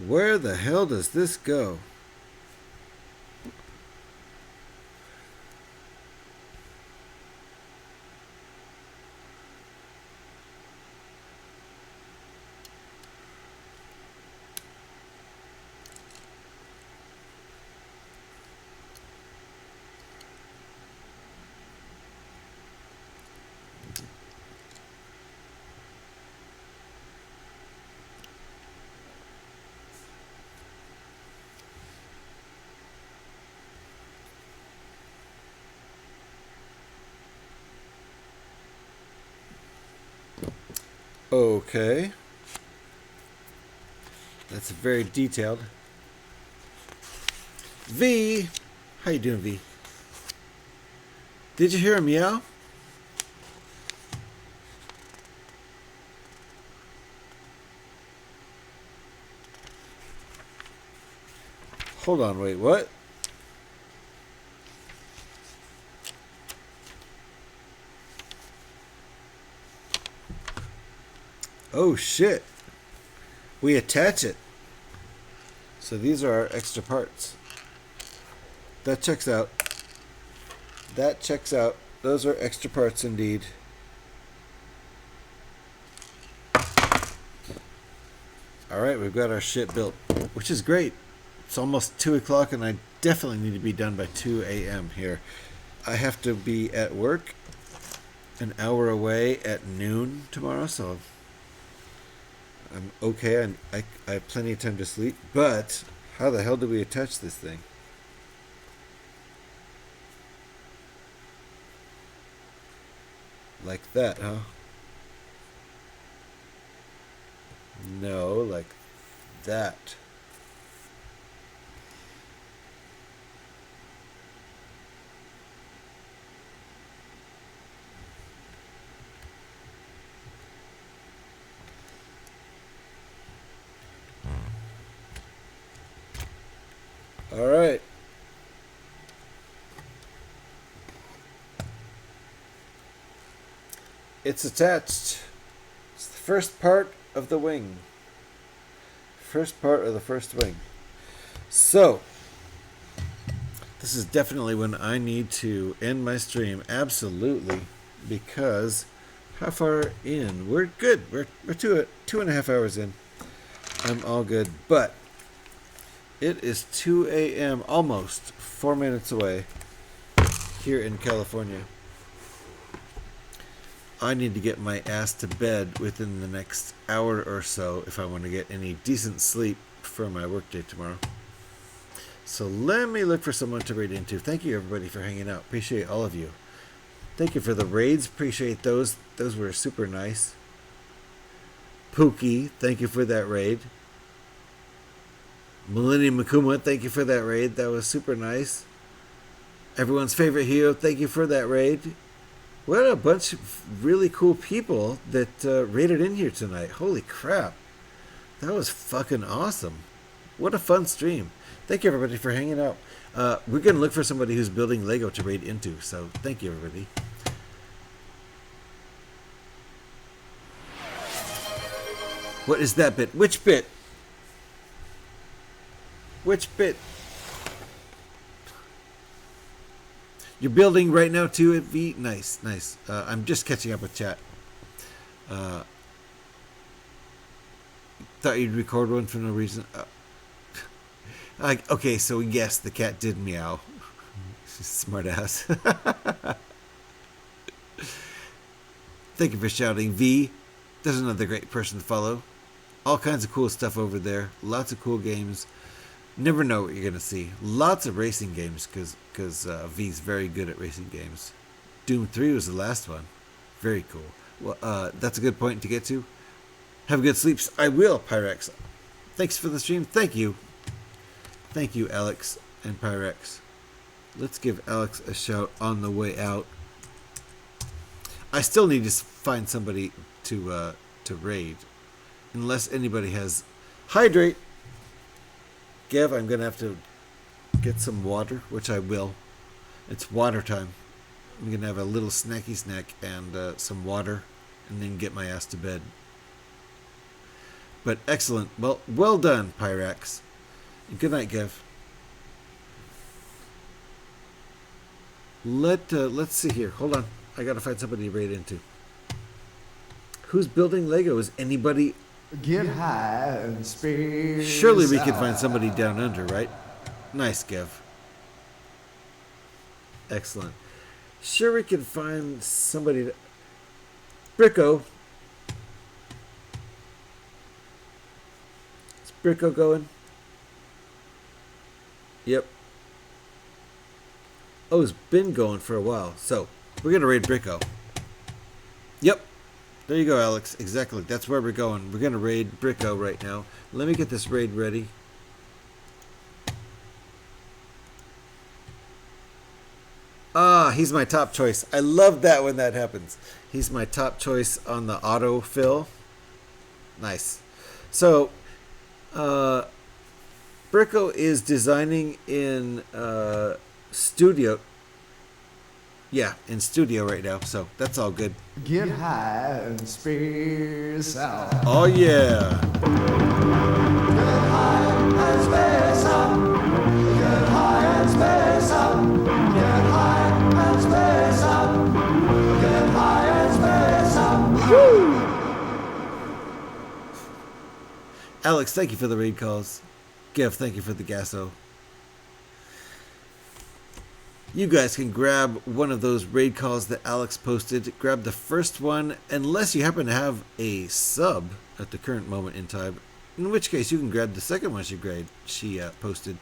Where the hell does this go? Okay. That's very detailed. V, how you doing, V? Did you hear a meow? Hold on, wait, what? Oh shit. We attach it. So these are our extra parts. That checks out. That checks out. Those are extra parts indeed. Alright, we've got our shit built, which is great. It's almost 2 o'clock and I definitely need to be done by 2 a.m. here. I have to be at work an hour away at noon tomorrow, so I'm okay. I have plenty of time to sleep, but how the hell do we attach this thing? Like that, huh? No, like that. All right. It's attached. It's the first part of the wing. First part of the first wing. So, this is definitely when I need to end my stream. Absolutely. Because how far in? We're good. We're 2.5 hours in. I'm all good. But it is 2 a.m. almost 4 minutes away here in California. I need to get my ass to bed within the next hour or so if I want to get any decent sleep for my workday tomorrow. So let me look for someone to raid into. Thank you everybody for hanging out. Appreciate all of you. Thank you for the raids. Appreciate those. Those were super nice. Pookie, thank you for that raid. Millennium Makuma, thank you for that raid. That was super nice. Everyone's favorite hero, thank you for that raid. What a bunch of really cool people that raided in here tonight. Holy crap. That was fucking awesome. What a fun stream. Thank you everybody for hanging out. We're going to look for somebody who's building Lego to raid into. So thank you everybody. What is that bit? Which bit? Which bit? You're building right now too, V? Nice, nice. I'm just catching up with chat. Thought you'd record one for no reason. Okay, so yes, the cat did meow. Smart ass. Thank you for shouting, V. There's another great person to follow. All kinds of cool stuff over there. Lots of cool games. Never know what you're going to see. Lots of racing games because V's very good at racing games. Doom 3 was the last one. Very cool. Well, that's a good point to get to. Have good sleeps. I will, Pyrex. Thanks for the stream. Thank you. Thank you, Alex and Pyrex. Let's give Alex a shout on the way out. I still need to find somebody to raid. Unless anybody has... Hydrate! Gev, I'm going to have to get some water, which I will. It's water time. I'm going to have a little snacky snack and some water, and then get my ass to bed. But excellent. Well done, Pyrax. Good night, Gev. Let's see here. Hold on. I got to find somebody to raid into. Who's building Lego? Is anybody... Get high and space. Surely we could find somebody down under, right? Nice, Gev. Excellent. Sure we can find somebody to... Bricko. Is Bricko going? Yep. Oh, it's been going for a while. So, we're going to raid Bricko. Yep. There you go, Alex. Exactly. That's where we're going. We're going to raid Bricko right now. Let me get this raid ready. Ah, he's my top choice. I love that when that happens. He's my top choice on the autofill. Nice. So, Bricko is designing in studio. Yeah, in studio right now, so that's all good. Get high and space out. Oh yeah. Get high and space out. Get high and space out. Get high and space out. Get high and space out. Woo! Alex, thank you for the raid calls. Gev, thank you for the gasso. You guys can grab one of those raid calls that Alex posted. Grab the first one, unless you happen to have a sub at the current moment in time. In which case, you can grab the second one she posted.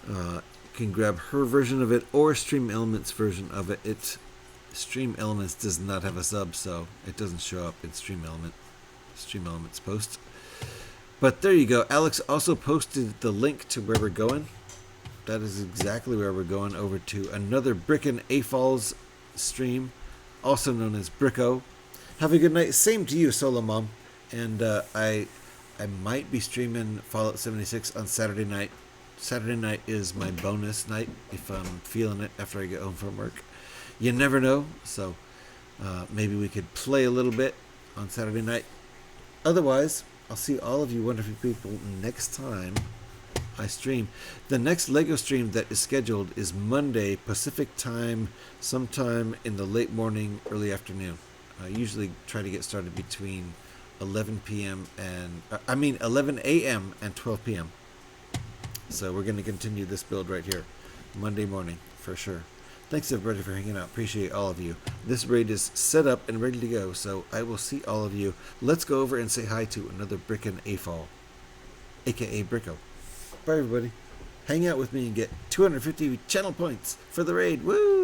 You can grab her version of it or Stream Elements' version of it. Stream Elements does not have a sub, so it doesn't show up in Stream Elements post. But there you go. Alex also posted the link to where we're going. That is exactly where we're going, over to another Brickin' A-Falls stream, also known as Bricko. Have a good night. Same to you, Solo Mom. And I might be streaming Fallout 76 on Saturday night. Saturday night is my bonus night, if I'm feeling it after I get home from work. You never know, so maybe we could play a little bit on Saturday night. Otherwise, I'll see all of you wonderful people next time I stream. The next Lego stream that is scheduled is Monday Pacific time, sometime in the late morning, early afternoon. I usually try to get started between 11 a.m. and 12 p.m. So we're going to continue this build right here, Monday morning for sure. Thanks everybody for hanging out. Appreciate all of you. This raid is set up and ready to go, so I will see all of you. Let's go over and say hi to another Brickin' A-Fall, aka Bricko. Bye everybody. Hang out with me and get 250 channel points for the raid. Woo!